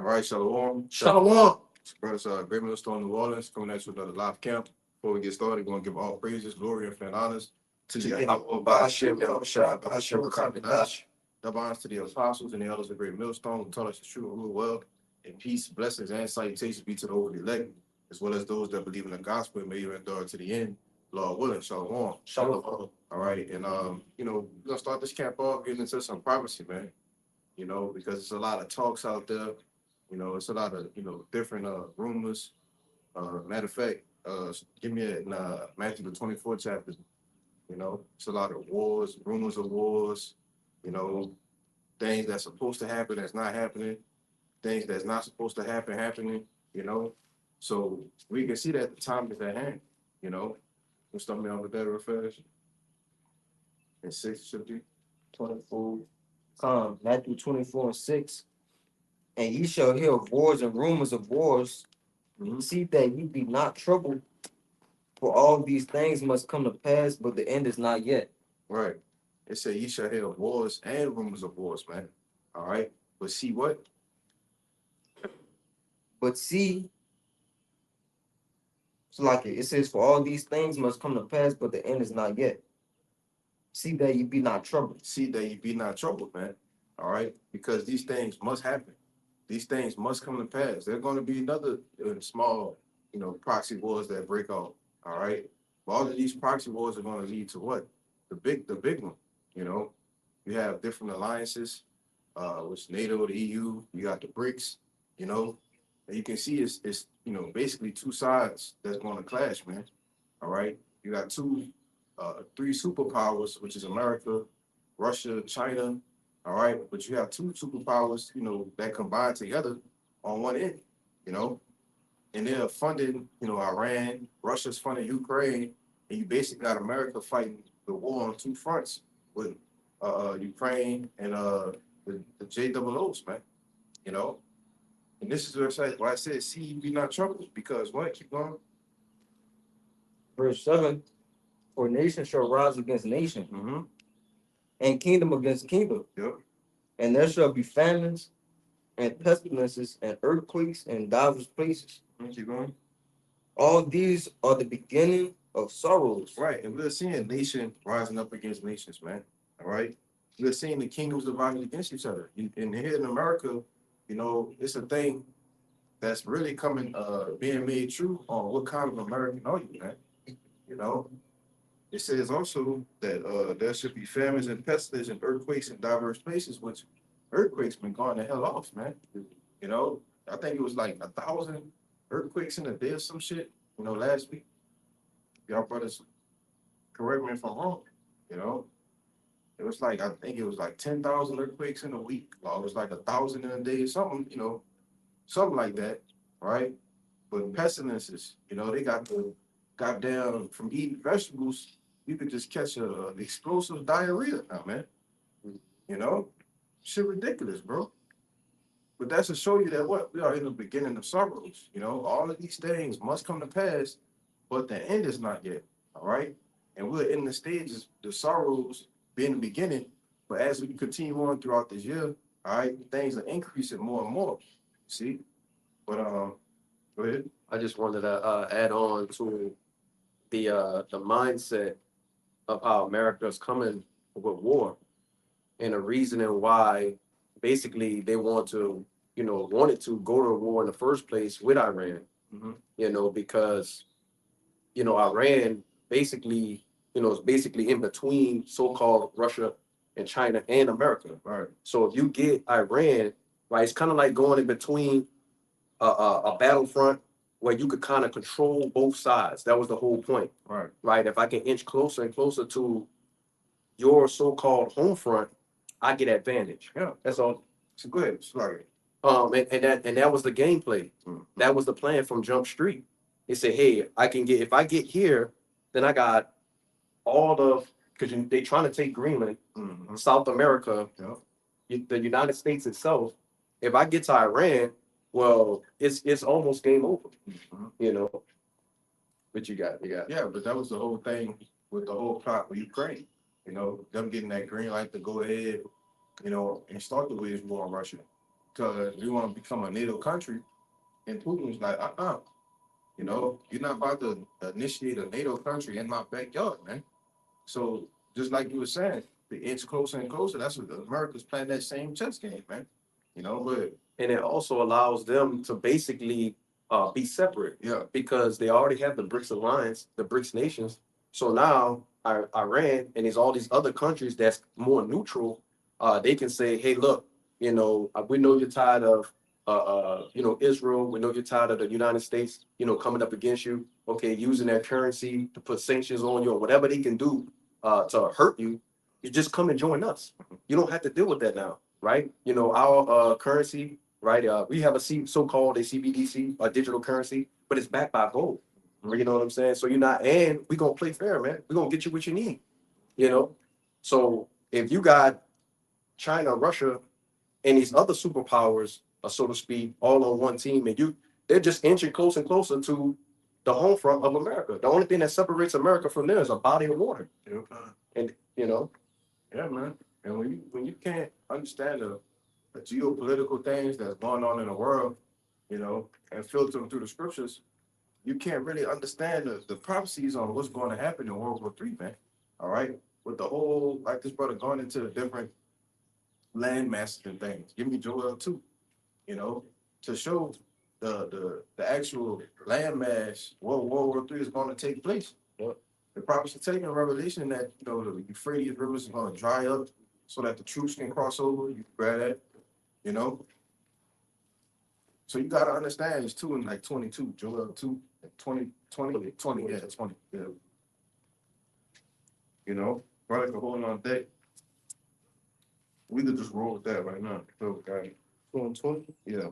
All right, Shalom. Shalom. Brothers, Great Millstone, New Orleans, coming at you with another live camp. Before we get started, we're going to give all praises, glory, and fan honors to Yahweh Ba'ashem, Yahushua, Ba'ashem, Rakam, double honors to the apostles and the elders of Great Millstone who taught us the truth and rule well. And peace, blessings, and salutations be to the holy elect, as well as those that believe in the gospel and may you endure to the end. Lord willing, Shalom. Shalom. All right, and we're going to start this camp off getting into some prophecy, man. Because there's a lot of talks out there. It's a lot of, different rumors. Matter of fact, give me in Matthew the 24th chapter. It's a lot of wars, rumors of wars, things that's supposed to happen that's not happening, things that's not supposed to happen happening, So we can see that the time is at hand, We'll start me on the better affairs. And 6 should be 24. Matthew 24:6. And ye shall hear of wars and rumors of wars. See that ye be not troubled, for all these things must come to pass, but the end is not yet. Right. It said ye shall hear of wars and rumors of wars, man. All right. But see what? But see, so like it says, for all these things must come to pass, but the end is not yet. See that ye be not troubled. See that ye be not troubled, man. All right. Because these things must happen. These things must come to pass. There's going to be another small, proxy wars that break out. All right. But all of these proxy wars are going to lead to what? The big one. You have different alliances, which NATO, the EU, you got the BRICS, and you can see it's basically two sides that's going to clash, man. All right. You got three superpowers, which is America, Russia, China. All right, but you have two superpowers, that combine together on one end, and they're funding, Iran, Russia's funding Ukraine, and you basically got America fighting the war on two fronts with Ukraine and the JOOs, man, And this is why I said, see, you be not troubled, because what? Keep going. Verse 7. For nation shall rise against nation, and kingdom against kingdom. Yep. And there shall be famines and pestilences and earthquakes in divers places. Keep going. All these are the beginning of sorrows. Right, and we're seeing nation rising up against nations, man. All right, we're seeing the kingdoms dividing against each other. And here in America, it's a thing that's really being made true on what kind of American are you, man? It says also that there should be famines and pestilence and earthquakes in diverse places, which earthquakes been going the hell off, man. I think it was like 1,000 earthquakes in a day or some shit, last week. Y'all brothers, correct me if I'm wrong, It was like, I think it was like 10,000 earthquakes in a week. Or it was like 1,000 in a day, something, something like that, right? But pestilences, they got down from eating vegetables, you could just catch an explosive diarrhea now, man. Shit ridiculous, bro. But that's to show you that what? We are in the beginning of sorrows. All of these things must come to pass, but the end is not yet. All right. And we're in the stages, the sorrows being the beginning. But as we continue on throughout this year, all right, things are increasing more and more. See? But go ahead. I just wanted to add on to the mindset of how America is coming with war, and the reasoning why basically they wanted to go to war in the first place with Iran, because Iran basically is basically in between so-called Russia and China and America. Right. So if you get Iran, right, it's kind of like going in between a battlefront where you could kind of control both sides. That was the whole point. Right. Right. If I can inch closer and closer to your so-called home front, I get advantage. Yeah. That's all. So go ahead. Sorry. And that was the gameplay. That was the plan from Jump Street. They said, hey, if I get here, then I got all because they trying to take Greenland, South America, the United States itself. If I get to Iran, well, it's almost game over, But you got. Yeah, but that was the whole thing with the whole plot with Ukraine. Them getting that green light to go ahead, and start the wage war on Russia. because we want to become a NATO country. And Putin was like, you know, you're not about to initiate a NATO country in my backyard, man. So just like you were saying, the inch closer and closer. That's what America's playing that same chess game, man. You know, but And it also allows them to basically be separate yeah, because they already have the BRICS alliance, the BRICS nations. So now Iran and there's all these other countries that's more neutral. They can say, hey, look, you know, we know you're tired of, you know, Israel. We know you're tired of the United States, you know, coming up against you. Okay, using their currency to put sanctions on you or whatever they can do to hurt you. You just come and join us. You don't have to deal with that now, right? You know, our currency, right? We have a so-called a CBDC, a digital currency, but it's backed by gold. You know what I'm saying? So you're not, and we're gonna play fair, man. We're gonna get you what you need, you know. So if you got China, Russia, and these other superpowers, so to speak, all on one team, and they're just inching closer and closer to the home front of America. The only thing that separates America from there is a body of water, yeah, and you know, yeah, man. And when you can't understand the geopolitical things that's going on in the world, you know, and filter them through the scriptures, you can't really understand the prophecies on what's going to happen in World War III, man. All right, with the whole like this brother going into the different land masses and things. Give me Joel 2, you know, to show the actual land mass where World War III is going to take place. Yep. The prophecy taking Revelation that you know the Euphrates rivers are going to dry up so that the troops can cross over. You grab that, you know. So you got to understand it's 2 and like 22, Joel 2, 20, 20, 20, yeah, 20, yeah. You know, brother can hold on that. We could just roll with that right now. So, okay. 2 and 20. Yeah.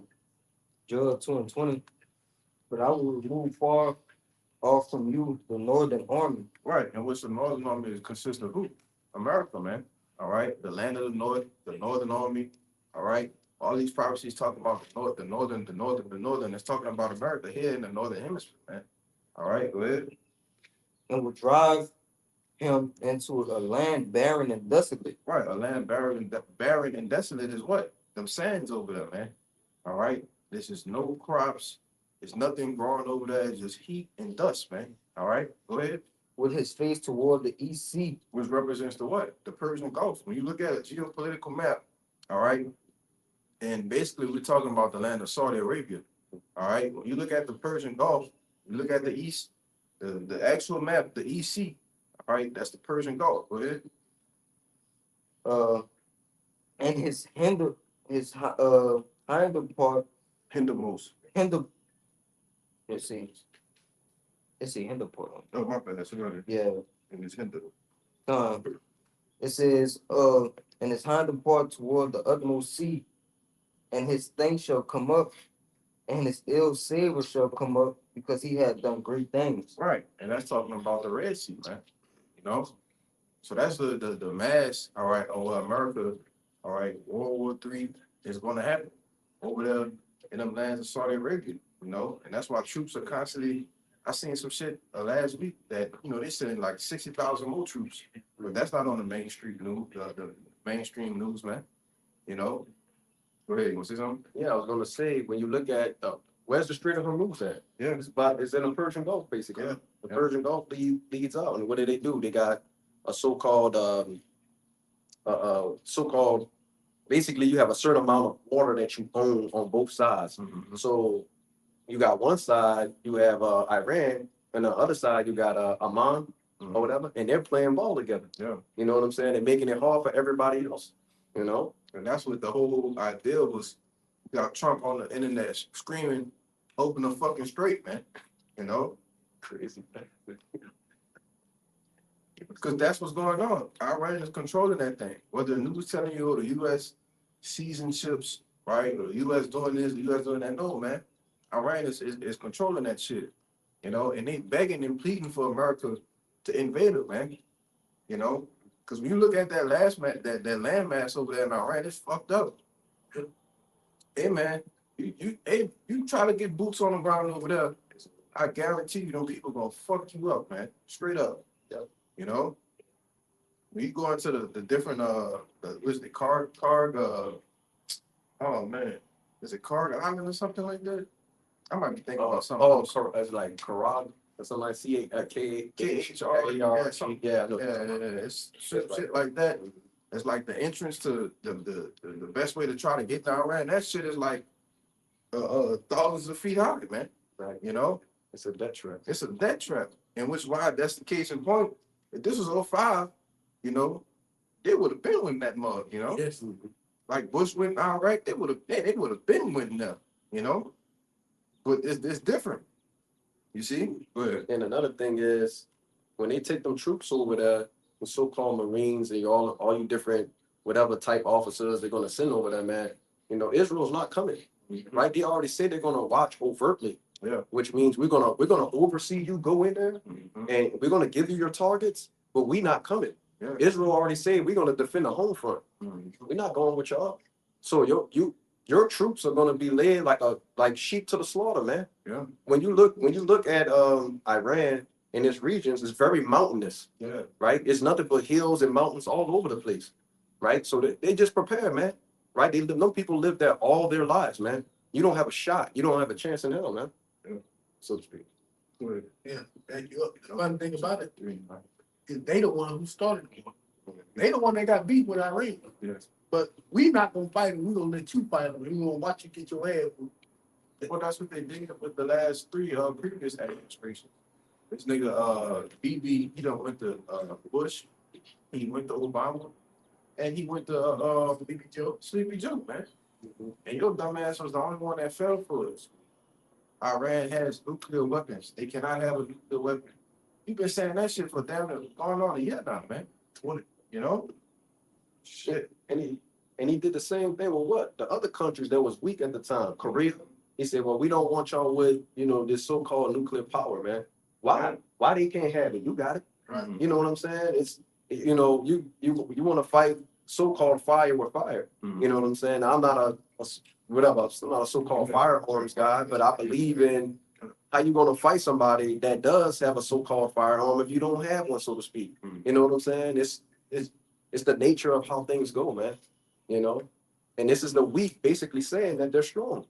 Job 2 and 20. But I will remove far off from you the northern army. Right. And which the Northern Army consists of who? America, man. All right. The land of the North, the Northern Army. All right. All these prophecies talk about the North, the Northern, the Northern, the Northern. It's talking about America here in the Northern Hemisphere, man. All right. Go ahead. And will drive him into a land barren and desolate. Right. A land barren and desolate is what? Them sands over there, man. All right. This is no crops. There's nothing growing over there. It's just heat and dust, man. All right. Go ahead. With his face toward the east sea. Which represents the what? The Persian Gulf. When you look at a geopolitical map, all right, and basically we're talking about the land of Saudi Arabia, all right. When you look at the Persian Gulf, you look at the east, the actual map, the EC, all right, that's the Persian Gulf. Go ahead. And his hinder part, Hindermost. hinder. Let's see hinder part. Oh, my bad. That's right. Yeah. And it's hinder. It says, and his hinder part toward the utmost sea, and his thing shall come up, and his ill savor shall come up, because he had done great things. Right. And that's talking about the Red Sea, man. You know? So that's the mass, all right, over America, all right, World War III is going to happen over there in them lands of Saudi Arabia, you know? And that's why troops are constantly, I seen some shit last week that, you know, they sending like 60,000 more troops. But that's not on the mainstream news, the mainstream news, man. You know? Go ahead, you want to say something? yeah, I was gonna say when you look at where's the Strait of Hormuz at? Yeah. It's in the Persian Gulf, basically. Yeah. The Yeah. Persian Gulf leads out, and what do? They got a so-called so-called basically you have a certain amount of water that you own on both sides. Mhm. So you got one side, you have Iran, and the other side you got Amman Mhm. or whatever, and they're playing ball together. Yeah. You know what I'm saying? They're making it hard for everybody else. You know? And that's what the whole idea was. You got Trump on the internet screaming, open the fucking straight, man. You know? Crazy. Because that's what's going on. Iran is controlling that thing. Whether the news telling you or the U.S. seizing ships, right? Or the U.S. doing this, the U.S. doing that. No, man. Iran is controlling that shit. You know, and they begging and pleading for America to invade it, man. You know? Because when you look at that that land mass over there in Iran, it's fucked up. Hey, man, you try to get boots on the ground over there, I guarantee you, them people gonna fuck you up, man. Straight up. Yep. You know? When you go into the different what's the oh man, Is it Carter Island or something like that? I might be thinking about something Oh, else. it's like Karag or something like KHR, Yeah, something. yeah, I know. It's shit like that. It's like the entrance to the best way to try to get to Iran. That shit is like thousands of feet high, man. Right. You know, It's a death trap. it's a death trap. And which why that's the case in point. If this was '05, you know, they would have been winning that mug, you know. Yes. Like Bush went Iraq, they would have been winning them, you know. But it's different. You see? But And another thing is, when they take them troops over there, the so-called Marines and all you different whatever type officers they're gonna send over there, man. You know, Israel's not coming, right? They already said they're gonna watch overtly. Yeah. Which means we're gonna oversee you go in there, and we're gonna give you your targets, but we not coming. Yeah. Israel already said we're gonna defend the home front. We're not going with y'all. So your troops are gonna be led like sheep to the slaughter, man. Yeah. When you look at Iran and its regions, it's very mountainous, Yeah. right? It's nothing but hills and mountains all over the place, right? So they just prepare, man. Right? No people live there all their lives, man. You don't have a shot. You don't have a chance in hell, man. Yeah. So to speak. Yeah, back you up. The funny thing about it is they the one who started the war. They the one that got beat with Iran. Yes. But we not gonna fight them. We gonna let you fight them. We gonna watch you get your ass whooped. Well, that's what they did with the last three previous administrations. This nigga BB, he done went to Bush, he went to Obama, and he went to Sleepy Joe, man. And your dumbass was the only one that fell for us. Iran has nuclear weapons. They cannot have a nuclear weapon. You've been saying that shit for damn near going on a year now, man. 20, you know? Shit. And he did the same thing with what? The other countries that was weak at the time. Korea. He said, well, we don't want y'all with, this so-called nuclear power, man. Why? Why they can't have it? You got it. Right. You know what I'm saying? It's you want to fight so-called fire with fire. You know what I'm saying? I'm not I'm not a so-called firearms guy, but I believe in how you gonna fight somebody that does have a so-called firearm if you don't have one, so to speak. You know what I'm saying? It's the nature of how things go, man. You know, and this is the weak basically saying that they're strong.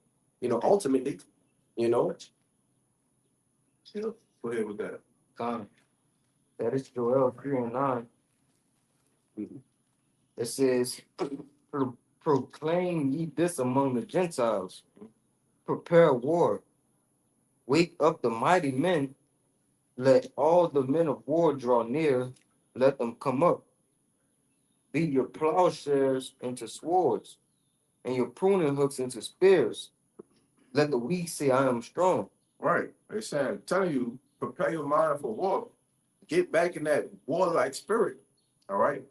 Ultimately, Go ahead with that. That is Joel 3:9. It says, proclaim ye this among the Gentiles, prepare war, wake up the mighty men, let all the men of war draw near, let them come up. Beat your plowshares into swords, and your pruning hooks into spears. Let the weak say, I am strong. Right. They saying, telling you, prepare your mind for war. Get back in that warlike spirit. All right.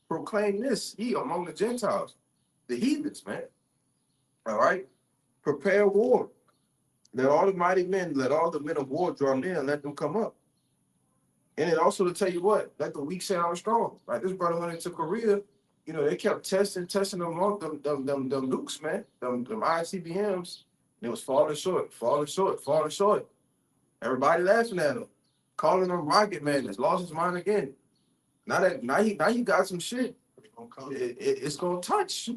Proclaim this, ye among the Gentiles, the heathens, man. All right. Prepare war. Let all the mighty men, let all the men of war draw near and let them come up. And it also to tell you what, let the weak say I'm strong. Like this brother went into Korea, they kept testing them on them nukes, man, them ICBMs. It was falling short. Everybody laughing at him, calling him Rocket Man. Has lost his mind again. Now he got some shit. It's gonna touch,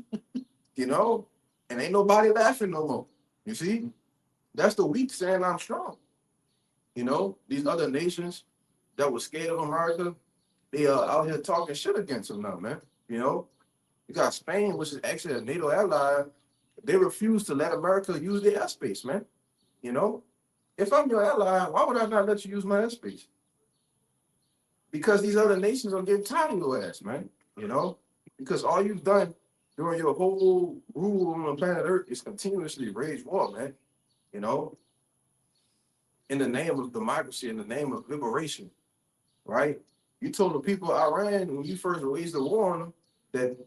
and ain't nobody laughing no more. You see, that's the weak saying I'm strong. These other nations that were scared of America, they are out here talking shit against them now, man. You got Spain, which is actually a NATO ally. They refuse to let America use their airspace, man. If I'm your ally, why would I not let you use my airspace? Because these other nations are getting tired of your ass, man. Because all you've done during your whole rule on the planet Earth is continuously wage war, man. In the name of democracy, in the name of liberation, right? You told the people of Iran when you first waged the war on them that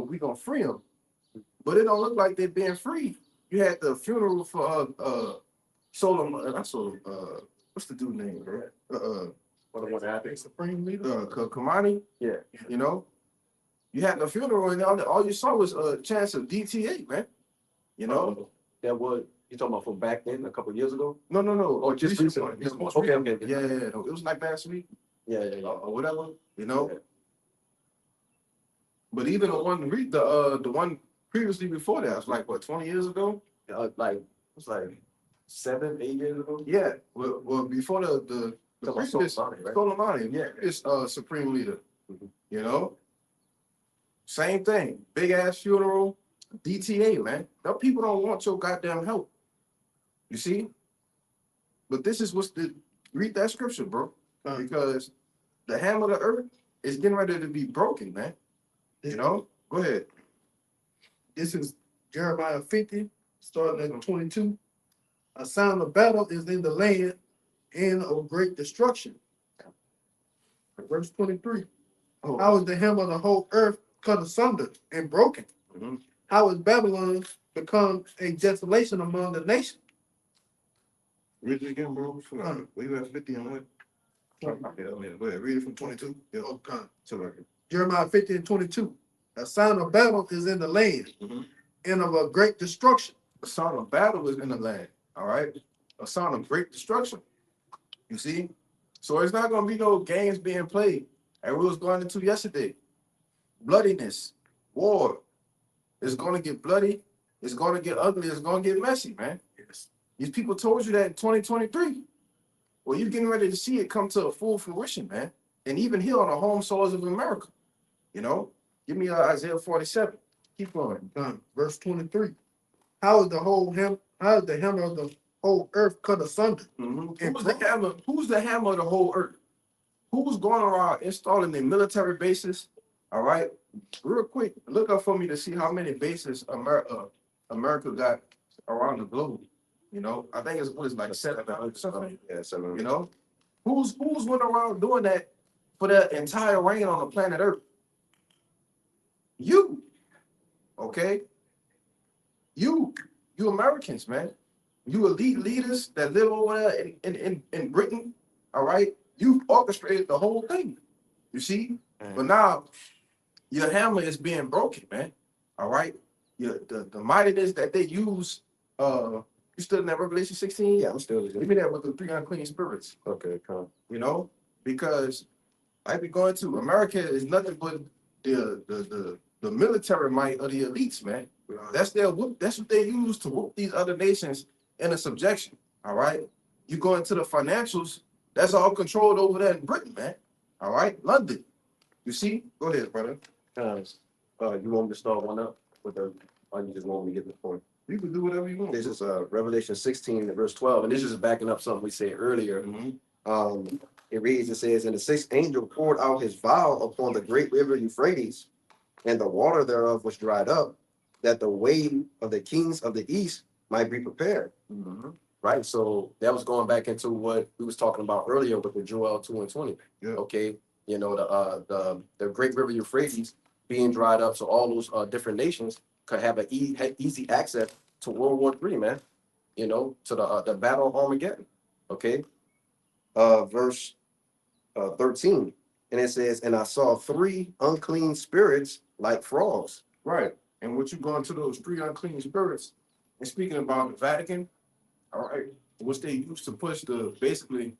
we gonna free them. But it don't look like they're being free. You had the funeral for what's the dude name, right? what happened? Supreme leader. Kamani. Yeah. You had the funeral and all you saw was a chance of DTA, man. That was you talking about from back then, a couple of years ago? No. Oh, just recently. It's most Okay. Yeah. It was like last week. Yeah. Or whatever. But even the one previously before that, it was like what, 20 years ago? Like it's like 7, 8 years ago. Yeah, well before the Talking about previous Soleimani, right? Soleimani, yeah, it's supreme leader. Mhm. You know, same thing, big ass funeral, DTA, man. Them people don't want your goddamn help. You see, but this is what's the read that scripture, bro, because the hammer of the earth is getting ready to be broken, man. You know, go ahead. This is Jeremiah 50, starting at 22. A sound of battle is in the land and of great destruction. Verse 23. Oh, How is the hammer of the whole earth cut asunder and broken? mhm. How is Babylon become a desolation among the nations? Read it again, bro. We were at 50 and what? Yeah, go ahead. Read it from 22. Yeah, Okay. so Jeremiah 50 and 22. A sound of battle is in the land Mhm. and of a great destruction. a sound of battle is in the land. All right, a sound of great destruction. You see, so it's not gonna be no games being played. And we was going into yesterday. Bloodiness, war. It's gonna get bloody. It's gonna get ugly. It's gonna get messy, man. Yes. These people told you that in 2023. Well, you're getting ready to see it come to a full fruition, man. And even here on the home soils of America, you know. Give me Isaiah 47. Keep going. Verse 23. How is the hammer of the whole earth cut asunder? Mhm. And Who's the hammer? Who's the hammer of the whole earth? Who's going around installing the military bases? All right, real quick, look up for me to see how many bases America got around the globe. You know, I think it's like 700 something. Yeah, 7. You know, who's went around doing that for the entire reign on the planet Earth? You, okay? You Americans, man. You elite leaders that live over there in Britain, all right? You've orchestrated the whole thing, you see? But now your hammer is being broken, man. All right? The mightiness that they use, you still in that Revelation 16? Yeah, I'm still. Give me that with the 3 unclean spirits, Okay, come. you know? Because I be going to America is nothing but the military might of the elites, man. That's their whoop. That's what they use to whoop these other nations into subjection. All right. You go into the financials. That's all controlled over there in Britain, man. All right, London. You see? Go ahead, brother. You want me to start one up with the, or you just want me to get the point? You can do whatever you want. This is Revelation 16 verse 12, and this is backing up something we said earlier. Mhm. It reads, it says, and the sixth angel poured out his vial upon the great river Euphrates, and the water thereof was dried up, that the way of the kings of the east might be prepared. Mhm. Right. So that was going back into what we was talking about earlier with the Joel 2 and 20. Yeah. Okay. You know, the great river Euphrates being dried up, so all those different nations could have an easy access to World War III, man. You know, to the Battle of Armageddon. Okay. Verse 13. And it says, and I saw 3 unclean spirits like frogs. Right. And what you go into those 3 unclean spirits, and speaking about the Vatican, all right, which they used to push basically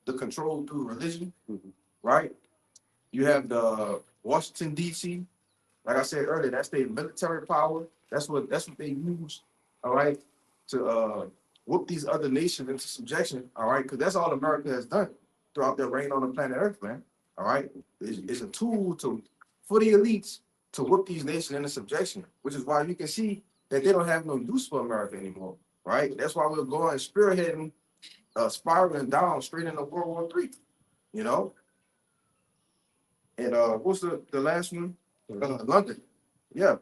the control through religion, Mhm. right? You have the Washington D.C. Like I said earlier, that's their military power. That's what they use, all right, to whoop these other nations into subjection, all right, because that's all America has done throughout their reign on the planet Earth, man. All right, it's a tool for the elites to whoop these nations into subjection, which is why you can see that they don't have no use for America anymore, right? That's why we're going spearheading, spiraling down straight into World War III, you know. And what's the last one? London, yeah,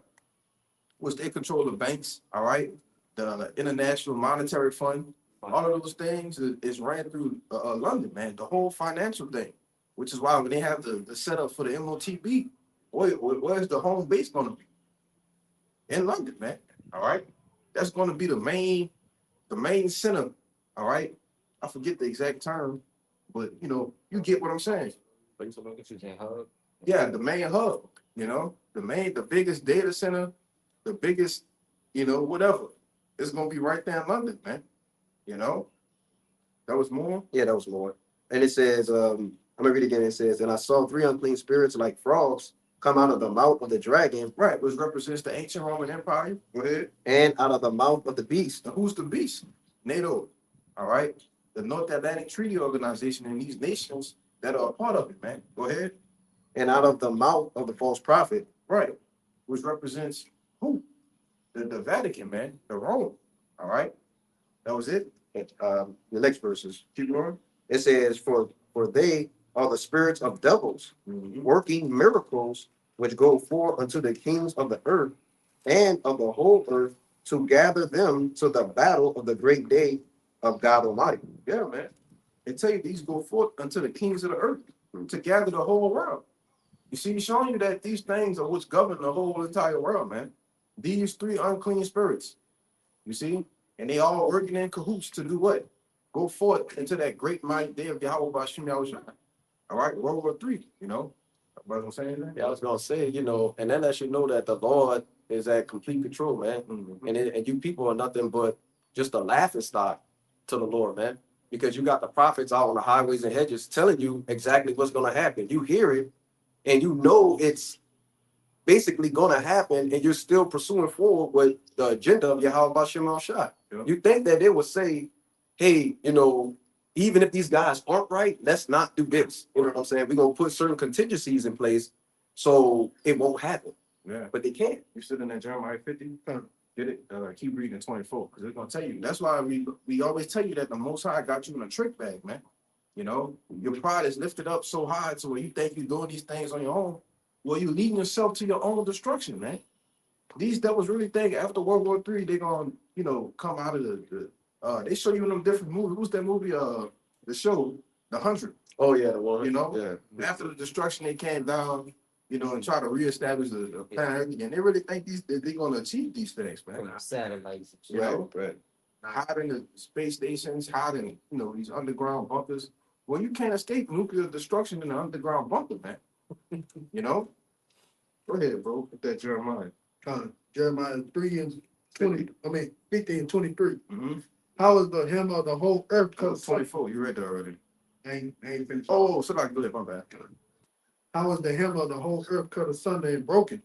which they control the banks, all right, the International Monetary Fund, all of those things is ran through London, man, the whole financial thing, which is why when they have the setup for the MOTB, where's the home base going to be? In London, man, all right, that's going to be the main center, all right, I forget the exact term, but you know, you get what I'm saying. Yeah, the main hub, you know, the biggest data center, the biggest, you know, whatever. It's gonna be right there in London, man. You know, that was more. Yeah, that was more. And it says, I'm gonna read it again. It says, and I saw 3 unclean spirits like frogs come out of the mouth of the dragon Right, which represents the ancient Roman Empire. Go ahead. and out of the mouth of the beast. Now, who's the beast? NATO. All right. The North Atlantic Treaty Organization and these nations that are a part of it, man. Go ahead. And out of the mouth of the false prophet. Right. Which represents who? The Vatican, man. The Rome. All right. That was it. The next verses. Keep going. It says, for they are the spirits of devils, working miracles, which go forth unto the kings of the earth and of the whole earth, to gather them to the battle of the great day of God Almighty. Yeah, man. They tell you these go forth unto the kings of the earth to gather the whole world. You see, showing you that these things are what's govern the whole entire world, man. These three unclean spirits. You see? And they all working in cahoots to do what? Go forth into that great mighty day of Yahweh Bashim Yahushua. All right, World War III, you know. What I'm saying that? Yeah, I was gonna say, and that lets you know that the Lord is at complete control, man. Mhm. And you people are nothing but just a laughing stock to the Lord, man. Because you got the prophets out on the highways and hedges telling you exactly what's gonna happen. You hear it, and you know it's basically gonna happen, and you're still pursuing forward with the agenda of Yahweh Bashim Shah. Yeah. You think that they would say, hey, even if these guys aren't right, let's not do this. You know what I'm saying? We're gonna put certain contingencies in place so it won't happen. Yeah. But they can't. You sit in that Jeremiah 50, get it, keep reading 24, because it's gonna tell you. That's why we always tell you that the Most High got you in a trick bag, man. You know, your pride is lifted up so high to where you think you're doing these things on your own. Well, you're leading yourself to your own destruction, man. These devils really think after World War III, they're gonna, come out of the they show you in them different movies. Who's that movie? The show, The 100. Oh yeah, the one. You know? Yeah. After the destruction, they came down, and try to reestablish the planet again. They really think they're gonna achieve these things, man. Satellites. You know? Hiding the space stations, hiding, these underground bunkers. Well, you can't escape nuclear destruction in the underground bunker, man. You know? Go ahead, bro. Put that Jeremiah. Jeremiah 3 and 50 and 23. Mm-hmm. How is the hem of the whole earth cut? 24. You read that already. I ain't finished. Oh, so I can go ahead, my bad. How is the hem of the whole earth cut asunder and broken?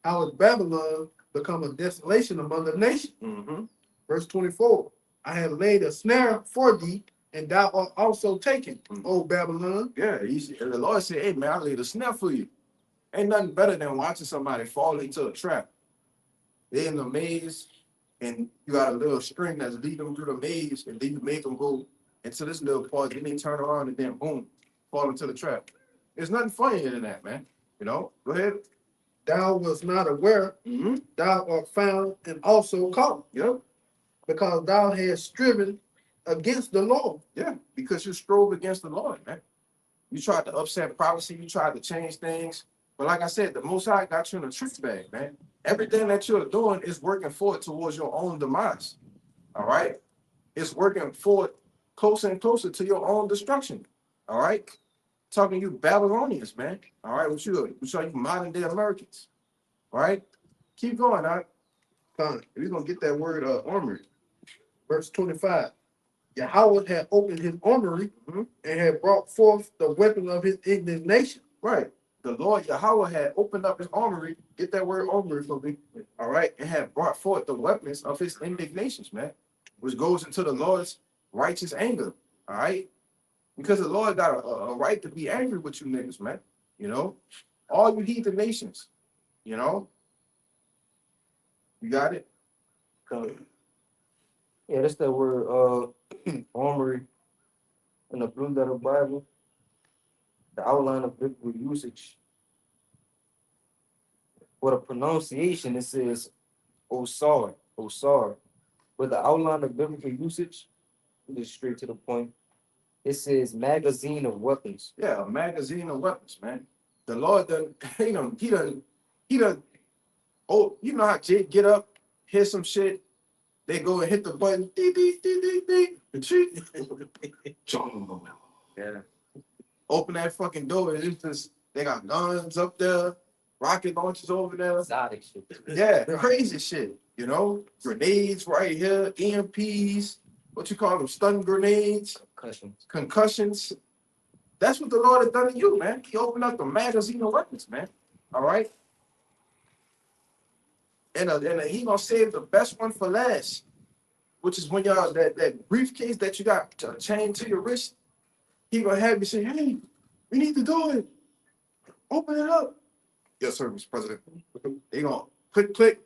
How is Babylon become a desolation among the nations? Mm-hmm. Verse 24. I have laid a snare for thee, and thou art also taken, O Babylon. Yeah, the Lord said, hey, man, I laid a snare for you. Ain't nothing better than watching somebody fall into a trap. They're in the maze, and you got a little string that's leading them through the maze, and then you make them go into this little part, then they turn around, and then boom, fall into the trap. There's nothing funnier than that, man. Go ahead. Thou was not aware, Mm-hmm. thou art found and also caught, Yep. because thou hast striven against the Lord. Yeah, because you strove against the Lord, man. You tried to upset prophecy, you tried to change things. But like I said, the Most High got you in a trick bag, man. Everything that you're doing is working forward towards your own demise. All right? It's working forward closer and closer to your own destruction. All right? Talking to you Babylonians, man. All right, what you modern day Americans. All right? Keep going, all right? Fine. We're gonna get that word armory. Verse 25. Yahweh had opened his armory Mhm. and had brought forth the weapon of his indignation. Right. The Lord Yahweh had opened up his armory. Get that word armory for me. All right. And had brought forth the weapons of his indignations, man. Which goes into the Lord's righteous anger. All right. Because the Lord got a right to be angry with you niggas, man. All you heathen nations. You got it? Yeah, that's that word armory in the Blue Letter Bible. The outline of biblical usage. For the pronunciation, it says Osar. But the outline of biblical usage, just straight to the point, it says magazine of weapons. Yeah, a magazine of weapons, man. The Lord done, he done, oh, you know how Jake get up, hear some shit, they go and hit the button, dee, dee, dee, dee, dee. Yeah. Open that fucking door, and it's just, they got guns up there, rocket launchers over there. Exotic shit. Yeah, crazy shit, grenades right here, EMPs, what you call them, stun grenades, concussions. That's what the Lord has done to you, man. He opened up the magazine of weapons, man. All right. And he gonna save the best one for last, which is when y'all that briefcase that you got chained to your wrist. He gonna have you say, "Hey, we need to do it. Open it up." Yes, sir, Mr. President. They gonna click.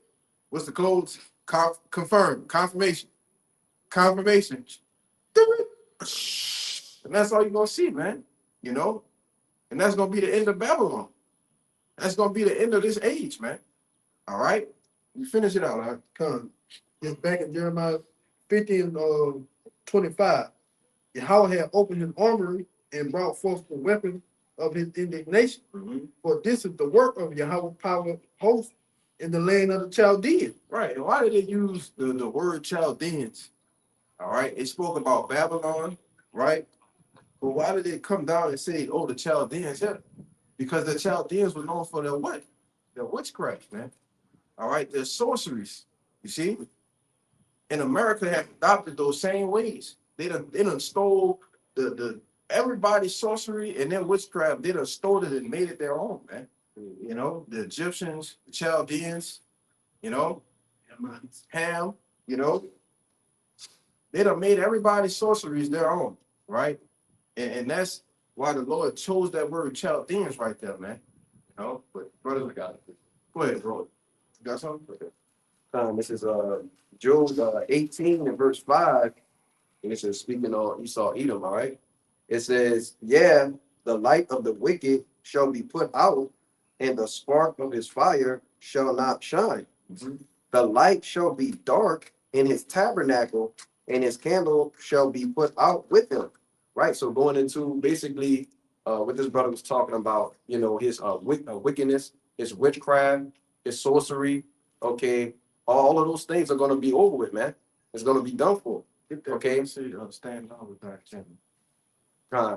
What's the codes? Confirm. Confirmation. Confirmation. And that's all you're gonna see, man. You know, and that's gonna be the end of Babylon. That's gonna be the end of this age, man. All right, you finish it out, huh? Come. It's back in Jeremiah 50 and 25. Yahweh had opened his armory and brought forth the weapon of his indignation. For this is the work of Yahweh power host in the land of the Chaldeans. Right. And why did they use the word Chaldeans? All right, it spoke about Babylon, right? But why did they come down and say, "Oh, the Chaldeans"? Yeah, because the Chaldeans were known for their what? Their witchcraft, man. All right, their sorceries. You see, and America have adopted those same ways. They done stole the everybody's sorcery and then witchcraft. They done stole it and made it their own, man. You know, the Egyptians, the Chaldeans, you know, Ham, you know, they done made everybody's sorceries their own, right? And that's why the Lord chose that word Chaldeans right there, man. You know, but brothers, we got it. Go ahead, bro. You got something? This is Job 18 and verse 5. And this is speaking on Esau Edom, all right? It says, "Yeah, the light of the wicked shall be put out, and the spark of his fire shall not shine. The light shall be dark in his tabernacle, and his candle shall be put out with him." Right. So going into basically what this brother was talking about, you know, his wickedness, his witchcraft, his sorcery. Okay, all of those things are going to be over with, man. It's going to be done for. Okay. Stand on with that, Jimmy.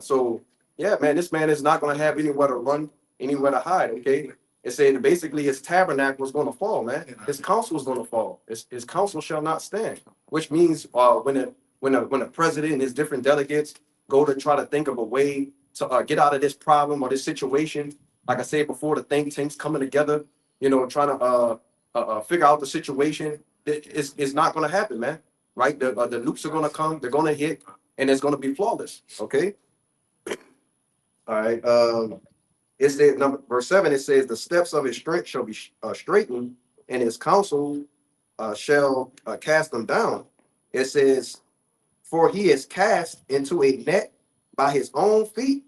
So yeah, man, this man is not going to have anywhere to run, anywhere to hide. Okay. It said basically his tabernacle is going to fall, man. His council is going to fall. His council shall not stand, which means when the president and his different delegates go to try to think of a way to get out of this problem or this situation, like I said before, the think tanks coming together, you know, trying to figure out the situation, it's not going to happen, man. Right? The nukes are going to come, they're going to hit, and it's going to be flawless. Okay. All right. It says verse 7, it says, "The steps of his strength shall be straightened, and his counsel shall cast them down." It says, "For he is cast into a net by his own feet,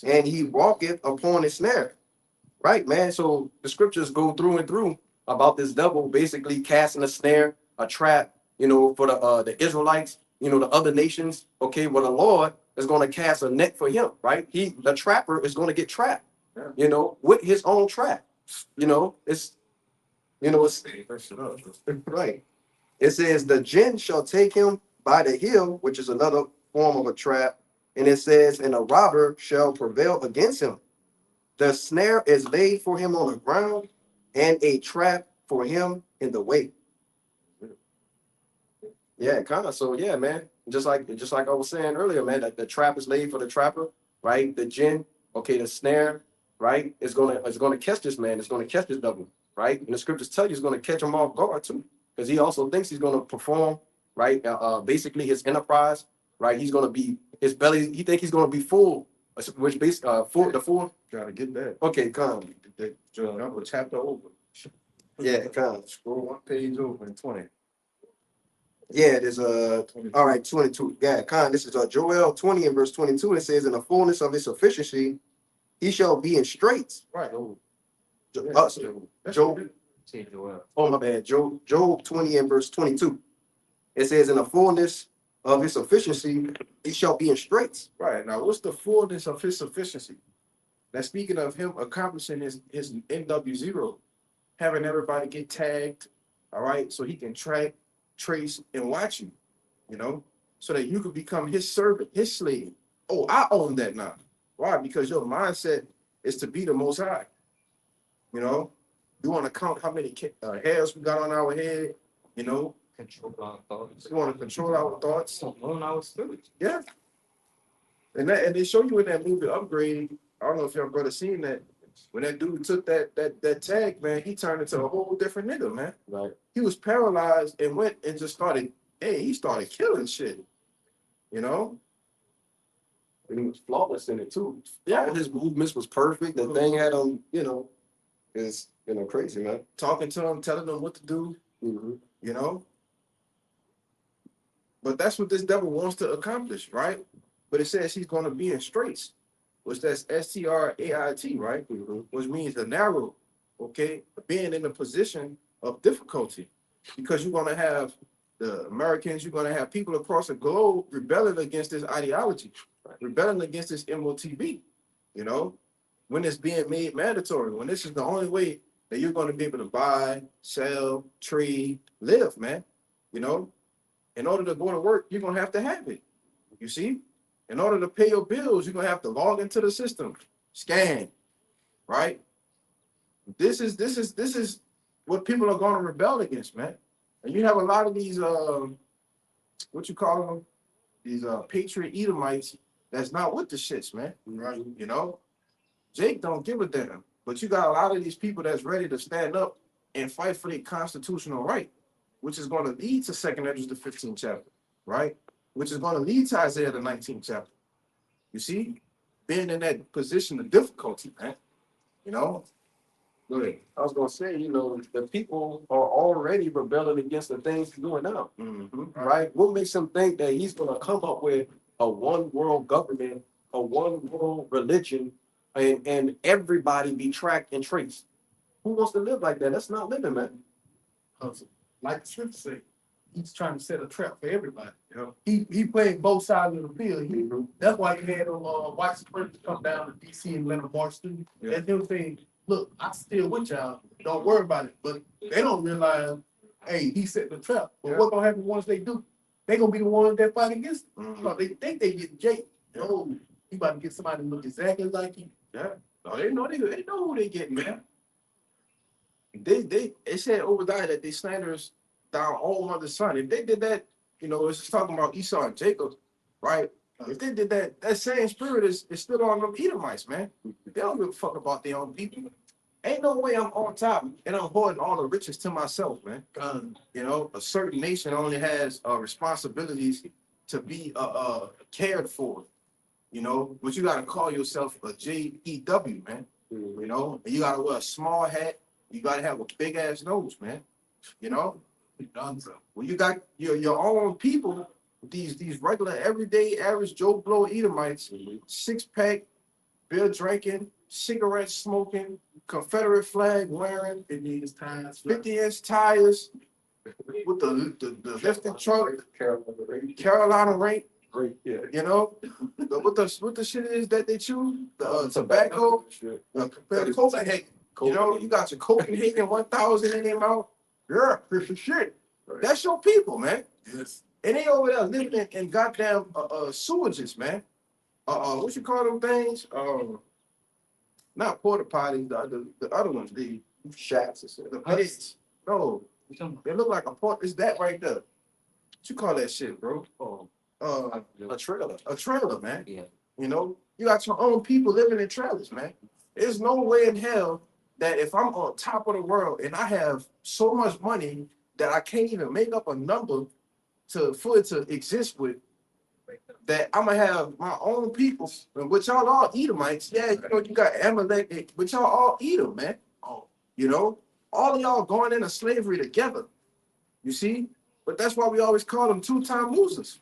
and he walketh upon a snare." Right, man. So the scriptures go through and through about this devil basically casting a snare, a trap, you know, for the Israelites, you know, the other nations. Okay, well, the Lord is going to cast a net for him, right? The trapper is going to get trapped, you know, with his own trap. It's right. It says, "The jinn shall take him by the heel," which is another form of a trap. And it says, "And a robber shall prevail against him. The snare is laid for him on the ground, and a trap for him in the way." Yeah, kind of. So yeah, man. Just like I was saying earlier, man, that the trap is laid for the trapper, right? The jinn, okay, the snare, right? It's gonna catch this man. It's gonna catch this devil, right? And the scriptures tell you it's gonna catch him off guard too, because he also thinks he's gonna perform, right? Basically his enterprise, right? He's gonna be his belly. He think he's gonna be full, which full. Gotta get that. Okay, come. Number chapter over. Yeah, come. Scroll one page over in 20. Yeah, there's all right, 22. Yeah, this is Joel 20 and verse 22. It says, "In the fullness of his sufficiency, he shall be in straits." Right. Oh, Job. Oh, my bad. Job 20 and verse 22. It says, "In the fullness of his sufficiency, he shall be in straits." right. Now, what's the fullness of his sufficiency? Now, speaking of him accomplishing his NW0, having everybody get tagged, all right, so he can track, trace, and watch you, you know, so that you could become his servant, his slave. Oh, I own that now. Why? Because your mindset is to be the Most High. You know, you want to count how many hairs we got on our head, you know, Control our thoughts. you want to control our thoughts. On our spirits. Yeah. And they show you in that movie Upgrade. I don't know if y'all brother seen that. When that dude took that tag, man, he turned into a whole different nigga, man. Right. He was paralyzed and went and just started. Hey, he started killing shit. You know? And he was flawless in it too. Yeah. All his movements was perfect. The thing had him, is crazy, man. Talking to him, telling him what to do. Mm-hmm. You know? But that's what this devil wants to accomplish, right? But it says he's going to be in straits, which that's STRAIT, right? Mm-hmm. Which means the narrow, okay? Being in a position of difficulty, because you're going to have the Americans, you're going to have people across the globe rebelling against this ideology, rebelling against this MOTB, you know? When it's being made mandatory, when this is the only way that you're going to be able to buy, sell, trade, live, man, you know? In order to go to work, you're gonna have to have it. You see? In order to pay your bills, you're gonna have to log into the system, scan, right? This is what people are gonna rebel against, man. And you have a lot of these what you call them? These patriot Edomites that's not with the shits, man. Right. You know? Jake don't give a damn. But you got a lot of these people that's ready to stand up and fight for their constitutional right, which is going to lead to 2nd Esdras, the 15th chapter, right? Which is going to lead to Isaiah, the 19th chapter. You see? Being in that position of difficulty, man. You know? Go ahead. I was gonna say, the people are already rebelling against the things he's doing now, right? What makes him think that he's gonna come up with a one world government, a one world religion, and everybody be tracked and traced? Who wants to live like that? That's not living, man. Like the scripture say, he's trying to set a trap for everybody. He played both sides of the field. That's why he had white supremacists come down to DC and let them march through. Yeah. And them saying, look, I'm still with y'all. Don't worry about it. But they don't realize, hey, he set the trap. But Yeah. what's gonna happen once they do? They gonna be the ones that fight against him. Mhm. So they think they get Jake. No, he about to get somebody to look exactly like him. Yeah. No, they know who they getting, man. They said Obadiah that they slanders down all mother's son. If they did that, it's just talking about Esau and Jacob, right? If they did that, that same spirit is still on them Edomites, man. They don't give a fuck about their own people. Ain't no way I'm on top and I'm hoarding all the riches to myself, man. A certain nation only has responsibilities to be cared for, but you gotta call yourself a JEW, man. And you gotta wear a small hat. You gotta have a big ass nose, man. When you got your own people, these regular everyday average Joe Blow Edomites, 6-pack, beer drinking, cigarette smoking, Confederate flag wearing, 50-inch tires with the lifting truck, Carolina rate. Great, yeah. What the shit is that they chew? The tobacco, Copenhagen. You got your Copenhagen 1000 in their mouth. Yeah, piece of shit. Right. That's your people, man. Yes. And they over there living in goddamn sewages, man. What you call them things? Not porta potties, the other ones, the Shacks or the something. pits. No, they look like a port. It's that right there. What you call that shit, bro? A trailer. A trailer, man. Yeah. You got your own people living in trailers, man. There's no way in hell that if I'm on top of the world and I have so much money that I can't even make up a number for it to exist with, that I'm gonna have my own people, which y'all all Edomites. Yeah, you got Amalek, but y'all all Edom, man. All of y'all going into slavery together. You see? But that's why we always call them two-time losers.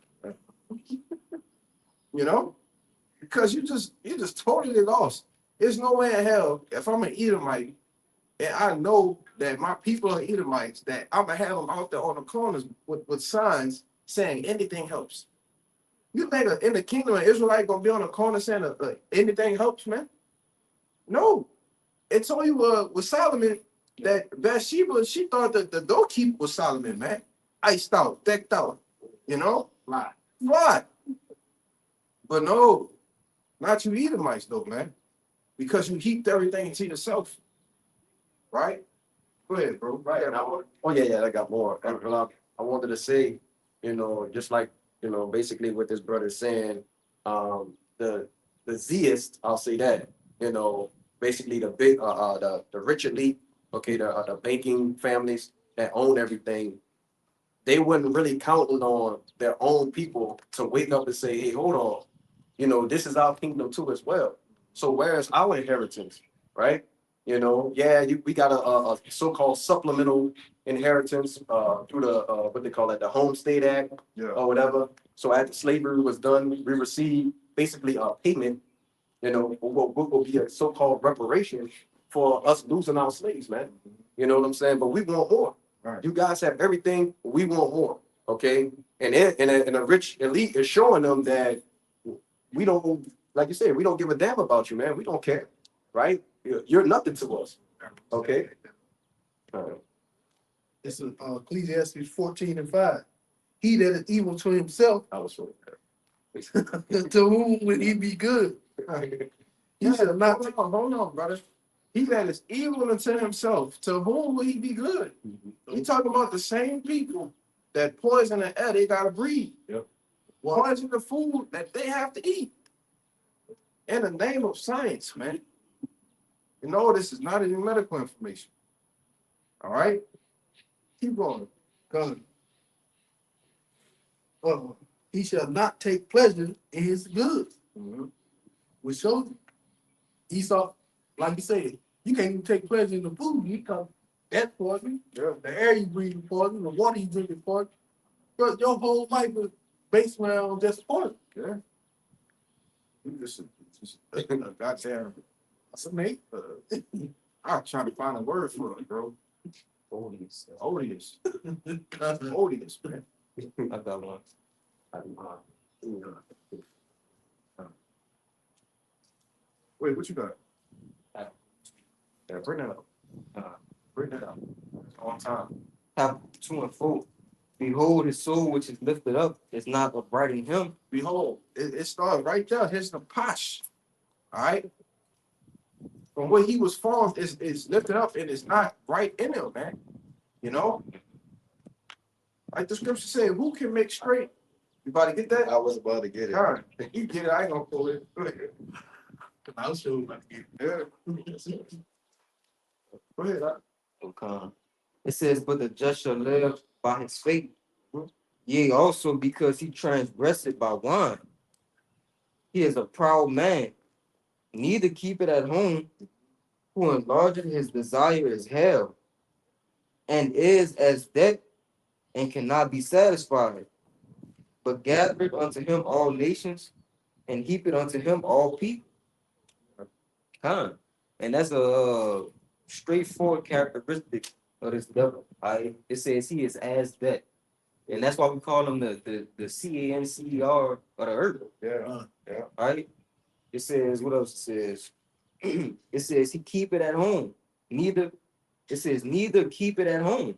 Because you just totally lost. There's no way in hell if I'm an Edomite and I know that my people are Edomites, that I'm gonna have them out there on the corners with signs saying anything helps. You think in the kingdom of Israelite gonna be on the corner saying anything helps, man? No. It told you with Solomon that Bathsheba, she thought that the doorkeeper was Solomon, man. Iced out, decked out, Why? But no, not you Edomites though, man. Because you heaped everything to yourself. Right? Go ahead, bro. Right. I got more. And, I wanted to say, just like, basically what this brother's saying, the Zeist, I'll say that, basically the big, the rich elite, okay, the banking families that own everything, they wasn't really counting on their own people to wake up and say, hey, hold on, this is our kingdom too as well. So where's our inheritance, right? Yeah, we got a so-called supplemental inheritance through the what they call it, the Homestead Act Yeah. or whatever. So after slavery was done, we received basically a payment, what will be a so-called reparation for us losing our slaves, man. You know what I'm saying? But we want more. Right. You guys have everything. We want more. Okay. And a rich elite is showing them that we don't, like you said, we don't give a damn about you, man. We don't care. Right? You're nothing to us. Okay. This is Ecclesiastes 14:5. He that is evil to himself, I was so to whom will he be good? He shall not take. Hold on, brother. He that is evil unto himself, to whom will he be good? We talking about the same people that poison the air they gotta breathe. Yep. Poison the food that they have to eat. In the name of science, man. This is not any medical information. All right? Keep going. God. He shall not take pleasure in his goods. Mhm. Which shows you. Esau, like you said, you can't even take pleasure in the food. You come that poison, Yeah. the air you breathe is poison, the water you drink is poison. But your whole life is based around just poison. Yeah. You just a goddamn. That's a mate. I'm trying to find a word for it, bro. odious. Odious. Odious, man. I got one. Wait, what you got? Yeah, bring that up. Bring that up. On time. Chapter 2 and 4. Behold, his soul which is lifted up is not upright in him. Behold, it starts right there. Here's the posh. All right. From where he was formed is lifted up and it's not right in him, man. Like the scripture said, who can make straight? You about to get that? I was about to get it. All right. You get it. I ain't gonna pull it. Go ahead. I'll show you about to get Yeah. Go ahead. Okay. It says, but the just shall live by his faith. Yea, also because he transgressed by wine. He is a proud man, neither keep it at home, who enlargeth his desire is hell, and is as death, and cannot be satisfied, but gathered unto him all nations, and heaped unto him all people. And that's a straightforward characteristic of this devil. It says he is as death. And that's why we call him the CANCER of the earth. Yeah. Right? It says, what else it says? It says he keep it at home. It says neither keep it at home.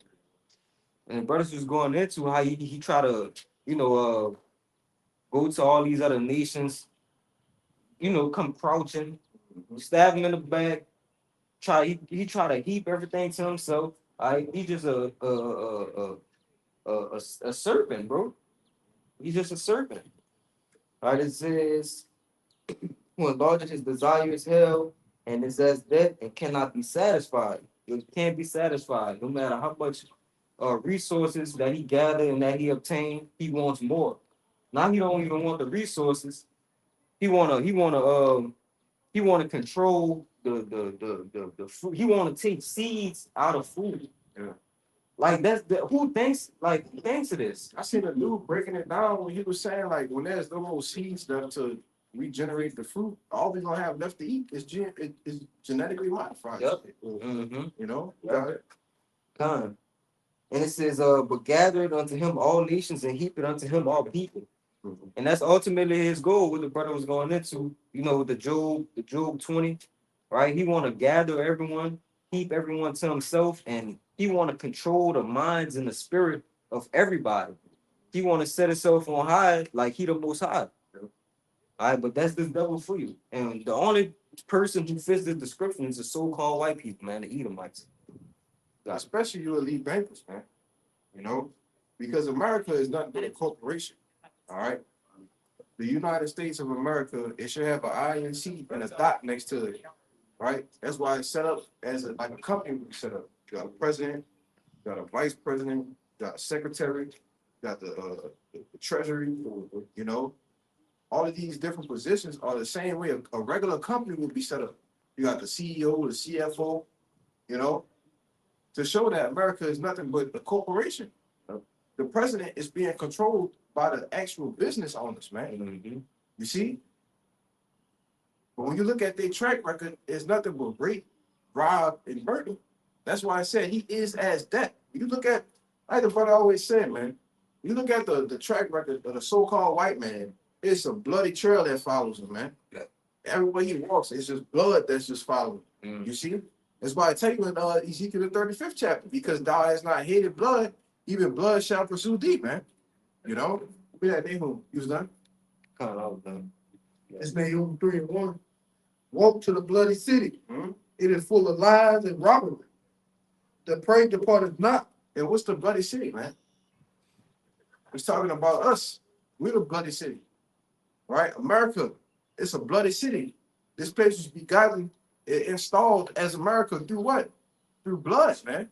And the brothers was going into how he try to, go to all these other nations, come crouching, stab him in the back, he try to heap everything to himself. He's just a serpent, bro. He's just a serpent. It says, who enlarges his desire is hell, and it says death and cannot be satisfied. It can't be satisfied, no matter how much resources that he gathered and that he obtained. He wants more. Now he don't even want the resources. He wanna control the food. He wanna take seeds out of food. Yeah. Like who thinks of this? I seen a dude breaking it down when he was saying like when there's no more seeds left to regenerate the fruit, all we're gonna have left to eat is genetically modified. Yep. You got it. Time. And it says, but gathered unto him all nations and heaped unto him all people. And that's ultimately his goal, what the brother was going into, the Job 20, right? He want to gather everyone, keep everyone to himself, and he want to control the minds and the spirit of everybody. He want to set himself on high like he the most high. All right, but that's the devil for you. And the only person who fits the description is the so-called white people, man, the Edomites. Especially you elite bankers, man. Because America is nothing but a corporation. All right. The United States of America, it should have an INC and a dot next to it. right? That's why it's set up as like a company we set up. You got a president, you got a vice president, you got a secretary, you got the treasury, you know. All of these different positions are the same way a regular company would be set up. You got the CEO, the CFO, you know, to show that America is nothing but a corporation. The president is being controlled by the actual business owners, man. You see? But when you look at their track record, it's nothing but rape, rob, and murder. That's why I said he is as that. You look at, like the brother always said, man, you look at the track record of the so-called white man, it's a bloody trail that follows him, man. Everywhere he walks, it's just blood that's just following. You see? That's why I tell you in Ezekiel the 35th chapter, because thou hast not hated blood, even blood shall pursue thee, man. You know? Yeah, they who you was done. It's Nahum 3:1. Walk to the bloody city. Mhm. It is full of lies and robbery. The prey departed not. And what's the bloody city, man? It's talking about us. We're the bloody city. Right? America, it's a bloody city. This place was begotten, installed as America through what? Through blood, man.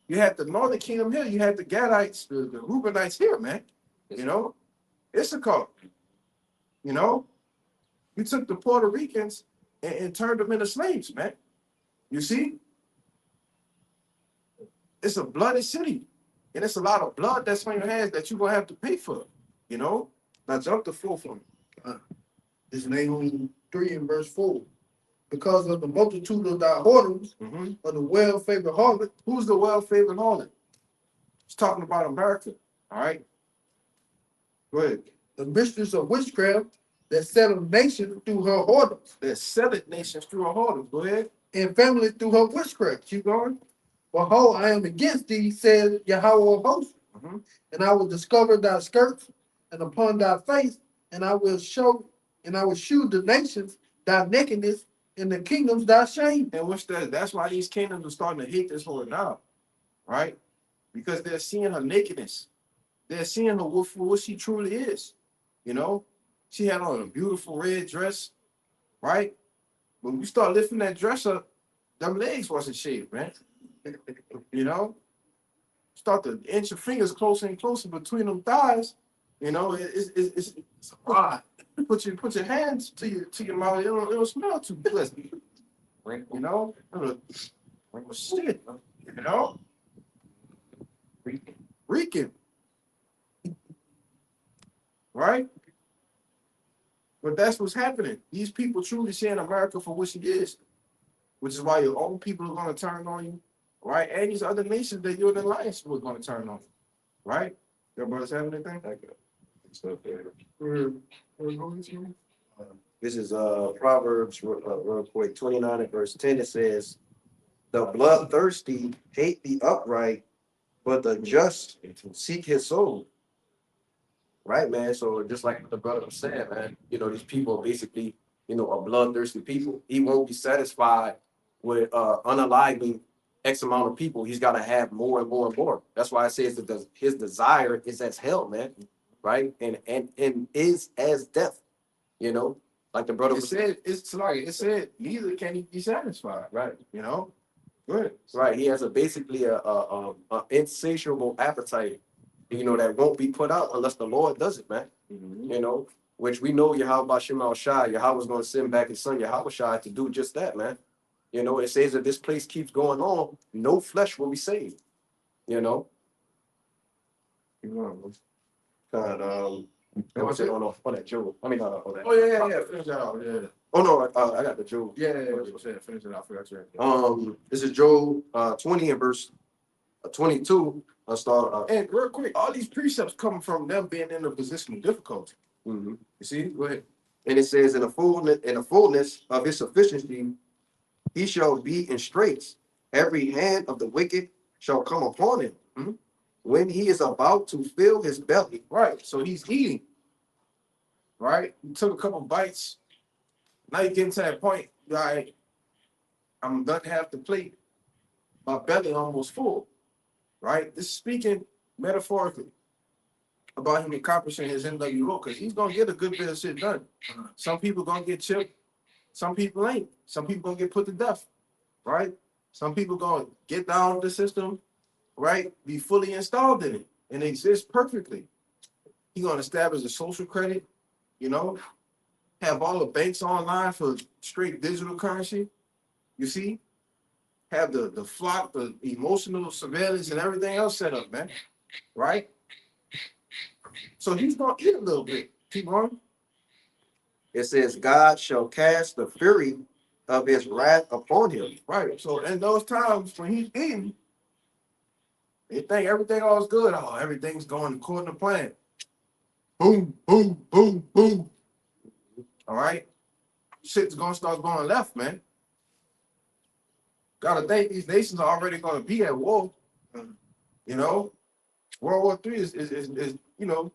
You had the northern kingdom here, you had the Gadites, the Reubenites here, man. You know, Issachar. You know, you took the Puerto Ricans and turned them into slaves, man. You see? It's a bloody city. And it's a lot of blood that's on your hands that you're gonna have to pay for. You know? Now jump to 4 for me. It's Nahum 3:4. Because of the multitude of thy whoredoms, of the well-favored harlot. Who's the well-favored harlot? It's talking about America. All right. Go ahead. The mistress of witchcraft that settled nations through her whoredoms, There's 7 nations through a harlot. Go ahead. and family through her witchcraft. Keep going. Behold, I am against thee, says Yahweh of hosts, and I will discover thy skirts, and upon thy face, and I will shew the nations thy nakedness, and the kingdoms thy shame. And what's that? That's why these kingdoms are starting to hate this whore now. Right? Because they're seeing her nakedness. They're seeing her for what she truly is. You know? She had on a beautiful red dress. Right? When you start lifting that dress up, them legs wasn't shaved, man. You know? Start to inch your fingers closer and closer between them thighs. You know, it's hard. Put your hands to your mouth. It'll smell too pleasant. You know? Shit. You know? Reeking. Right? But that's what's happening. These people truly seeing America for what she is, which is why your own people are going to turn on you, right? And these other nations that you're in alliance with going to turn on you, right? Your brothers have anything? This is Proverbs real quick, 29 and verse 10. It says, the bloodthirsty hate the upright, but the just seek his soul. Right, man. So just like the brother was saying, man, you know, these people are basically, you know, are bloodthirsty people. He won't be satisfied with unaliving X amount of people. He's got to have more and more and more. That's why I say that his desire is as hell, man. Right? And is as death, you know, like the brother It said, it's like it said, neither can he be satisfied, right? You know? Good. Right. He has basically a insatiable appetite, you know, that won't be put out unless the Lord does it, man. You know, which we know Yahweh Shemal Shai, Yahweh's going to send back his son Yahweh Shai to do just that, man. You know, it says that this place keeps going on, no flesh will be saved. You know. God, what's it on that Job? I mean, on that. Oh yeah. Finish that out. Yeah. Oh no, I got the Job. Yeah. Finish it out. I forgot. This is Job 20 and verse 22. I'll start. And real quick, all these precepts come from them being in a position of difficulty. You see? Go ahead. And it says, in the fullness of his sufficiency, he shall be in straits. Every hand of the wicked shall come upon him. When he is about to fill his belly. Right. So he's eating. Right? You took a couple bites. Now you're getting to that point. All right, I'm done half the plate. My belly almost full. Right? This is speaking metaphorically about him accomplishing his NWO, because he's gonna get a good bit of shit done. Some people gonna get chipped, Some people ain't. Some people gonna get put to death, right? Some people gonna get down with the system, right? Be fully installed in it and exist perfectly. He gonna establish a social credit, you know, have all the banks online for straight digital currency. You see, have the flock, the emotional surveillance, and everything else set up, man. Right? So he's gonna eat a little bit. Keep on. It says, God shall cast the fury of his wrath upon him. Right. So in those times when he's eating, they think everything all's good. Oh, everything's going according to plan. Boom, boom, boom, boom. All right. Shit's gonna start going left, man. Gotta think these nations are already gonna be at war. You know, World War III is you know,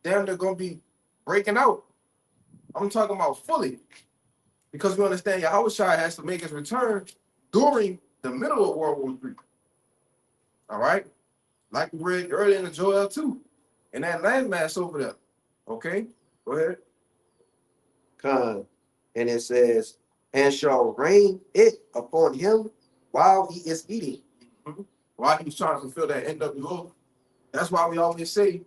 damn they're gonna be breaking out. I'm talking about fully. Because we understand Yahushua has to make his return during the middle of World War III. All right? Like we read earlier in the Joel 2. And that landmass over there. Okay? Go ahead. Con. And it says, and shall rain it upon him while he is eating. While he's trying to fulfill that NWO. That's why we always say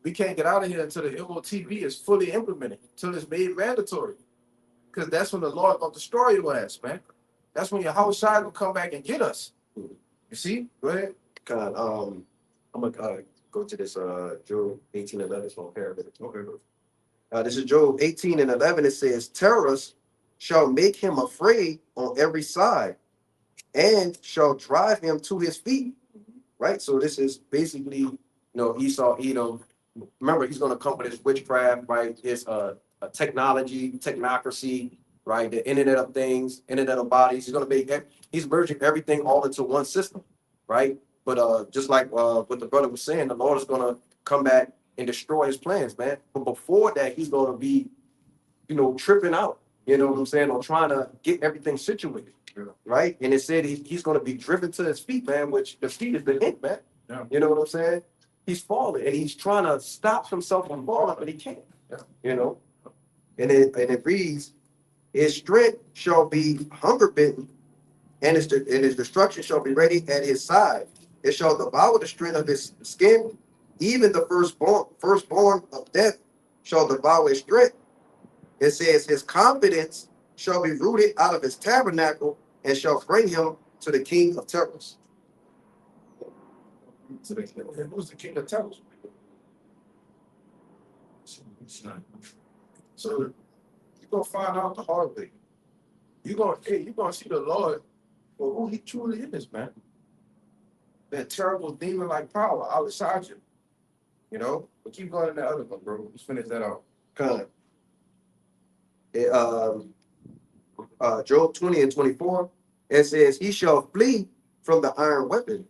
we can't get out of here until the MOTB is fully implemented, until it's made mandatory. Because that's when the Lord will destroy your ass, man. That's when your house side will come back and get us. You see? Go ahead. Con. I'm gonna go to this Job 18:11 small paragraph. Okay. This is Job 18:11. It says, terrors shall make him afraid on every side, and shall drive him to his feet. Right? So this is basically, you know, Esau, Edom. Remember, he's gonna come with his witchcraft, right? His technology, technocracy, right? The internet of things, internet of bodies. He's gonna make he's merging everything all into one system, right? But just like what the brother was saying, the Lord is gonna come back and destroy his plans, man. But before that, he's gonna be, you know, tripping out, you know what I'm saying, or trying to get everything situated, right? And it said he's gonna be driven to his feet, man, which the feet is the hint, man. Yeah. You know what I'm saying? He's falling and he's trying to stop himself from falling, but he can't. Yeah. You know, and it reads, his strength shall be hunger bitten, and his destruction shall be ready at his side. It shall devour the strength of his skin, even the firstborn of death shall devour his strength. It says his confidence shall be rooted out of his tabernacle, and shall bring him to the king of terrors. Who's the king of terrors? So you're gonna find out the hard way. You're gonna see the Lord for who he truly is, man. That terrible demon-like power outside you. You know? But keep going in that other one, bro. Let's finish that off. Con. Job 20:24, it says, he shall flee from the iron weapon,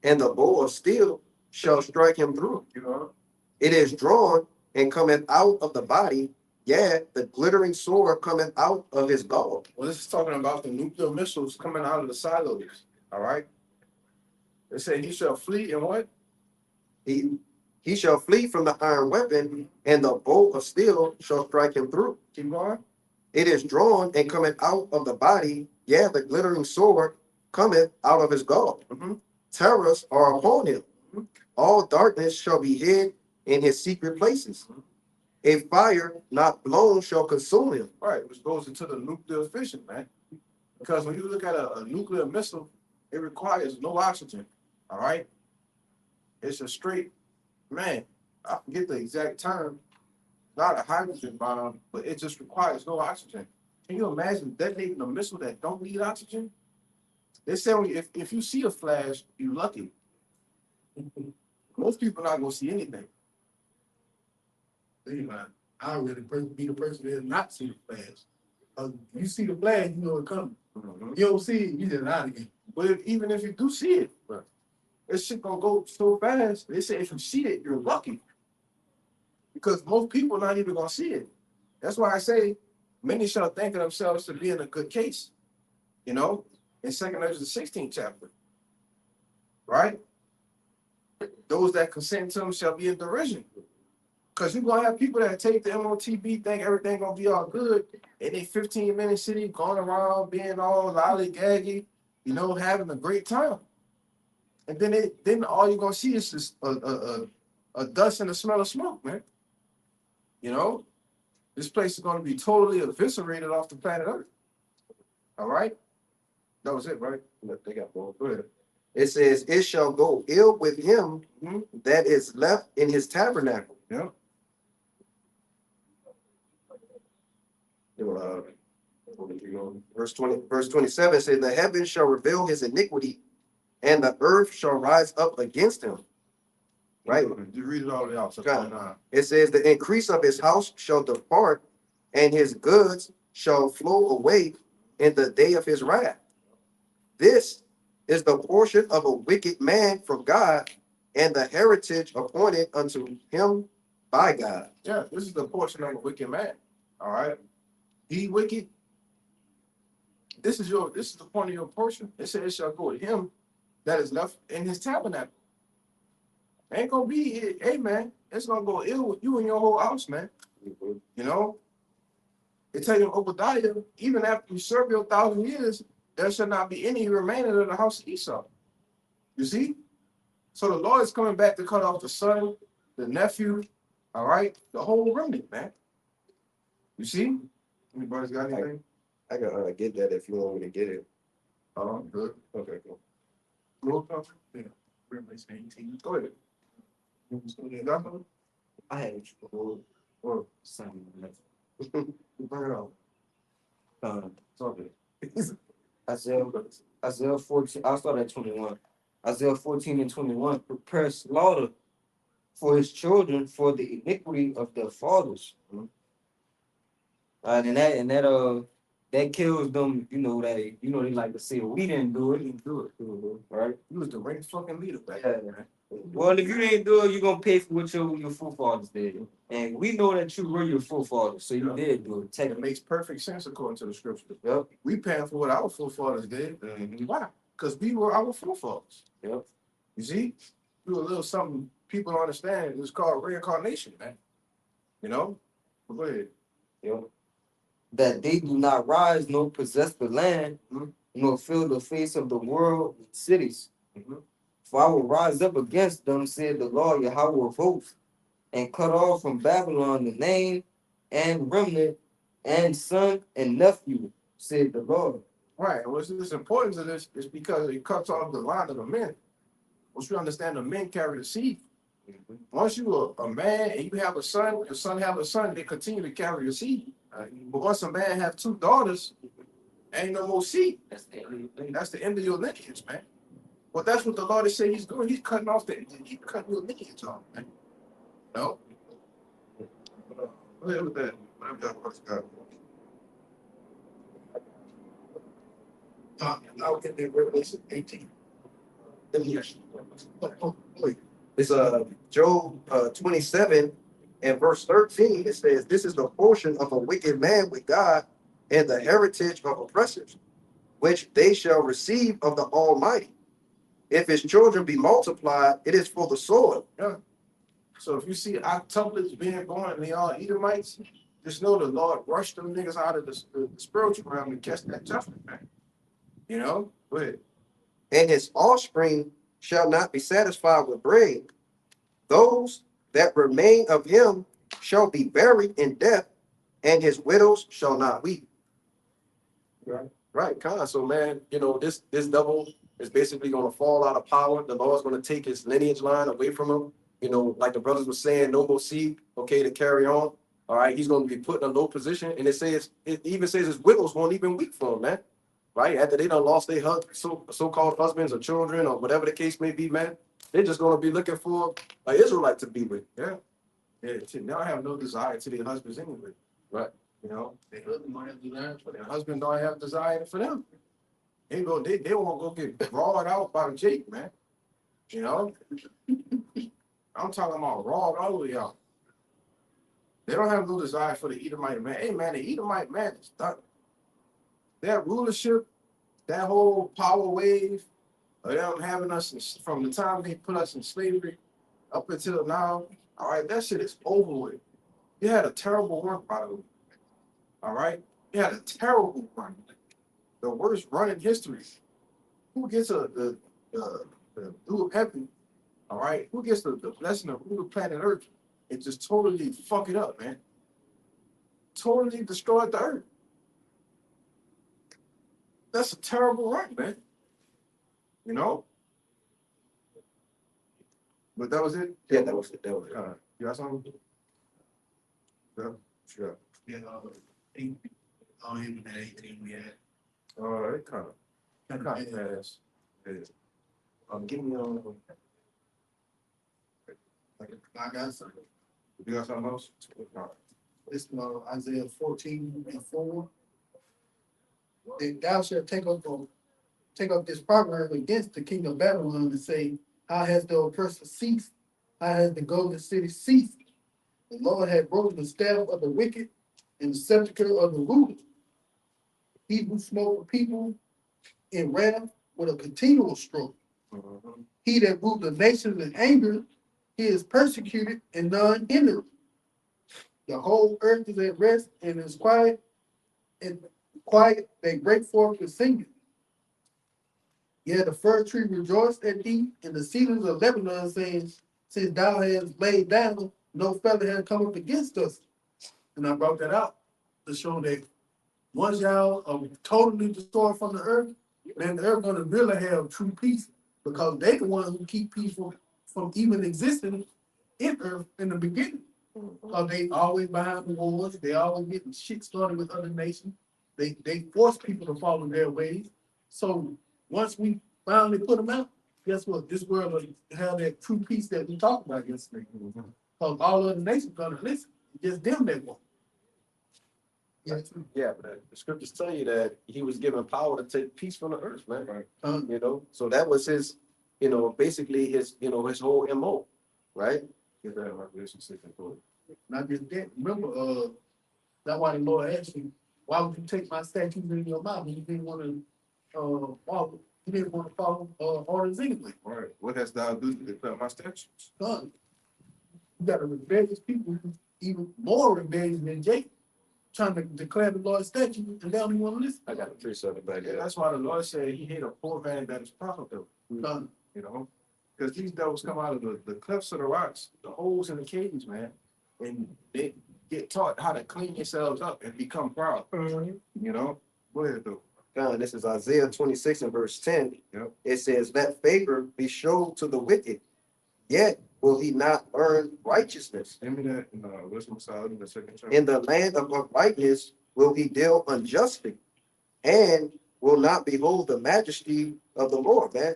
and the bow of steel shall strike him through. You know? It is drawn and cometh out of the body, yeah, the glittering sword cometh out of his gall. Well, this is talking about the nuclear missiles coming out of the silos. All right? They say he shall flee and what? He shall flee from the iron weapon, and the bow of steel shall strike him through. Keep going. It is drawn and cometh out of the body, yeah, the glittering sword cometh out of his gall. Mm-hmm. Terrors are upon him. All darkness shall be hid in his secret places. A fire not blown shall consume him. Right, which goes into the nuclear fission, man. Because when you look at a nuclear missile, it requires no oxygen. All right? It's a straight, man, I forget the exact term, not a hydrogen bomb, but it just requires no oxygen. Can you imagine detonating a missile that don't need oxygen? They say if you see a flash, you're lucky. Most people not gonna see anything. I really be the person that not see the flash. You see the flash, you know it coming. You don't see it, you just out again. But even if you do see it, this shit gonna go so fast. They say if you see it, you're lucky. Because most people not even gonna see it. That's why I say many shall think of themselves to be in a good case. You know, in 2 Ezra the 16th chapter. Right? Those that consent to him shall be in derision. Cause you're gonna have people that take the MOTB, think everything gonna be all good, and they 15-minute city going around being all lollygaggy, having a great time. And then all you're gonna see is just a dust and a smell of smoke, man. This place is gonna be totally eviscerated off the planet Earth. All right, that was it, right? They got more. Go ahead. It says, it shall go ill with him Mhm. that is left in his tabernacle. Yeah. Verse 27 says, the heavens shall reveal his iniquity, and the earth shall rise up against him. Right? You read it all the way out. So Got it. 29. It says, the increase of his house shall depart, and his goods shall flow away in the day of his wrath. This is the portion of a wicked man from God, and the heritage appointed unto him by God. Yeah, this is the portion of a wicked man. All right. He wicked. This is the point of your portion. It says it shall go with him that is left in his tabernacle. Ain't gonna be, hey man, it's gonna go ill with you and your whole house, man. It tell you in Obadiah, even after you serve your 1,000 years, there shall not be any remaining of the house of Esau. You see? So the Lord is coming back to cut off the son, the nephew, all right, the whole remnant, man. You see? Anybody's got anything? I can get that if you want me to get it. Good. Okay, cool. Roll call. Yeah. Revelation 18. Go ahead. You got something? I had Or something. bring it out. It's all good. Isaiah 14, I'll start at 21. Isaiah 14 and 21, prepare slaughter for his children for the iniquity of their fathers. Mhm. That kills them, they like to say we didn't do it, right? You was the right fucking leader back Yeah. then, man. Well, if you didn't do it, you're gonna pay for what your forefathers did. And we know that you were your forefathers, so you Yeah. did do it. It Technically. makes perfect sense according to the scripture. Yep. We paying for what our forefathers did. Why? Because we were our forefathers. Yep. You see? Do a little something people don't understand. It's called reincarnation, man. But go ahead. Yep. That they do not rise nor possess the land, Mhm. nor fill the face of the world with cities. Mhm. For I will rise up against them, said the Lord Yahweh of hosts, and cut off from Babylon the name and remnant and son and nephew, said the Lord. Right. What's this importance of this is because it cuts off the line of the men. Once you understand the men carry the seed. Once you a man and you have a son, your son have a son, they continue to carry the seed. But once a man have 2 daughters, ain't no more seed. That's the end of your lineage, man. Well, that's what the Lord is saying he's doing. He's cutting your lineage off, man. No? Go ahead with that. Whatever that works out. Now get the Revelation 18. Wait. It's Job 27 and verse 13. It says, this is the portion of a wicked man with God, and the heritage of oppressors, which they shall receive of the Almighty. If his children be multiplied, it is for the sword. Yeah. So if you see octuplets being born and they all Edomites, just know the Lord rushed them niggas out of the spiritual realm to catch that judgment, man. Go ahead. And his offspring shall not be satisfied with bread. Those that remain of him shall be buried in death, and his widows shall not weep. Right, Con. So, man, this double is basically going to fall out of power. The Lord's going to take his lineage line away from him. Like the brothers were saying, no more seed, okay, to carry on. All right, he's going to be put in a low position, and it even says his widows won't even weep for him, man. Right after they done lost their so-called husbands or children or whatever the case may be, man, they're just going to be looking for an Israelite to be with. Yeah. Yeah. They don't have no desire to their husbands anyway. Right. Their husband don't have desire for their husband don't have desire for them. They won't go get rawed out by the Jake, man. I'm talking about rawed all the way out. They don't have no desire for the Edomite man. Hey man, the Edomite man is done. That rulership, that whole power wave of them having us from the time they put us in slavery up until now, All right, that shit is over with. You had a terrible run, by the way. All right, you had a terrible run, the worst run in history. Who gets the blue of heaven? All right, who gets the blessing of rule the planet Earth and just totally fuck it up, man? Totally destroyed the Earth. That's a terrible run, man. You know. But that was it. Yeah, that was it. That was it. You got something? Yeah, sure. Yeah, 8, even at 18 we had. It kind of fast. Yeah. Give me I got something. you got something else? This Isaiah 14:4. That thou shalt take up this proverb against the king of Babylon and say, how has the oppressor ceased? How has the golden city ceased? The Lord had broken the staff of the wicked and the scepter of the ruler. He who smote the people in wrath with a continual stroke. He that ruled the nations in anger, he is persecuted and none hindered. The whole earth is at rest and is quiet, they break forth with singing. Yeah, the fir tree rejoiced at thee, and the cedars of Lebanon, saying, since thou hast laid down, no feather has come up against us. And I brought that out to show that once y'all are totally destroyed from the earth, then the earth gonna really have true peace, because they the ones who keep people from even existing in earth in the beginning. Because they always behind the wars, they always getting shit started with other nations. They force people to follow their ways. So once we finally put them out, guess what? This world will have that true peace that we talked about yesterday. Because all other nations gonna listen. It's just them that won't. Yeah, but the scriptures tell you that he was given power to take peace from the earth, man. Right. You know, so that was his, basically his, his whole MO, right? Get that in Revelation 6 and 4. Not just that. Remember, that's why the Lord asked you, why would you take my statutes in your mouth when you didn't want to follow? You didn't want to follow orders anyway. All right. What has thou do to declare my statutes? Son, you got a rebellious people, who's even more rebellious than Jacob, trying to declare the Lord's statutes, and they don't even want to listen. I got a precept back Yeah, there. that's why the Lord said he hate a poor man that is profitable. Son, Because these devils come out of the clefts of the rocks, the holes in the caves, man, and they get taught how to clean themselves up and become proud. Go ahead, though. God, this is Isaiah 26 and verse 10. Yep. It says, let favor be shown to the wicked, yet will he not earn righteousness. Give me that in Wisdom Solid in the second chapter. In the land of uprightness will he deal unjustly, and will not behold the majesty of the Lord, man.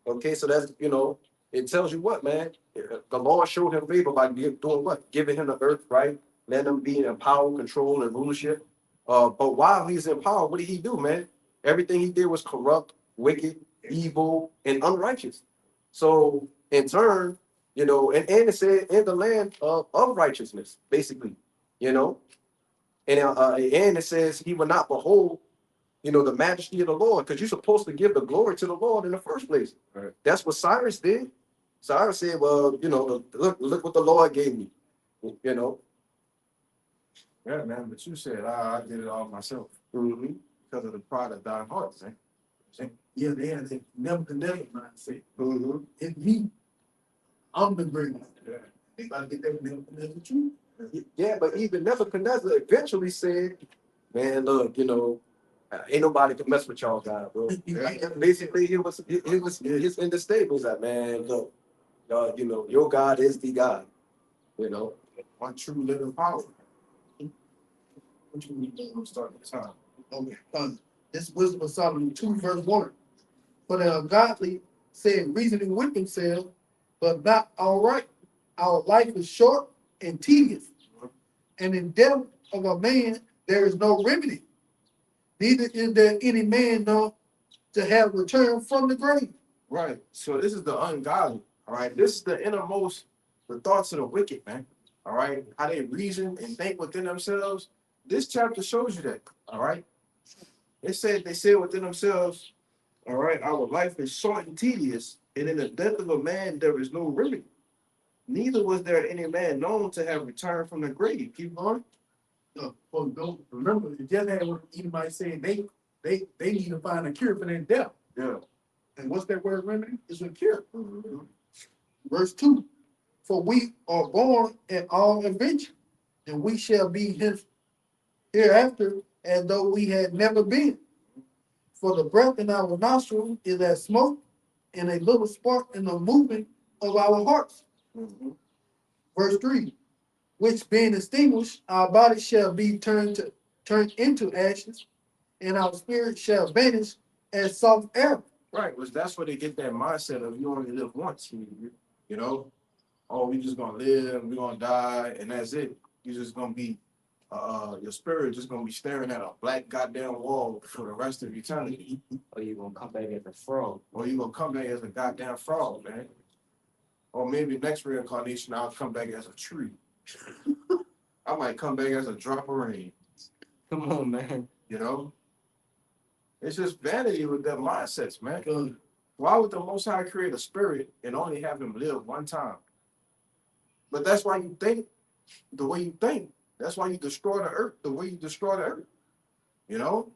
Okay, so that's, it tells you what, man. The Lord showed him favor by doing what? Giving him the earth, right? Letting him be in power, control, and rulership. But while he's in power, what did he do, man? Everything he did was corrupt, wicked, evil, and unrighteous. So in turn, and it said in the land of righteousness, basically, and it says he will not behold, the majesty of the Lord, because you're supposed to give the glory to the Lord in the first place. Right. That's what Cyrus did. Cyrus said, well, look what the Lord gave me, Yeah, man, but you said I did it all myself because of the pride of thine hearts, man. yeah, they had that Nebuchadnezzar mindset. Mm-hmm. It's me. I'm the greatest. Yeah. They about to get that Nebuchadnezzar too. Yeah, but even Nebuchadnezzar eventually said, man, look, ain't nobody can mess with y'all guys, bro. Basically, he was in the stables that, man, look, your God is the God, One true living power. What you need to start the time? Okay, this Wisdom of Solomon 2 verse 1. For the ungodly said reasoning with themselves, but not all right. Our life is short and tedious, and in death of a man there is no remedy. Neither is there any man known to have returned from the grave. Right. So this is the ungodly. All right. This is the innermost, the thoughts of the wicked, man. All right. How they reason and think within themselves. This chapter shows you that. All right. They said within themselves, all right, our life is short and tedious, and in the death of a man there is no remedy. neither was there any man known to have returned from the grave. Keep going. Well, don't remember, it just had what Edomite said, they need to find a cure for their death. Yeah. And what's that word remedy? It's a cure. Verse 2, for we are born in all adventure, and we shall be hereafter as though we had never been. For the breath in our nostrils is as smoke, and a little spark in the movement of our hearts. Verse 3, which being extinguished, our bodies shall be turned into ashes, and our spirit shall vanish as soft air. Right, which that's where they get that mindset of you only live once. You know, oh, we just gonna live, we gonna die, and that's it. You just gonna be, your spirit just gonna be staring at a black goddamn wall for the rest of eternity. Or you gonna come back as a frog. Or you gonna come back as a goddamn frog, man. Or maybe next reincarnation I'll come back as a tree. I might come back as a drop of rain. Come on, man. You know, it's just vanity with their mindsets, man. Because Why would the Most High create a spirit and only have him live one time? But that's why you think the way you think. That's why you destroy the earth the way you destroy the earth. You know,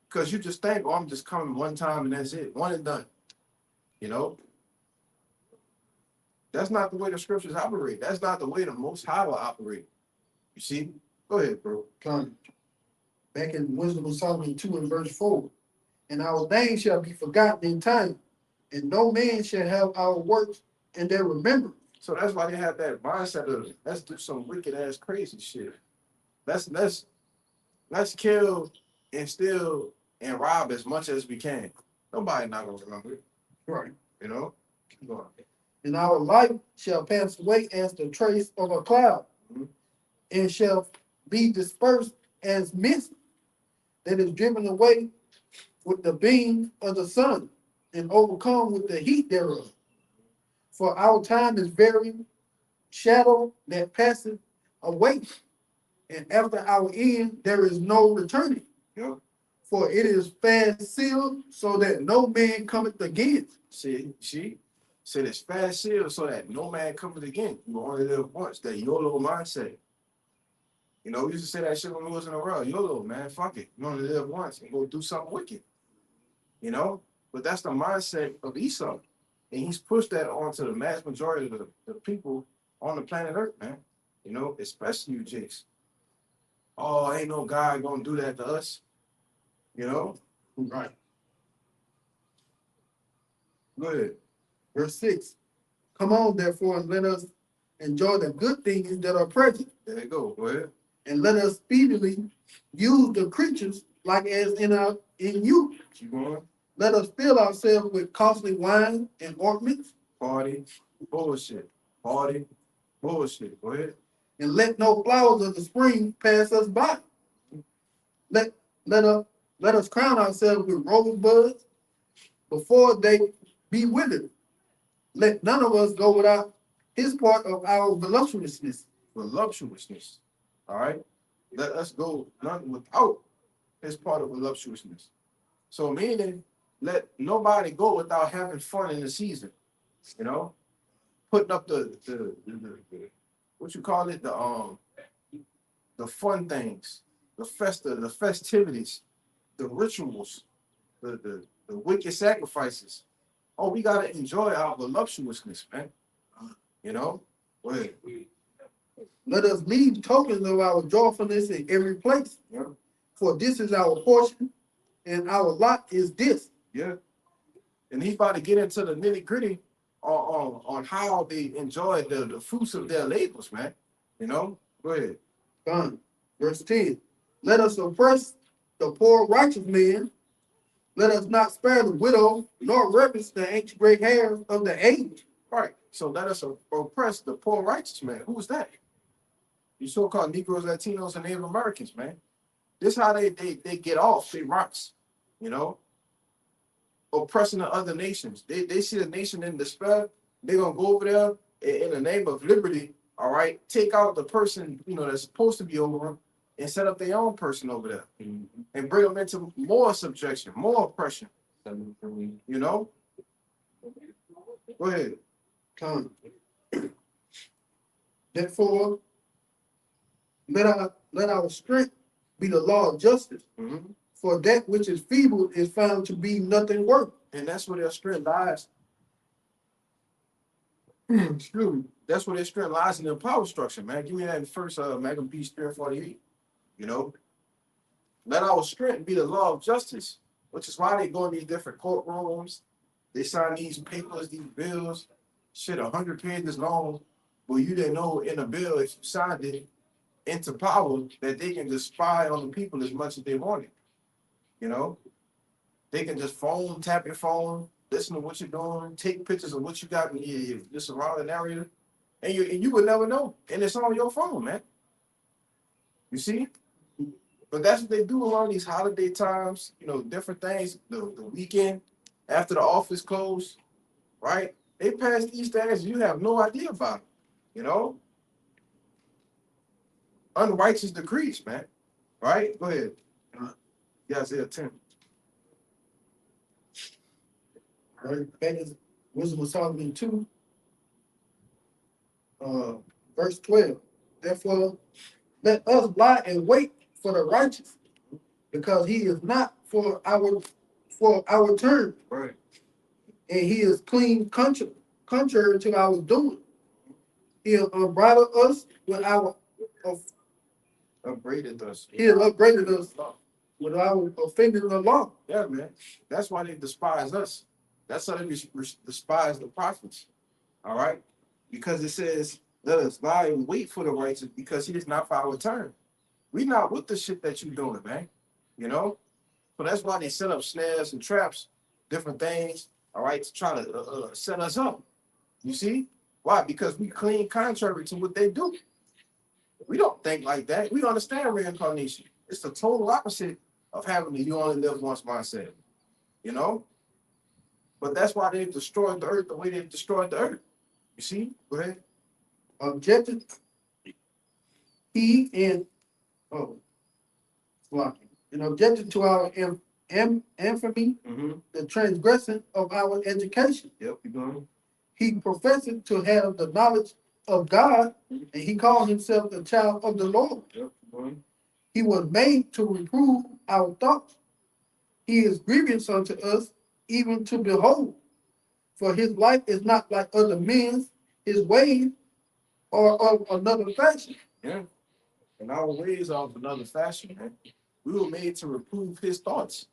because you just think, oh, I'm just coming one time and that's it, one and done. You know, that's not the way the scriptures operate. That's not the way the Most High will operate. You see? Go ahead, bro. back in Wisdom of Solomon 2 and verse 4, and our names shall be forgotten in time, and no man shall have our works in their remembrance. So that's why they have that mindset of let's do some wicked ass crazy shit. Let's kill and steal and rob as much as we can. Nobody not gonna remember it, Right. you know? Keep going. And our life shall pass away as the trace of a cloud, and shall be dispersed as mist that is driven away with the beam of the sun, and overcome with the heat thereof. For our time is very shadow that passeth away, and after our end there is no returning. Yeah. For it is fast sealed, so that no man cometh again. See, said it's fast sealed so that no man cometh again. You only live once. That YOLO mindset. You know, we used to say that shit when we was in a row. YOLO, man, fuck it. You only live once and go do something wicked. You know? But that's the mindset of Esau. And he's pushed that onto the mass majority of the people on the planet Earth, man. You know, especially you Jakes. Oh, ain't no God gonna do that to us. You know? Right. Go ahead. Verse 6. Come on, therefore, and let us enjoy the good things that are present, There you go. Go ahead. and let us speedily use the creatures like as in you. Keep going. Let us fill ourselves with costly wine and ornaments, Party. Bullshit. Party. Bullshit. Go ahead. and let no flowers of the spring pass us by. Let us crown ourselves with rosebuds before they be withered. Let none of us go without his part of our voluptuousness. Voluptuousness. All right. Let us go none without his part of voluptuousness. So meaning, let nobody go without having fun in the season. You know, putting up the what you call it, the fun things, the festivities, the rituals, the wicked sacrifices. Oh, we gotta enjoy our voluptuousness, man. You know? Go ahead. Let us leave tokens of our joyfulness in every place. Yeah. For this is our portion, and our lot is this. Yeah. And he's about to get into the nitty-gritty on how they enjoy the fruits of their labors, man. You know? Go ahead. Done. Verse 10. Let us oppress the poor righteous man. Let us not spare the widow, nor reverence the ancient gray hairs of the age. Right. So let us oppress the poor righteous man. Who is that? You so-called Negroes, Latinos, and Native Americans, man. This is how they get off. They rocks, you know, oppressing the other nations. They see the nation in despair. They're gonna go over there in the name of liberty. All right, take out the person that's supposed to be over them and set up their own person over there and bring them into more subjection, more oppression. You know. Go ahead. Come. Therefore, let our strength be the law of justice. Mhm. For that which is feeble is found to be nothing worth. And that's where their strength lies. Excuse me. That's where their strength lies in their power structure, man. Give me that in first Magnum P. 348. You know, let our strength be the law of justice, which is why they go in these different courtrooms. They sign these papers, these bills, shit, 100 pages long. Well, you didn't know in a bill if you signed it into power that they can just spy on the people as much as they wanted. You know, they can just tap your phone, listen to what you're doing, take pictures of what you got in your surrounding area, and you would never know. And it's on your phone, man. You see? But that's what they do around these holiday times, you know, different things, the weekend after the office closed, right? They pass these things, you have no idea about it, you know? Unrighteous decrees, man. Right? Go ahead. Yeah, Isaiah 10. Right? That is Wisdom of Solomon 2, verse 12. Therefore, let us lie and wait for the righteous, because he is not for our turn, Right. and he is clean contrary to our doing. He'll unbridle us with our Upbraided us. he'll upbraided us with our offending the law. Yeah, man. That's why they despise us. That's how they despise the prophets. All right? Because it says, let us lie and wait for the righteous because he is not for our turn. We not with the shit that you doing, man. You know? So that's why they set up snares and traps, different things, all right, to try to set us up. You see? Why? Because we clean contrary to what they do. We don't think like that. We understand reincarnation. It's the total opposite of having the you only live once mindset. You know? But that's why they've destroyed the earth the way they've destroyed the earth. You see? Go ahead. Objected he and flocking. In objection to our infamy, Mm-hmm. the transgression of our education. Yep, you going? He professing to have the knowledge of God, and he called himself a child of the Lord. Yep, you going? He was made to reprove our thoughts. He is grievous unto us, even to behold. For his life is not like other men's, his ways are of another fashion. Yeah. And our ways are of another fashion, man. We were made to reprove his thoughts,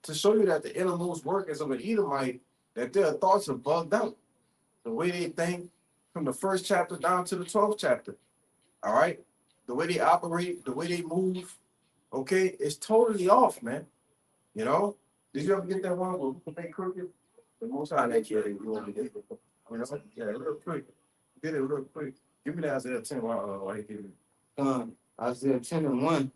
to show you that the innermost workings of an Edomite, that their thoughts are bugged out. The way they think from the first chapter down to the 12th chapter. All right? The way they operate, the way they move, okay, it's totally off, man. You know? Did you ever get that one with Nate Crooked? The most high that kid you want to get. You know? Yeah, real quick. Get it real quick. Give me that Isaiah 10 while he give it. Isaiah 10 and 1.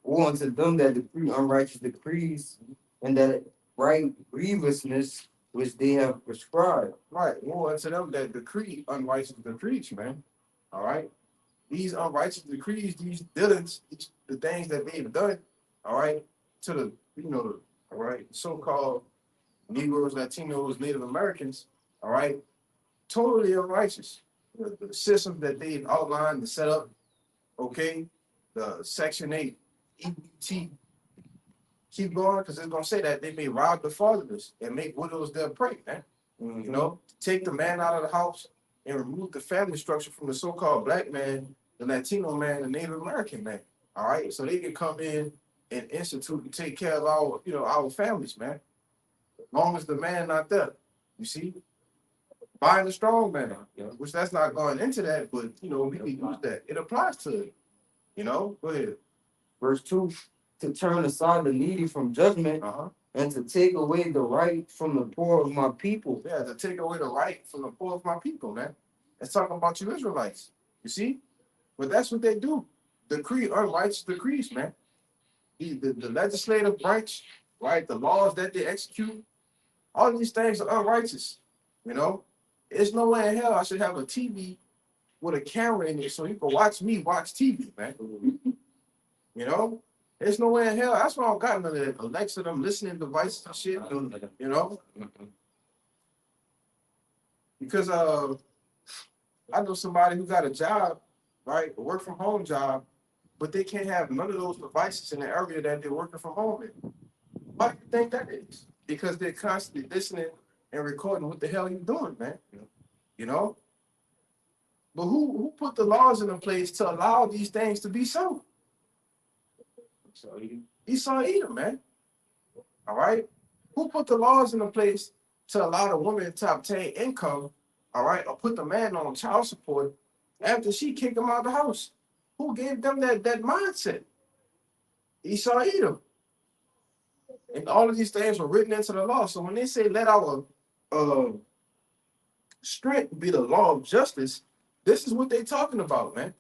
Woe unto them that decree unrighteous decrees, and that right grievousness which they have prescribed. Right. Woe unto them that decree unrighteous decrees, man. All right. These unrighteous decrees, these dealings, the things that they've done, all right, to the, all right, so-called Negroes, Latinos, Native Americans, all right, totally unrighteous. The system that they've outlined and set up, okay, the Section 8, EBT, keep going, because it's going to say that they may rob the fatherless and make widows their prey, man. You know, take the man out of the house and remove the family structure from the so-called black man, the Latino man, the Native American man. All right, so they can come in and institute and take care of our families, man. As long as the man not there, you see, buying the strong man, which that's not going into that, but we can use that. It applies to it. Go ahead. Verse 2, to turn aside the needy from judgment, and to take away the right from the poor of my people. Yeah, to take away the right from the poor of my people, man. It's talking about you Israelites. You see? But that's what they do. Decree unrighteous decrees, man. The legislative branch, right? The laws that they execute, all these things are unrighteous. There's no way in hell I should have a TV with a camera in it so you can watch me watch TV, man. There's no way in hell. That's why I don't got none of that Alexa, them listening devices and shit. Because I know somebody who got a job, right, a work from home job, but they can't have none of those devices in the area that they're working from home in. Why do you think that is? Because they're constantly listening and recording what the hell you doing, man. You know? But who put the laws in place to allow these things to be so? Esau Edom, man. All right. Who put the laws in place to allow the woman to obtain income, all right, or put the man on child support after she kicked him out of the house? Who gave them that mindset? Esau Edom. And all of these things were written into the law. So when they say let our strength be the law of justice, this is what they're talking about, man.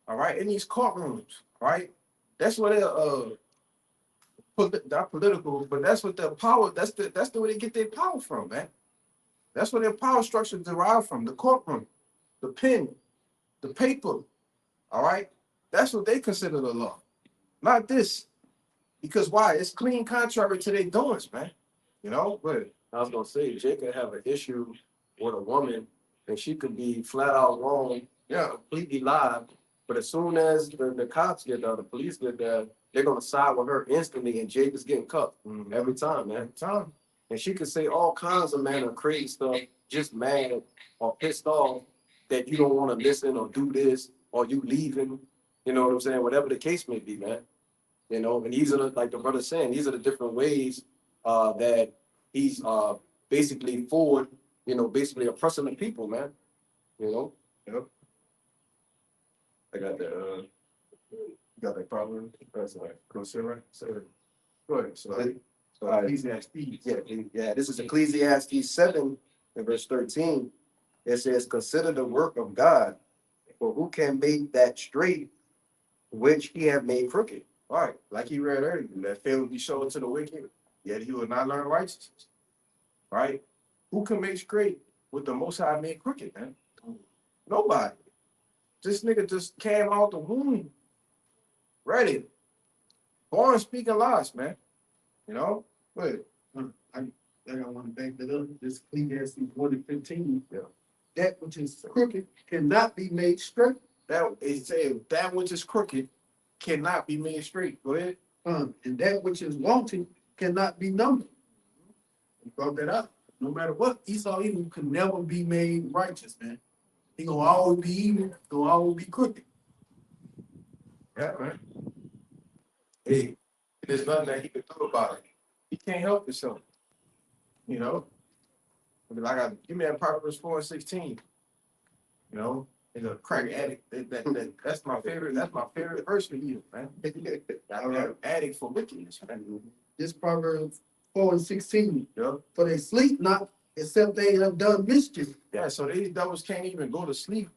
All right, in these courtrooms, all right. That's what they're not political, but that's what their power. That's the way they get their power from, man. That's where their power structure derived from. The courtroom, the pen, the paper. All right, that's what they consider the law, not this. Because why? It's clean contrary to their doings, man. You know, but I was gonna say Jake could have an issue with a woman and she could be flat out wrong, yeah, completely lie. But as soon as the cops get there, the police get there, they're gonna side with her instantly, and Jake is getting cut every time, man. time. And she could say all kinds of man of crazy stuff, just mad or pissed off that you don't want to listen or do this or you leaving. You know what I'm saying? Whatever the case may be, man. You know, and these are the, like the brother saying, these are the different ways that he's basically forward, you know, basically oppressing the people, man. You know? Yep. I got the got that problem. That's like consider. So go ahead. So Ecclesiastes. Yeah, this is Ecclesiastes 7 and verse 13. It says, consider the work of God, for who can make that straight which he have made crooked? All right, like he read earlier, that fail will be shown to the wicked, yet he will not learn righteousness. Right? Who can make straight what the Most High made crooked, man? Nobody. This nigga just came out the womb, ready, born speaking lies, man. You know, but I want to back that up. This Ecclesiastes 1:15. Yeah. That which is crooked cannot be made straight. that it said that which is crooked cannot be made straight. Go ahead. And that which is wanting cannot be numbered. He brought that up. No matter what, Esau Edom could never be made righteous, man. He gonna always be evil, gonna always be crooked. Yeah, man. Hey, there's nothing that he can do about it. He can't help himself. You know, I got give me that Proverbs 4:16. You know, he's a crack addict. That's my favorite. That's my favorite verse for you, man. I'm an addict for wickedness, man. This Proverbs 4:16. Yeah. For they sleep not, except they have done mischief. Yeah. So these devils can't even go to sleep.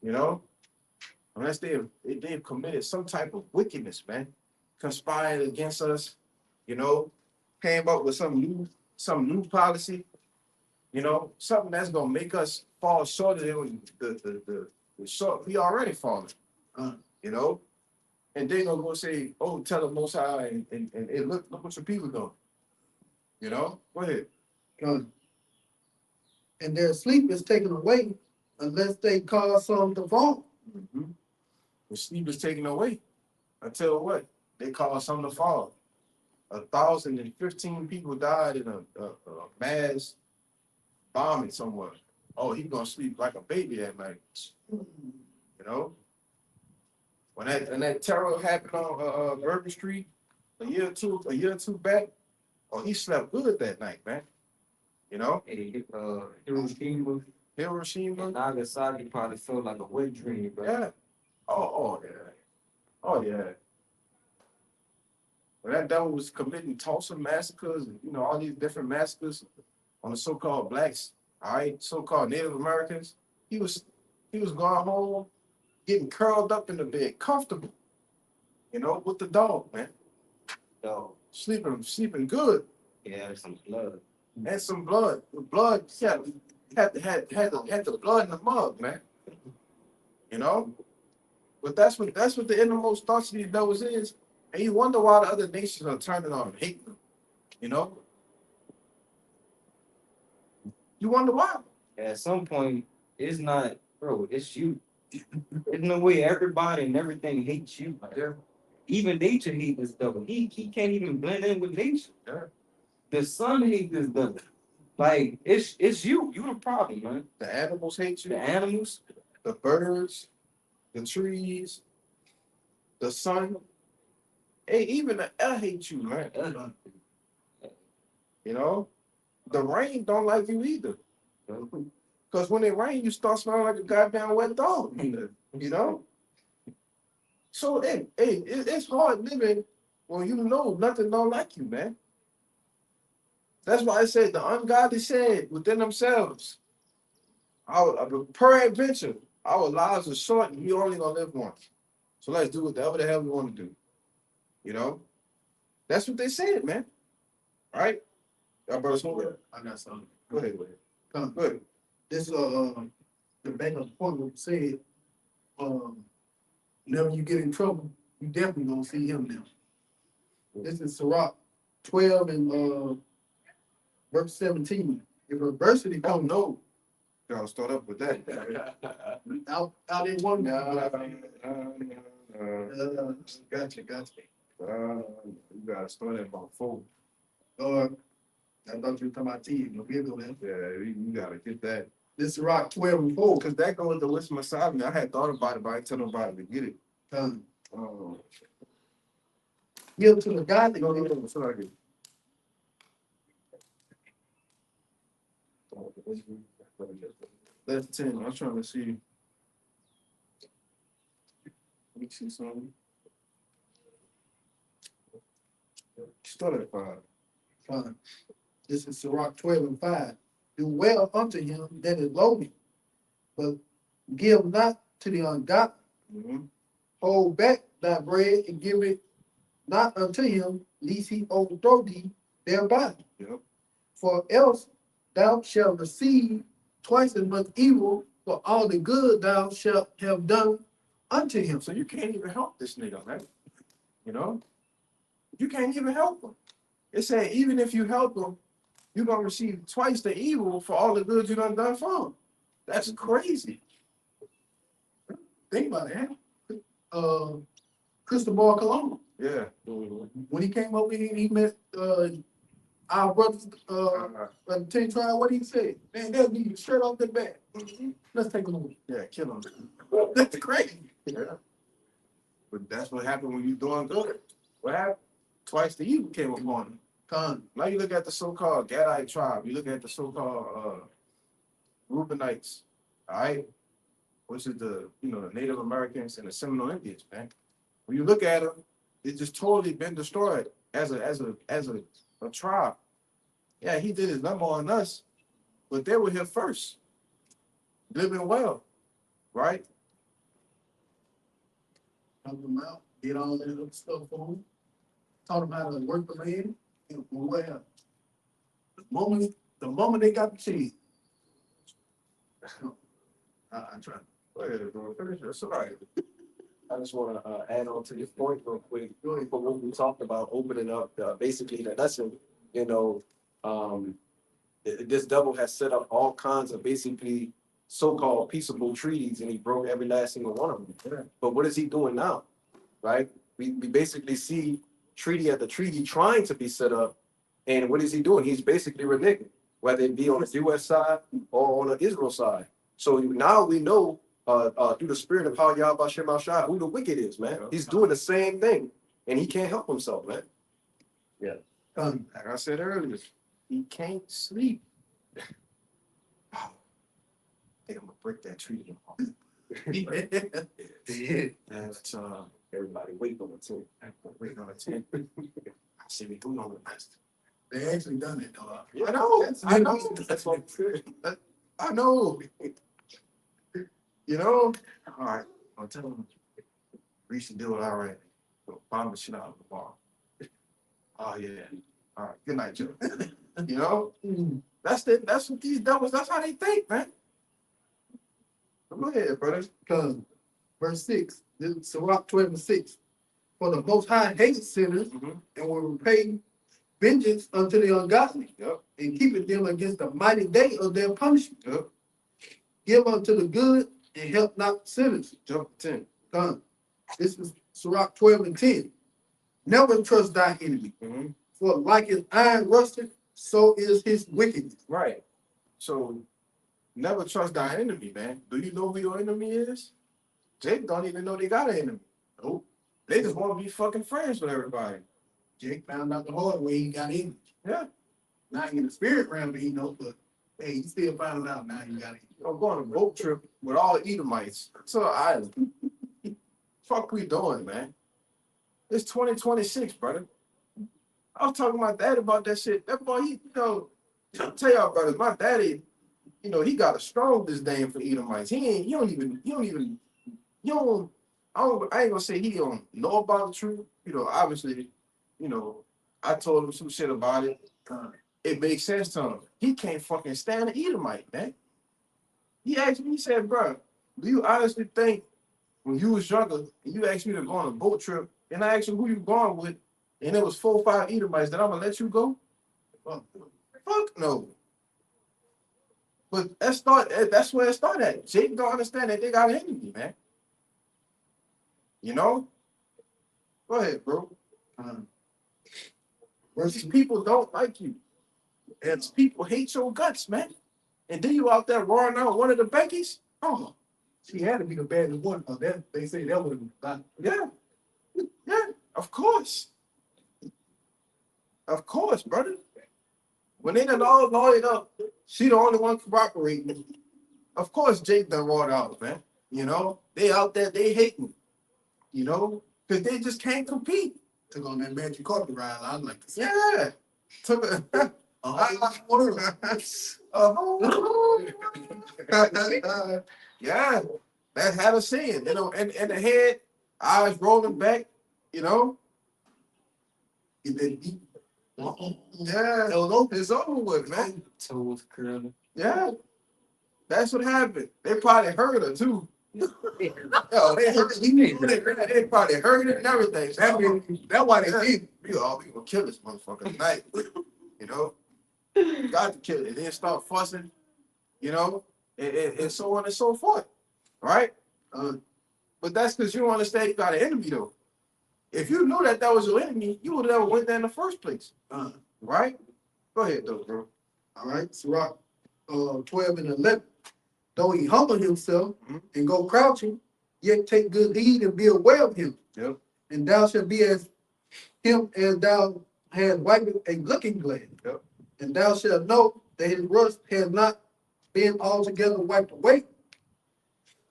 You know, unless they've committed some type of wickedness, man, conspired against us. You know, came up with some new policy. You know, something that's gonna make us fall short of the short we already falling. You know, and they're gonna go say, "Oh, tell the Most High," and hey, look what your people doing. You know, go ahead. And their sleep is taken away unless they cause some to fall. Mm-hmm. The sleep is taken away until what? They cause something to fall. 1,015 people died in a mass bombing somewhere. Oh, he's gonna sleep like a baby that night. You know, when that terror happened on Bourbon Street a year or two back, oh, he slept good that night, man. You know, Hiroshima Hiroshima. and Nagasaki probably felt like a wet dream, bro. Yeah. Oh yeah. Oh yeah. When that devil was committing Tulsa massacres and all these different massacres on the so-called blacks, all right, so-called Native Americans, he was going home, getting curled up in the bed, comfortable, with the dog, man. Yo, Sleeping good. yeah, some blood. And some blood. The blood, yeah, had the blood in the mug, man. But that's what the innermost thoughts of these devils is. And you wonder why the other nations are turning on and hating them. You wonder why. At some point, It's not, bro. It's you. There's no way everybody and everything hates you. Yeah. Even nature hates this devil. He can't even blend in with nature. Yeah. The sun hates this devil. Like it's you. You the problem, man. The animals hate The you. animals. The birds, the trees, the sun. Hey, even the air hates you, man. You know, the rain don't like you either. Because when it rains, you start smelling like a goddamn wet dog. You know? So it's hard living when you know nothing don't like you, man. That's why I said the ungodly said within themselves, per adventure, our lives are short and we only gonna live once. So let's do whatever the hell we want to do. You know? That's what they said, man. Right? Y'all brothers, go ahead. I got something. Go ahead, go ahead. Come. Go ahead. This the back of the point where it said, whenever you get in trouble, you definitely gonna see him now. This is Sirach 12 and verse 17. If adversity Oh comes no. Y'all start up with that. out in one Gotcha. You gotta start at about 4. I thought you were talking about T, no big man. Yeah, you gotta get that. This is Sirach 12 and 4. Because that goes to listen beside me. I had thought about it, but I ain't tell nobody to get it. Give to the godly. No, sorry. That's 10. I'm trying to see. Let me see something. Start at 5. Fine. This is Sirach 12 and 5. Do well unto him that is lowly, but give not to the ungodly. Mhm. Hold back thy bread and give it not unto him, lest he overthrow thee thereby. Yep. For else thou shalt receive twice as much evil for all the good thou shalt have done unto him. So you can't even help this nigga, man. You know? You can't even help him. It said even if you help him, you're gonna receive twice the evil for all the good you done for him. That's crazy. Think about it, huh? Cristobal Colon, Yeah. when he came over here, he met our brothers, the 10 tribe, what he said? Man, they'll need you straight off the bat. Let's take a look. Yeah, kill him. That's crazy. Yeah. But that's what happened when you're doing good. What happened? Twice the evil came upon him. Con, Now you look at the so-called Gadite tribe. You look at the so-called Reubenites, all right, which is the the Native Americans and the Seminole Indians, man. When you look at them, it's just totally been destroyed as a tribe. Yeah, he did his number on us, but they were here first, living well, right? help them out, get all that other stuff for them, taught them how to work the land, and well, the moment they got the chance, I tried. Go ahead, bro. Finish. That's all right. I just want to add on to this point real quick. Go ahead. For what we talked about, opening up basically the lesson, this devil has set up all kinds of basically so-called peaceable treaties, and he broke every last single one of them. But what is he doing now? Right? We basically see treaty after treaty trying to be set up, and what is he doing? He's basically reneging, whether it be on the U.S. side or on the Israel side. So now we know through the spirit of how Yahweh Shem Shah who the wicked is, man. He's doing the same thing, and he can't help himself, man. Con, Like I said earlier, he can't sleep. I think I'm gonna break that treaty. That's Everybody wait on it too. waiting on a 10. I see we do on the best. they actually done it, though. I know. I know. That's what I'm saying. I know. You know? All right. I'll tell him. Reach the deal already. Bomb the shit out of the bar. Oh yeah. All right. Good night, Joe. You know? That's what these devils, that's how they think, man. Go ahead, brother. Con, verse 6, this is Sirach 12 and 6. For the Most High hates sinners Mhm. and will repay vengeance unto the ungodly Yep. and keepeth them against the mighty day of their punishment. Yep. give unto the good and help not sinners. Jump to 10. Done. This is Sirach 12 and 10. Never trust thy enemy, Mhm. for like his iron rusted, so is his wickedness. Right. So never trust thy enemy, man. Do you know who your enemy is? Jake don't even know they got an enemy. Nope. They just want to be fucking friends with everybody. Jake found out the hard way he got in. Yeah. Not in the spirit realm, he know, but hey, he still found out now he got in. I'm going on a boat trip with all the Edomites to an island. Fuck we doing, man? It's 2026, brother. I was talking to my dad about that shit. That boy, I'll tell y'all, brothers, my daddy, he got a strong disdain for Edomites. I ain't gonna say he don't know about the truth. Obviously, I told him some shit about it. It makes sense to him. He can't fucking stand an Edomite, man. He asked me, he said, bro, do you honestly think when you was younger and you asked me to go on a boat trip and I asked you who you going with and it was 4 or 5 Edomites that I'm gonna let you go? Fuck no. But that's where it started at. Jake don't understand that they got an enemy, man. Go ahead, bro. These people don't like you. And people hate your guts, man. And then you out there roaring out one of the Beckies? Oh, She had to be the baddest one. That they say that would have been yeah. Yeah, of course. Of course, brother. When they done all lawyered up, she the only one cooperating. Of course, Jake done roared out, man. They out there, they hating. Because they just can't compete. took on that magic carpet ride. I'd like to say. Yeah. Took a yeah. That had a saying, and the head, eyes rolling back, Get that deep. Yeah, it's over with, man. Toes curling. Yeah, that's what happened. They probably heard her too. Yo, they probably heard it and everything. That's why they did. We gonna kill this motherfucker tonight. Got to kill it. Then start fussing, and so on and so forth. Right? But that's because you don't understand you got an enemy though. If you knew that was your enemy, you would have never went there in the first place. Right? Go ahead though, bro. All right, Sirach 12 and 11. Though he humble himself and go crouching, yet take good heed and be aware of him. Yep. And thou shalt be as him as thou hast wiped a looking glass. Yep. And thou shalt know that his rust has not been altogether wiped away.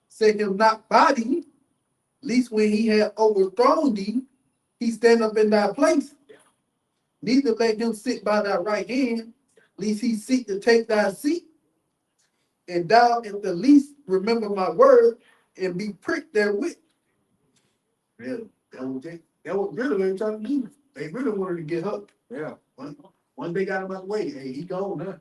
Set him not by thee, least when he had overthrown thee, he stand up in thy place. Neither let him sit by thy right hand, lest he seek to take thy seat. And thou at the least remember my word and be pricked therewith. Yeah, that was really what they trying to do. They really wanted to get her. Yeah. Once they got him out the way, hey, he gone now.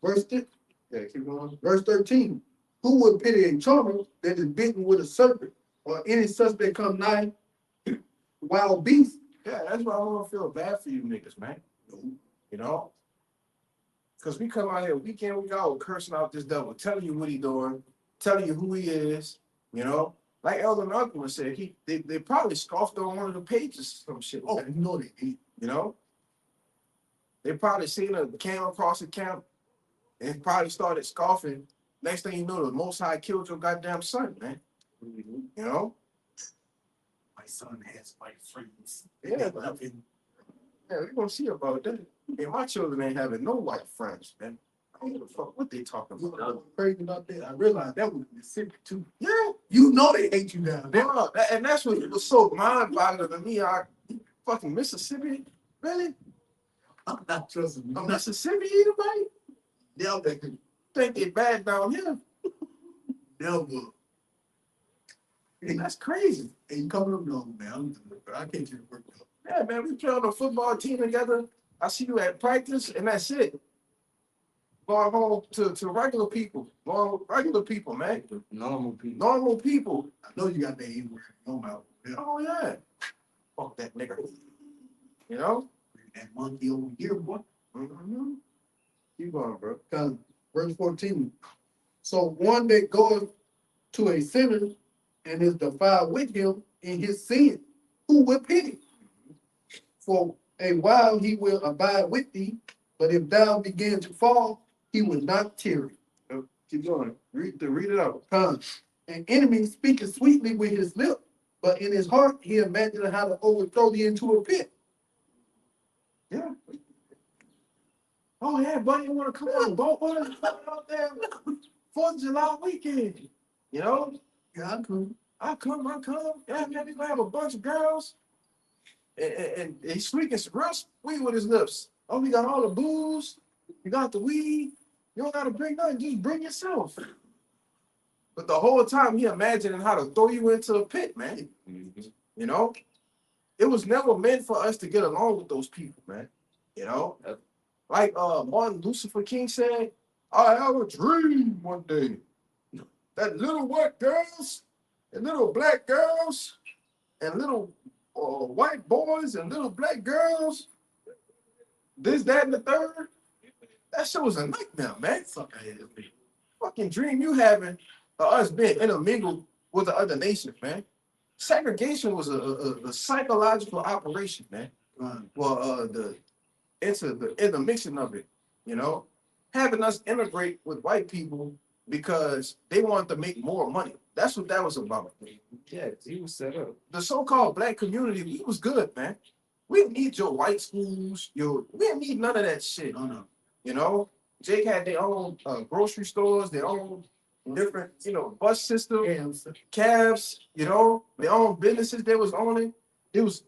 Verse 10, Yeah, keep going. verse 13. Who would pity a charmer that is bitten with a serpent, or any such that come nigh wild beast? Yeah, that's why I don't feel bad for you niggas, man. Because we come out here week in, week out, cursing out this devil, telling you what he doing, telling you who he is, Like Elder Malcolm said, they probably scoffed on one of the pages or some shit. Oh, you know they did. They probably seen a came across the camp and probably started scoffing. Next thing you know, the Most High killed your goddamn son, man. My son has white friends. Yeah, we're gonna see about that. And my children ain't having no white friends, man. I don't give a fuck what they talking You about. know, crazy about that. I realized that was Mississippi too. Yeah, You know they hate you down there. and that's what was so mind-boggling to me. Fucking Mississippi, really? I'm not trusting you. A Mississippi, anybody? Never, Think they bad down here? never. Hey, That's crazy. hey, you coming up long, man? I can't get it worked out. Yeah, man, we play on a football team together. I see you at practice, and that's it. Going home to regular people. Regular people, man. Normal people. Normal people. I know you got that N-word in your mouth. Yeah. Oh, yeah. Fuck that nigga. That monkey over here, boy. Mm-hmm. Keep going, bro. Cause Verse 14. So one that goeth to a sinner and is defiled with him in his sin, who will pity? For a while he will abide with thee, but if thou begin to fall, he will not tarry. Keep going. Read it out. An enemy speaketh sweetly with his lip, but in his heart he imagineth how to overthrow thee into a pit. Yeah. Oh yeah, buddy, you wanna come on, boat out there? 4th of July weekend. You know? Yeah, I could. I come. Yeah, man, we gonna have a bunch of girls. And he's speaking some real sweet with his lips. Oh, we got all the booze, you got the weed, you don't gotta bring nothing, just bring yourself. But the whole time he imagining how to throw you into a pit, man. You know? It was never meant for us to get along with those people, man. You know? Like Martin Lucifer King said, I have a dream one day that little white girls and little black girls and little white boys and little black girls, this, that, and the third. That shit was a nightmare, man. Fucking dream you having us being intermingled with the other nations, man. Segregation was a psychological operation, man. Well, the intermixing of it, you know, having us integrate with white people because they wanted to make more money. That's what that was about. Yeah, he was set up. The so-called black community, we was good, man. We didn't need your white schools, we didn't need none of that shit. You know, Jake had their own grocery stores, their own different, bus system, cabs, their own businesses they was owning. It was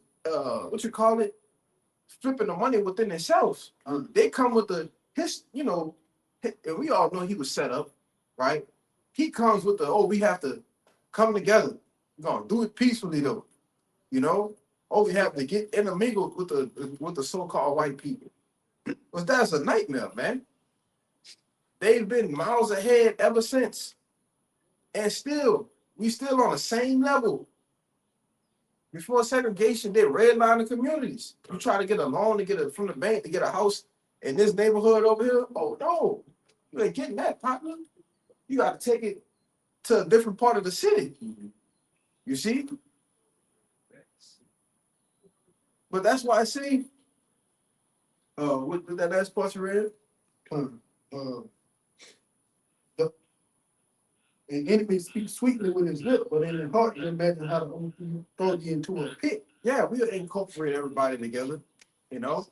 flipping the money within themselves. They come with and we all know he was set up, right? He comes with we have to come together. We're gonna do it peacefully though. We have to get intermingled with the so-called white people. But that's a nightmare, man. They've been miles ahead ever since. And we still on the same level. Before segregation, they redline the communities. You try to get a loan from the bank to get a house in this neighborhood over here. Oh no, you ain't getting that, partner. You got to take it to a different part of the city. You see? But that's why I say, what did that last part you read? An enemy speaks sweetly with his lip, but in his heart he imagine how to throw you into a pit. Yeah, we'll incorporate everybody together, but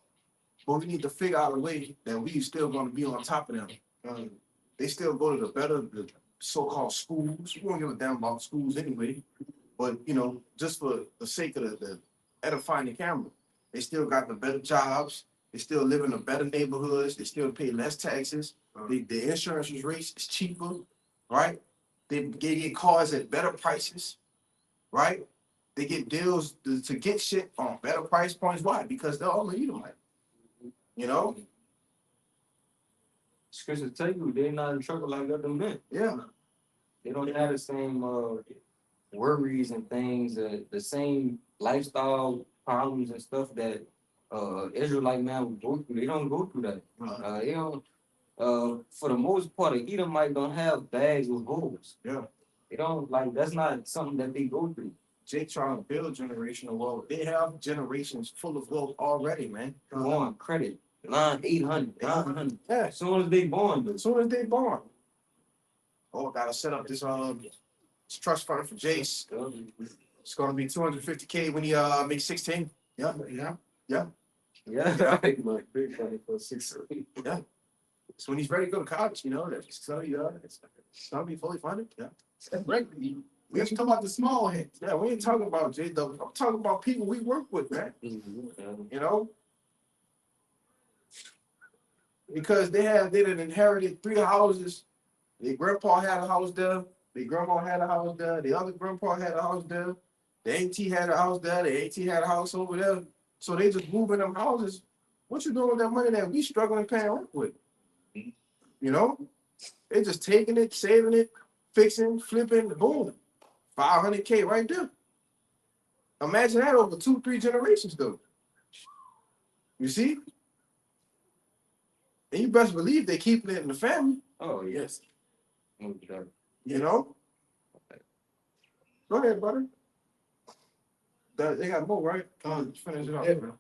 we need to figure out a way that we still going to be on top of them. They still go to the so-called schools. We don't give a damn about schools anyway, but just for the sake of the edifying the camera, they still got the better jobs. They still live in the better neighborhoods. They still pay less taxes. The insurance rates is cheaper, right? They get cars at better prices, right? They get deals to get shit on better price points. Why? Because they're all Edomite. Scripture tell you they're not in trouble like other men. Yeah. They don't have the same worries and things, the same lifestyle problems and stuff that Israelite man would go through. They don't go through that. They don't. For the most part, a Edomite don't have bags with holes. Yeah. They don't that's not something that they go through. Jake trying to build generational wealth. They have generations full of wealth already, man. Born credit, line 800, 900. Yeah. As soon as they born, As soon as they born. Oh, gotta set up this trust fund for Jace. It's gonna be $250K when he makes 16. Yeah. Yeah, right. My big money for 16. Yeah. So when he's ready to go to college, it's gonna be fully funded. Yeah. We have to talk about the small heads. Yeah, we ain't talking about JW. I'm talking about people we work with, man. Because they done inherited 3 houses. Their grandpa had a house there. Their grandma had a house there. The other grandpa had a house there. The AT had a house there. The AT had a house over there. So they just moving them houses. What you doing with that money that we struggling paying rent with? They just taking it, saving it, fixing, flipping, boom. 500K right there. Imagine that over 2-3 generations though. You see? And you best believe they keeping it in the family. Oh, Yes. You know? Go ahead, brother. They got more, right? Finish it off, Yeah. bro.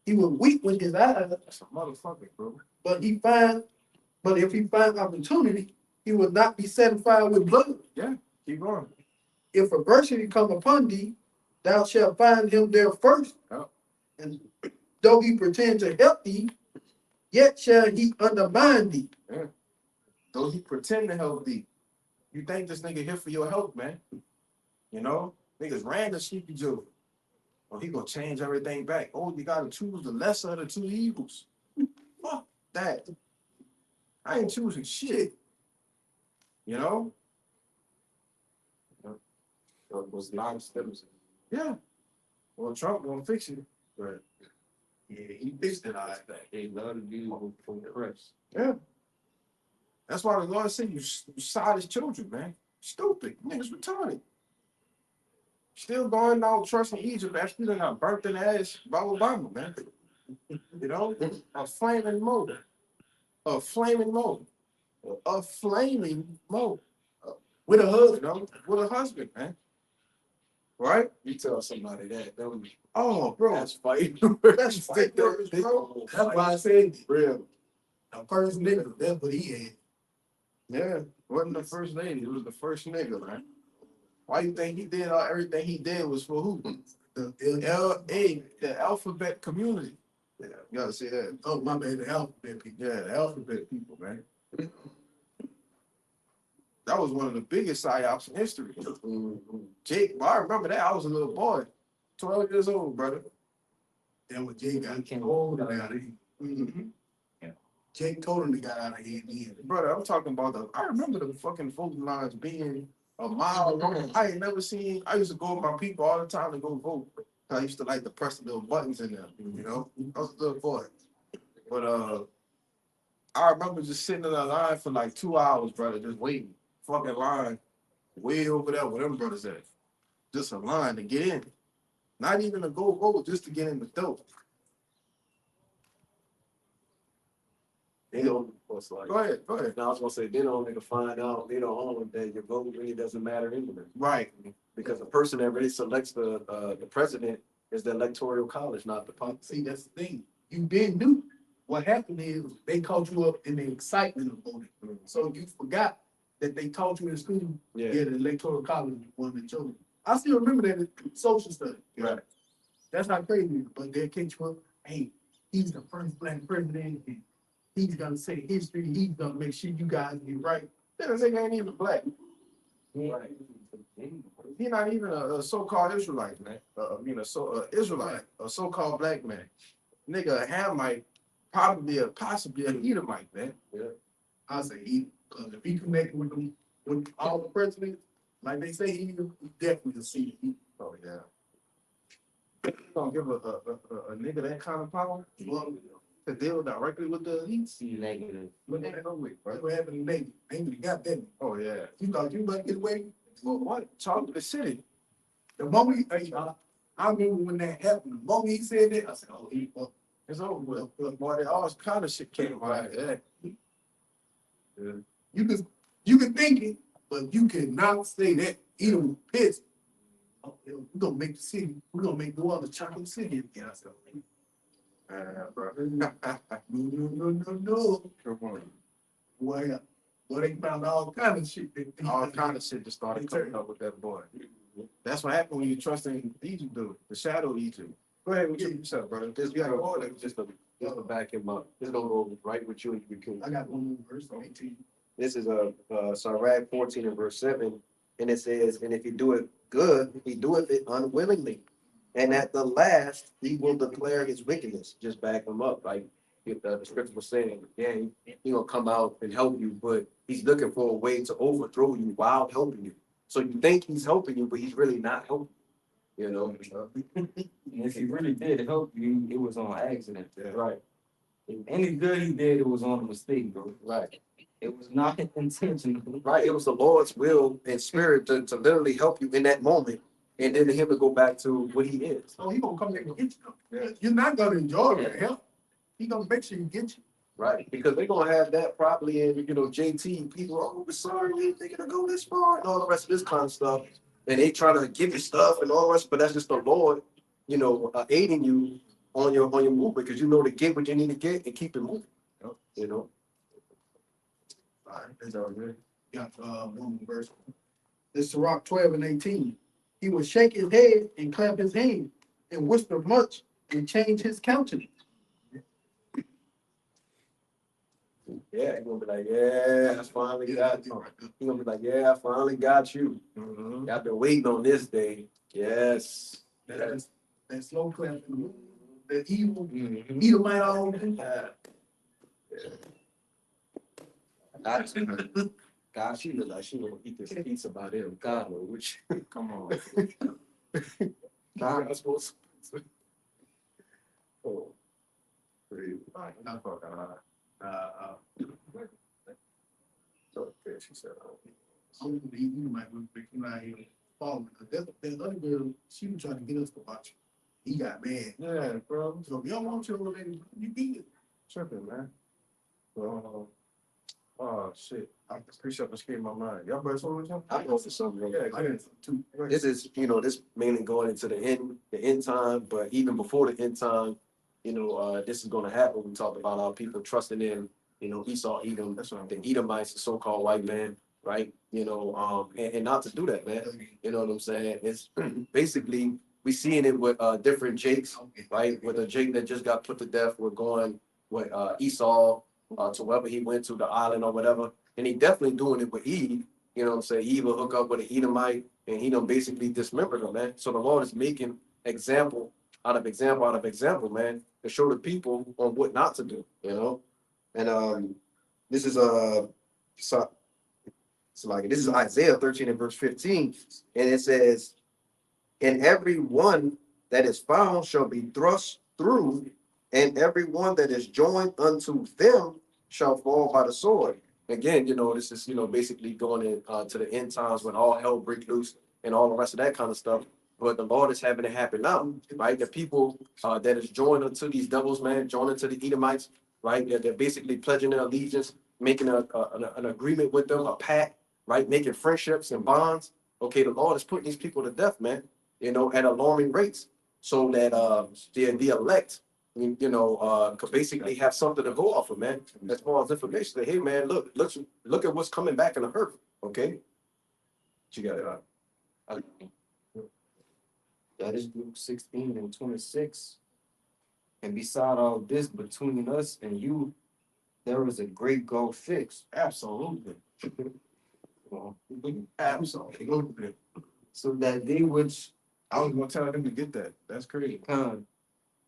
He was weak with his eyes, That's a motherfucker, bro. but if he find opportunity, he will not be satisfied with blood. Keep going. If adversity come upon thee, thou shalt find him there first. Yep. And though he pretend to help thee, yet shall he undermine thee. Though he pretend to help thee. You think this nigga here for your help, man. You know? Niggas ran the sleepy Joe. Well, he gonna change everything back. Oh, you gotta choose the lesser of the two evils. Fuck that. I ain't choosing shit. You know? Was non-stems. Yeah. Well, Trump gonna fix it. But Yeah, he fixed it. They love to be from the press. yeah. That's why the Lord said you side his children, man. Stupid. Niggas retarded. Still going out trusting Egypt after they got burnt in the ass by Obama, man. You know? A flaming mold. A flaming mold. A flaming mold. With a husband, you know? With a husband, man. Right? You tell somebody that, don't you? Oh, bro. That's fighting. That's fight words, bro. That's why I said Real. the first nigga, that's what he had. Yeah. Wasn't the first lady. It was the first nigga, man. Why you think he did everything he did was for who? The LA, the alphabet community. Yeah, you gotta say that. Oh, my man, the alphabet people. Yeah, the alphabet people, man. That was one of the biggest psyops in history. Jake, well, I remember that. I was a little boy, 12 years old, brother. Then when Jake got Came old out. out of here, Mm-hmm. Jake totally got out of here then. Brother, I'm talking about I remember the fucking voting lines being a mile long. I ain't never seen, I used to go with my people all the time to go vote. I used to like to press the little buttons in there, you know? I was a little boy. But I remember just sitting in a line for like 2 hours, brother, just waiting. Fucking line way over there where them brothers at. Just a line to get in. Not even to go vote, just to get in the door. They don't, what's like, Go ahead, go ahead. now I was gonna say, they don't nigga find out later on that your vote really doesn't matter anyway. Right. Because the person that really selects the president is the electoral college, not the public. See, that's the thing. You didn't do. What happened is they caught you up in the excitement of voting. So you forgot that they taught you in school. Yeah. Yeah, the electoral college one that chose. I still remember that in social study. Right. That's not crazy, but they'll catch you up. Hey, he's the first black president. And he's gonna say history. He's gonna make sure you guys get right. That nigga ain't even black. Right. He not even a so-called Israelite, man. Israelite, a so-called black man. Nigga, a Hamite, possibly a Edomite, man. I say he, because if he connected with them, with all the presidents, like they say, he definitely see it. Oh yeah. You gonna give a nigga that kind of power to deal directly with the elites? Negative. Look at no way, bro. That's what happened to Navy. Navy got that. Oh yeah. You thought you might get away? Well, what? Talk to the city. The moment I remember when that happened, the moment he said that, I said, oh, he fucked. It's over with. Boy, all kind of shit came out of that. Yeah. You can think it, but you cannot say that. Even pissed. Oh, we're gonna make the city. We're gonna make New Orleans chocolate city again. I said, Bro. no. Come on. Boy, they found all kind of shit. All kind of shit just started coming up with that boy. That's what happened when you trust in Egypt, dude. The shadow Egypt. Go ahead, what you said, brother. Just You gotta go go, just to back him up. Just gonna go right with you because I got one more verse on 18. this is Sirach 14 and verse 7, and it says, and if you do it good, he doeth it unwillingly. And at the last, he will declare his wickedness. Just back him up. Like the scripture was saying, yeah, he gonna come out and help you, but he's looking for a way to overthrow you while helping you. So you think he's helping you, but he's really not helping you, you know? And if he really did help you, it was on accident. Right, Any good he did, it was on a mistake, bro. right. It was not intentional. Right, it was the Lord's will and spirit to literally help you in that moment, and then him to go back to what he is. So he gonna come there and get you. You're not gonna enjoy it, help. He gonna make sure you get you. right? Because they're gonna have that probably in, JT, people, oh, we're sorry, we ain't thinking to go this far, and all the rest of this kind of stuff. And they trying to give you stuff and all the rest, but that's just the Lord, aiding you on your move because to get what you need to get and keep it moving. You know. All right, that's all good. Got, one more verse. This is Sirach 12 and 18. He would shake his head and clap his hand and whisper much and change his countenance. Yeah, he's gonna be like, yeah, I finally got you. He's gonna be like, yeah, I finally got you. I've been waiting on this day. Yes. That slow clapping, that evil, Edomite all God, she look like she gonna eat this pizza by them. God, which Come on. God, I'm supposed to. Oh, Pretty. Not fucking high. Okay, she said. I'm gonna eat Edomite real quick. You know, I ain't falling. That other girl, she was trying to get us to watch. He got mad. Yeah, bro. So if y'all want your little lady, you beat it. Tripping, man. Well, oh shit. I appreciate escaped my mind. Y'all better with him? I'm going for something. Real Yeah, quick. two. This is, this mainly going into the end time, but even before the end time, this is going to happen. We talked about our people trusting in, Esau, Edom, That's what I'm the Edomites, the so-called white man, right? And not to do that, man. You know what I'm saying? It's basically we seeing it with different Jakes, right? With a Jake that just got put to death, we're going with Esau to wherever he went to, the island or whatever, and he definitely doing it with Eve. You know what I'm saying? Eve will hook up with an Edomite, and he done basically dismembered him, man. So the Lord is making example out of example, man, to show the people on what not to do, And this is this is Isaiah 13 and verse 15, and it says, "And every one that is found shall be thrust through, and every one that is joined unto them shall fall by the sword." Again, this is basically going in to the end times when all hell break loose and all the rest of that kind of stuff. But the Lord is having it happen now, right? The people that is joined unto these devils, man, joined unto the Edomites, right? They're basically pledging their allegiance, making an agreement with them, a pact, right? Making friendships and bonds. Okay, the Lord is putting these people to death, man, at alarming rates, so that the elect, could basically have something to go off of, man, as far as information. Say, hey, man, look at what's coming back in the earth. Okay, you got it. That is Luke 16 and 26. And beside all this, between us and you, there is a great gulf fixed. Absolutely. Absolutely. So that they which I was gonna tell them to get that. That's crazy. come,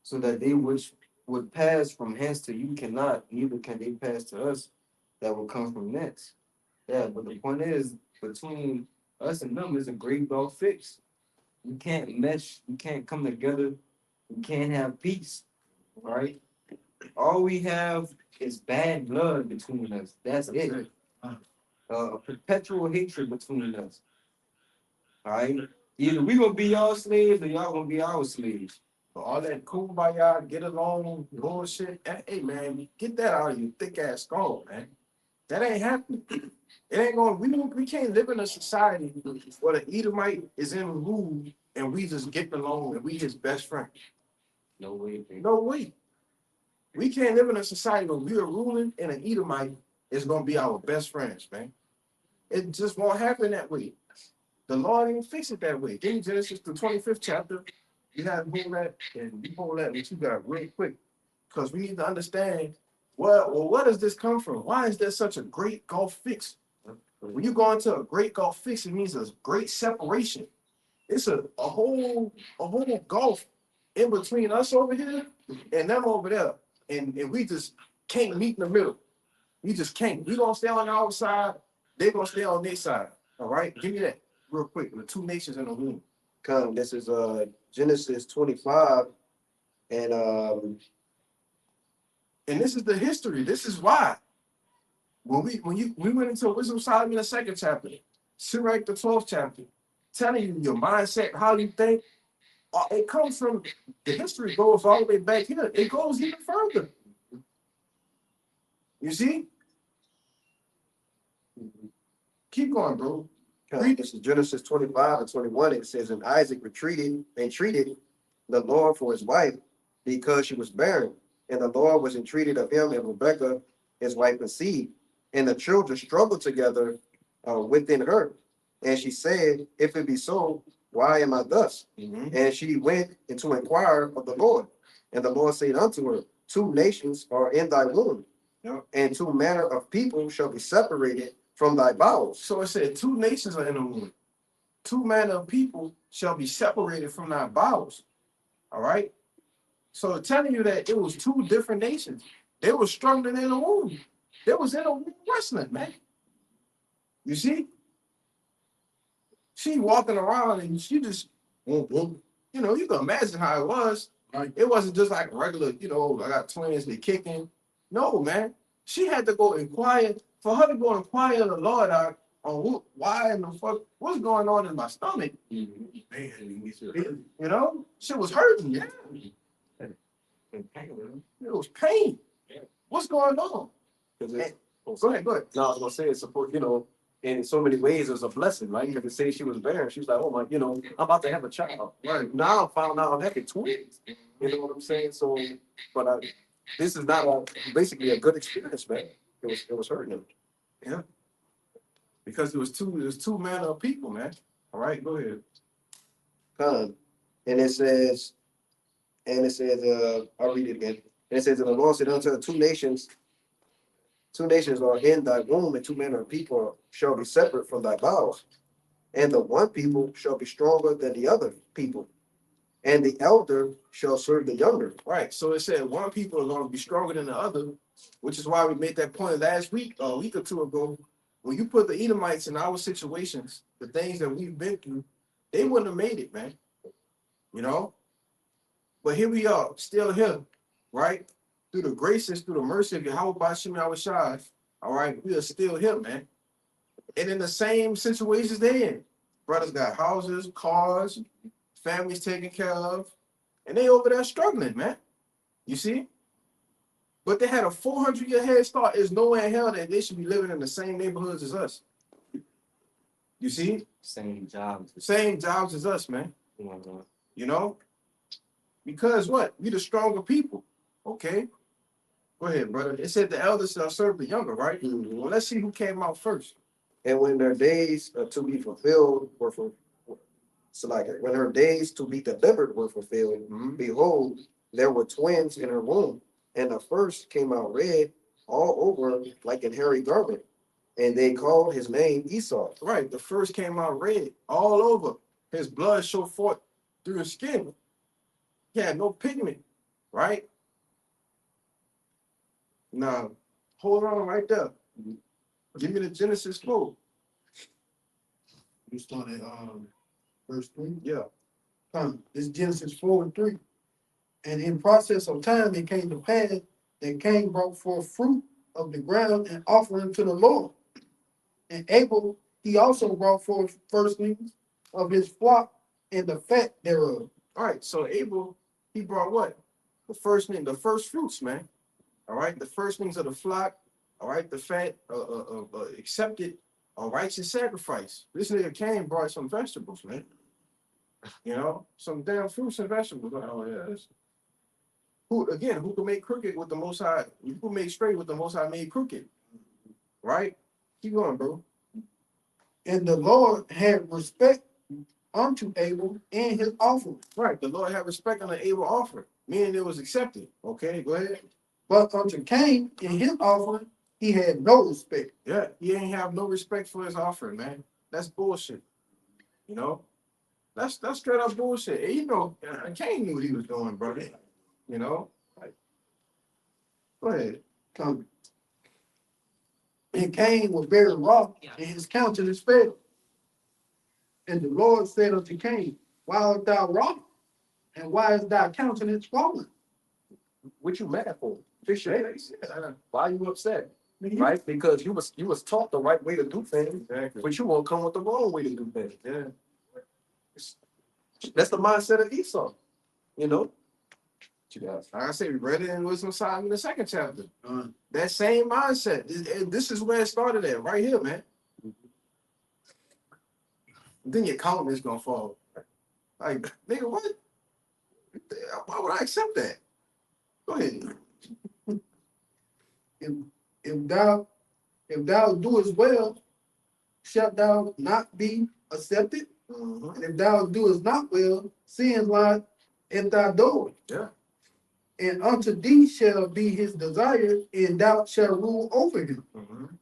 so that they which would pass from hence to you cannot, neither can they pass to us that will come from thence. Yeah, but the point is, between us and them is a great gulf fixed. We can't mesh, we can't come together, we can't have peace, right? All we have is bad blood between us. That's it. A perpetual hatred between us. All right. Either we gonna be y'all slaves or y'all gonna be our slaves. But all that kumbaya, get along, bullshit. Hey man, get that out of you thick ass skull, man. That ain't happening. It ain't going. We can't live in a society where the Edomite is in rule and we just get along and we his best friend. No way. No way. We can't live in a society where we are ruling and an Edomite is gonna be our best friends, man. It just won't happen that way. The Lord didn't fix it that way. In Genesis, the 25th chapter, you have to hold that and you hold that what you got real quick. Because we need to understand, where does this come from? Why is there such a great gulf fix? When you go into a great gulf fix, it means a great separation. It's a whole gulf in between us over here and them over there. And we just can't meet in the middle. We just can't. We gonna stay on our side, they're gonna stay on their side. All right, give me that real quick. The two nations in the room. Come, this is Genesis 25, and this is the history. This is why. When we went into Wisdom of Solomon, the 2nd chapter, Sirach, the 12th chapter, telling you your mindset, how you think, it comes from, the history goes all the way back here. It goes even further. You see? Keep going, bro. This is Genesis 25 and 21. It says, and Isaac retreated and treated the Lord for his wife because she was barren. And the Lord was entreated of him, and Rebekah, his wife, conceived. And the children struggled together within her. And she said, if it be so, why am I thus? And she went in to inquire of the Lord. And the Lord said unto her, two nations are in thy womb, and two manner of people shall be separated from thy bowels. So it said, two nations are in the womb. Two manner of people shall be separated from thy bowels. All right. So telling you that it was two different nations. They were struggling in the womb. They was in a womb wrestling, man. You see? She walking around and she just, you know, you can imagine how it was. Right? It wasn't just like regular, you know, I got twins, they kicking. No, man. She had to go inquire, for her to go inquire the Lord out on why in the fuck, what's going on in my stomach. You know, she was hurting, yeah. It was pain. What's going on? Because Go ahead, go ahead. no, I was gonna say it's support, you know, in so many ways it's a blessing, right? Because it say she was barren, she was like, oh my, you know, I'm about to have a child. Right. Now I found out I'm having twins. You know what I'm saying? So, but this is not basically a good experience, man. It was hurting him. Because it was two manner of people, man. All right, go ahead. And it says, I'll read it again. And it says, and the Lord said unto her, two nations are in thy womb, and two manner of people shall be separate from thy bowels. And the one people shall be stronger than the other people, and the elder shall serve the younger. Right. So it said one people are going to be stronger than the other, which is why we made that point last week, a week or two ago. When you put the Edomites in our situations, the things that we've been through, they wouldn't have made it, man. You know? But here we are, still here, right? Through the graces, through the mercy of Yahweh Bashim Yahushai, all right, we are still here, man. And in the same situations they in. Brothers got houses, cars, families taken care of, and they over there struggling, man. You see? But they had a 400-year head start. There's nowhere in hell that they should be living in the same neighborhoods as us. You see? Same jobs. Same jobs as us, man. Mhm. You know? Because what? We the stronger people. Okay? Go ahead, brother. It said the elders shall serve the younger, right? Well, let's see who came out first. And when their days to be fulfilled were for, so like when her days to be delivered were fulfilled, behold, there were twins in her womb, and the first came out red all over like an hairy garment, and they called his name Esau. Right. The first came out red all over. His blood showed forth through his skin. He had no pigment, right? Now, hold on right there. Give me the Genesis 4. You start at verse 3. Yeah. This is Genesis 4 and 3. And in process of time, it came to pass that Cain brought forth fruit of the ground and offering to the Lord. And Abel, he also brought forth firstlings of his flock and the fat thereof. All right. So Abel, he brought what? The first thing, the first fruits, man. All right. The firstlings of the flock. All right. The fat accepted a righteous sacrifice. This nigga Cain brought some vegetables, man. You know, some damn fruits and vegetables. Oh yeah. Who can make crooked with the Most High? Who can make straight with the Most High made crooked? Right? Keep going, bro. And the Lord had respect unto Abel and his offering. Right. The Lord had respect on the Abel offering, meaning it was accepted. Okay, go ahead. But unto Cain and his offering, he had no respect. Yeah, he ain't have no respect for his offering, man. That's bullshit. You know? That's straight up bullshit. And you know, Cain knew what he was doing, brother. You know? Like, go ahead. Come. And Cain was very wroth, and his countenance fell. And the Lord said unto Cain, why art thou wroth? And why is thy countenance fallen? What you mad for? Fix your face. Why are you upset? Man, Right? Because you was taught the right way to do things, Exactly. but you won't come with the wrong way to do things. Yeah. That's the mindset of Esau. You know, Like I said, we read it in Wisdom of Solomon in the 2nd chapter. Uh, That same mindset. This is where it started at, right here, man. Then your countenance gonna fall. Like, nigga, what? Why would I accept that? Go ahead. if thou doest well, shalt thou not be accepted? Mhm. And if thou doest not well, sin lies at thy door. Yeah. And unto thee shall be his desire, and thou shalt rule over him. Mhm.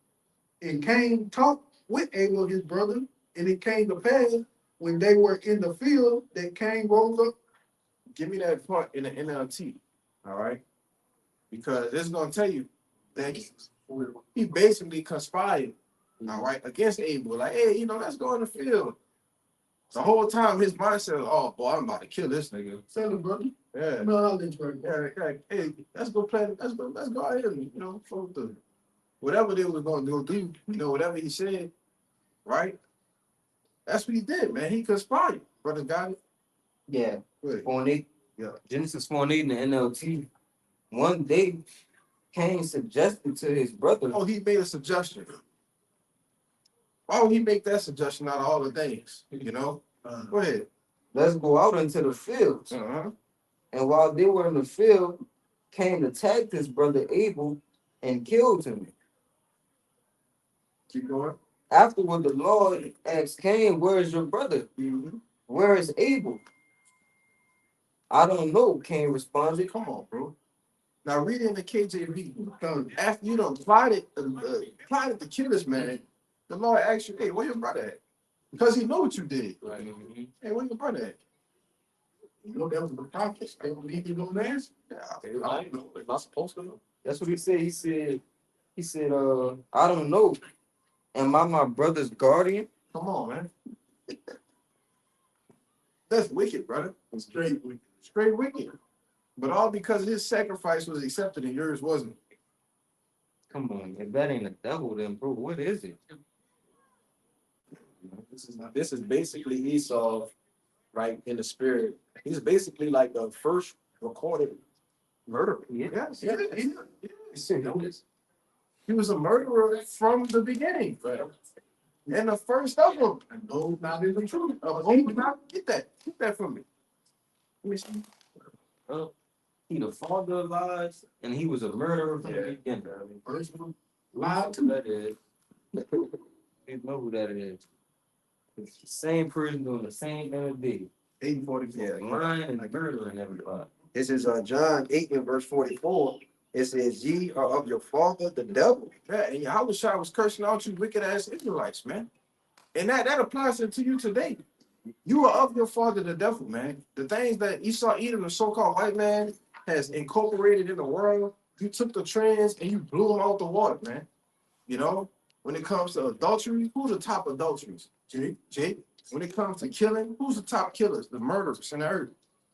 And Cain talked with Abel his brother, and it came to pass when they were in the field that Cain rose up. Give me that part in the NLT. All right. Because it's gonna tell you that he basically conspired, all right, against Abel. Like, hey, let's go in the field. The whole time his mindset was, oh boy, I'm about to kill this nigga. Say, brother, Yeah. no, I'll let you work. Yeah, hey, let's go play. Let's go ahead and fuck the whatever they was gonna do, whatever he said, right? That's what he did, man. He conspired, brother. Got it. Yeah, Good. 4:8. Yeah. Genesis 4:8 in the NLT. One day, Cain suggested to his brother, Oh, he made a suggestion. Why would he make that suggestion out of all the things? Go ahead. let's go out into the fields. Uh-huh. And while they were in the field, Cain attacked his brother Abel and killed him. Keep going. Afterward, the Lord asked Cain, where is your brother? Mm-hmm. Where is Abel? I don't know, Cain responded. Come on, bro. Now read in the KJV. After you done plotted to kill this man, the Lord asks you, hey, where your brother at? Because he know what you did. Right. Hey, where your brother at? That was the prophet. They believe you gonna answer. They're not supposed to know. That's what he said. He said, I don't know. Am I my brother's guardian? Come on, man. That's wicked, brother. Straight with Straight wicked. But all because his sacrifice was accepted and yours wasn't. Come on, if that ain't a devil, then bro, what is it? This is basically Esau, right, in the spirit. He's basically like the first recorded murderer. Yes, Yeah. he was a murderer from the beginning. Right. And the first of them. and those not in the truth. Get that from me. Let me see. He the father of lies, and he was a murderer from the beginning. First one, lied to. That is. You know who that is. It's the same person doing the same thing as Biggie. 844. Lying and murdering everybody. This is John 8 and verse 44. It says, ye are of your father, the devil. Yeah, and Yahushua was cursing out you wicked ass Israelites, man. And that applies to you today. You are of your father, the devil, man. The things that Esau Edom, the so-called white man, has incorporated in the world, you took the trends and you blew them out the water, man. When it comes to adultery, who's the top adulteries? Jake. When it comes to killing, who's the top killers? The murderers in the earth.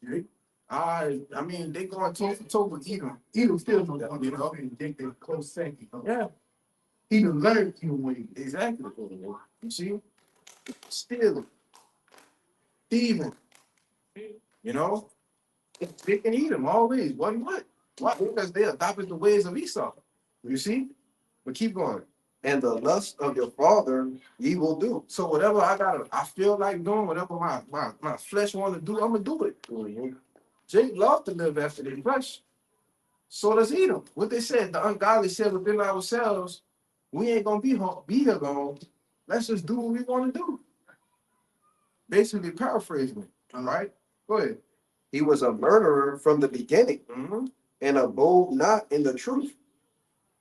Jake. I mean, they going toe for toe with Edom. Edom still know that, and think they're close second. Yeah, He done learned Edom way. exactly. You see? Stealing. Thieving. They can eat them always. What? Why? Because they adopted the ways of Esau. You see? But keep going. And the lust of your father ye will do. So whatever I feel like doing, whatever my flesh want to do, I'm gonna do it. Jake loved to live after the flesh. So does Edom. What they said, the ungodly said within ourselves, we ain't gonna be here long. Let's just do what we want to do. Basically paraphrasing it. All right? Go ahead. He was a murderer from the beginning, Mm-hmm. and abode not in the truth,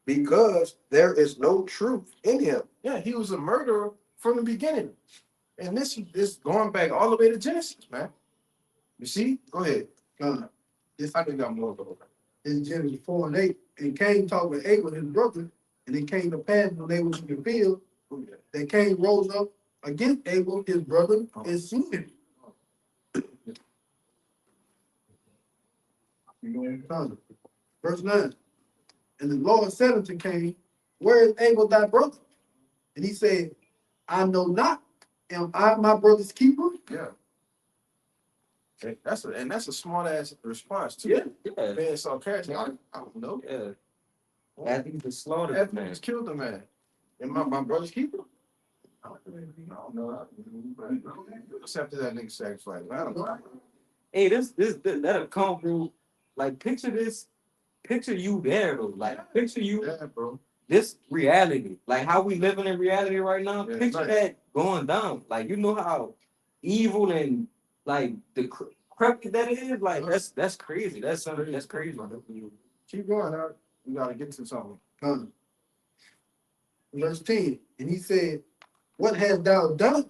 because there is no truth in him. Yeah, he was a murderer from the beginning. And this is going back all the way to Genesis, man. You see? Go ahead. This I think I'm more of is Genesis 4 and 8. And Cain talked with Abel, his brother, and it came to pass when they was in the field that Cain rose up against Abel, his brother, and slew him. Verse 9. And the Lord said unto Cain, where is Abel thy brother? And he said, I know not. Am I my brother's keeper? Yeah. That's a smart ass response too. Yeah. Being sarcastic. I don't know. Yeah. After you just slaughtered the After man. just killed the man. And my brother's keeper. I don't know. What's after that nigga sacrifice? I don't know. Hey, that'll come through. Like, picture you there though. Like, picture you Yeah, bro. this reality. Like how we living in reality right now. Yeah, Picture right. that going down. Like, you know how evil and like the crooked that is. Like, that's crazy. That's something that's crazy. Keep going, huh? You gotta get to something. Verse 10, and he said, what hast thou done?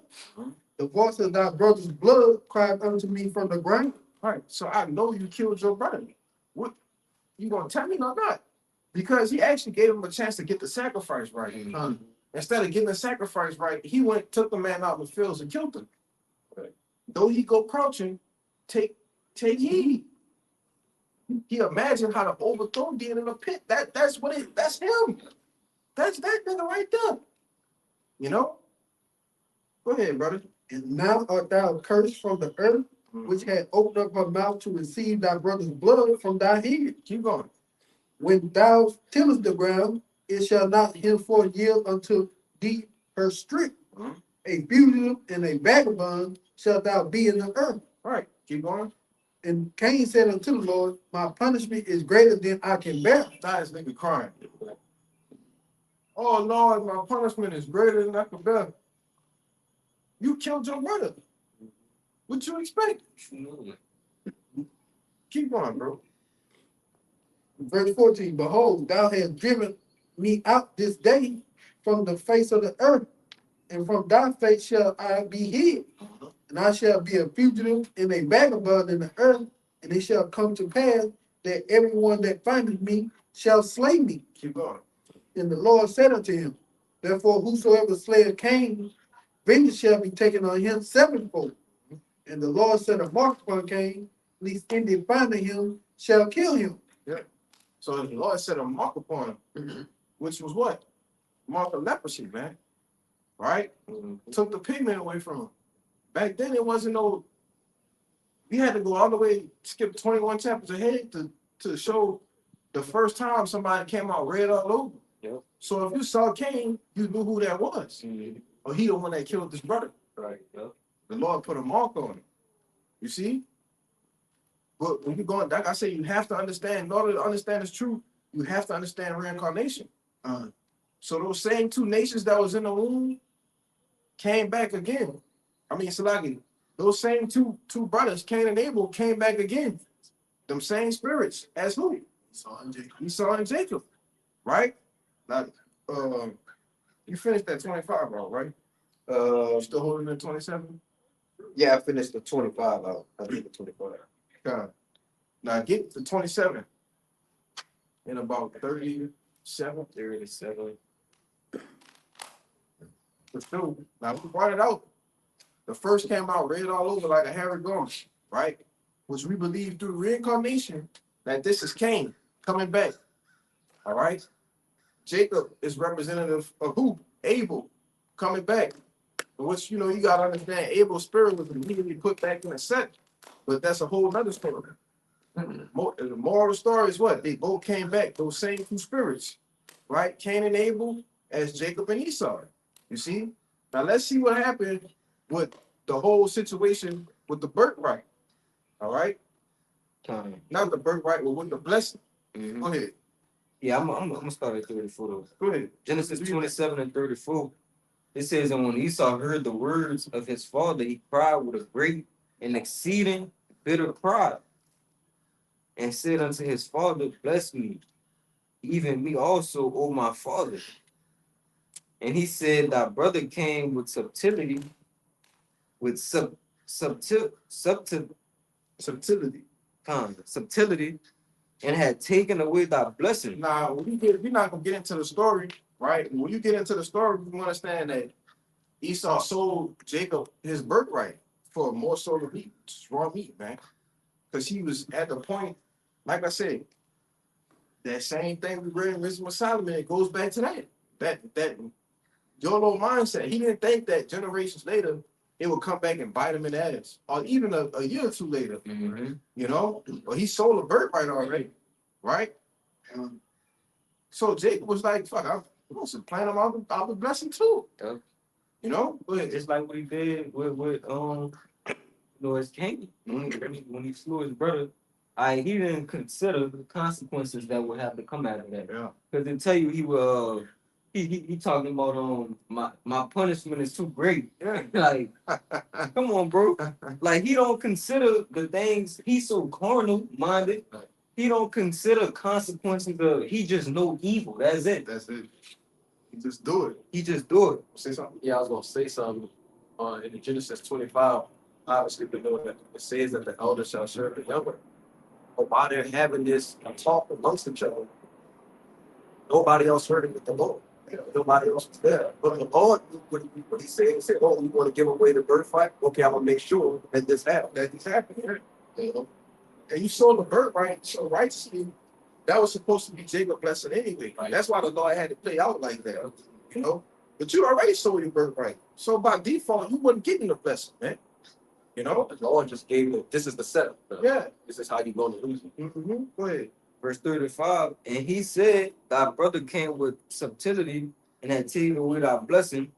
The voice of thy brother's blood cried unto me from the ground. All right, so I know you killed your brother. What you gonna tell me or not? Because he actually gave him a chance to get the sacrifice right. Instead of getting the sacrifice right, he went, took the man out in the fields and killed him. Right. Though he go crouching, take heed. He imagined how to overthrow Dean in a pit. That's him. That's that nigga right there. You know? Go ahead, brother. And now art thou cursed from the earth, which had opened up her mouth to receive thy brother's blood from thy head. Keep going. When thou tillest the ground, it shall not henceforth yield unto thee her strength. Mhm. A fugitive and a vagabond shalt thou be in the earth. All right, keep going. And Cain said unto the Lord, my punishment is greater than I can bear. Now this nigga crying. Oh Lord, my punishment is greater than I can bear. You killed your brother. What you expect? Keep going, bro. Verse 14, behold, thou hast driven me out this day from the face of the earth, and from thy face shall I be hid. And I shall be a fugitive and a vagabond in the earth, and it shall come to pass that everyone that findeth me shall slay me. Keep going. And the Lord said unto him, therefore whosoever slayeth Cain, vengeance shall be taken on him sevenfold. And the Lord set a mark upon Cain, lest any finding him shall kill him. So the Lord set a mark upon him, which was what? Mark of leprosy, man. Right? Took the pigment away from him. Back then, it wasn't no. We had to go all the way, skip 21 chapters ahead to show the first time somebody came out red all over. Yep. So if you saw Cain, you knew who that was. Or he the one that killed his brother. Right. Yep. The Lord put a mark on him. You see? But when you're going, like I say, you have to understand, in order to understand this truth, you have to understand reincarnation. So those same two nations that was in the womb came back again. I mean, Salagi, those same two brothers, Cain and Abel, came back again. Them same spirits as who? Esau and Jacob. Right? Now, you finished that 25 out, right? You still holding the 27? Yeah, I finished the 25 out. I think the 25. Okay. Now get to 27 in about 37. 37. For sure. Now we brought it out. The first came out red all over like a hairy garment, right? Which we believe through reincarnation that this is Cain coming back. All right. Jacob is representative of who? Abel coming back. Which, you know, you got to understand, Abel's spirit was immediately put back in a set. But that's a whole other story. The moral of the story is what? They both came back, those same two spirits, right? Cain and Abel as Jacob and Esau. You see? Now let's see what happened with the whole situation with the birthright. All right? Not the birthright, but with the blessing. Go ahead. Yeah, I'm gonna start at 34 though. Go ahead. Genesis 27 and 34. It says, and when Esau heard the words of his father, he cried with a great and exceeding bitter cry, and said unto his father, bless me, even me also, O my father. And he said, thy brother came with subtlety, with subtlety, and had taken away thy blessing. Now, we're not gonna get into the story, right? When you get into the story, you understand that Esau sold Jacob his birthright for more sort of meat, raw meat, man. Because he was at the point, like I said, that same thing we read in Wisdom of Solomon, it goes back to that YOLO mindset. He didn't think that generations later it would come back and bite him in the ass. Or even a year or two later, you know? Or he sold a birthright already, right? So Jacob was like, fuck, I'm gonna supplant him, I'll be blessing too. Yeah. You know? Go ahead. Just like what he did with his king when he slew his brother. He didn't consider the consequences that would have to come out of that. Yeah. Because they tell you he will. He talking about my punishment is too great. Yeah. Like, come on, bro. Like he don't consider the things. He's so carnal minded. He don't consider consequences of. He just know evil. That's it. That's it. You just do it. He just do it. Say something. Yeah, I was gonna say something. In the Genesis 25, obviously we know that it says that the elder shall serve the younger. But while they're having this talk amongst each other, nobody else heard it with the Lord. Nobody else was there. But the Lord, what he said, he said, "Oh, you want to give away the birthright? Okay, I'm gonna make sure that this happens." That this happened. You know? And you sold the birthright so righteously. That was supposed to be Jacob's blessing anyway. Right. That's why the Lord had to play out like that. You know? But you already sold your birthright. So by default, you wasn't getting the blessing, man. You know? The Lord just gave it. This is the setup. Yeah. This is how you're gonna lose it. Mm-hmm. Go ahead. Verse 35, and he said, thy brother came with subtlety and had taken away thy blessing.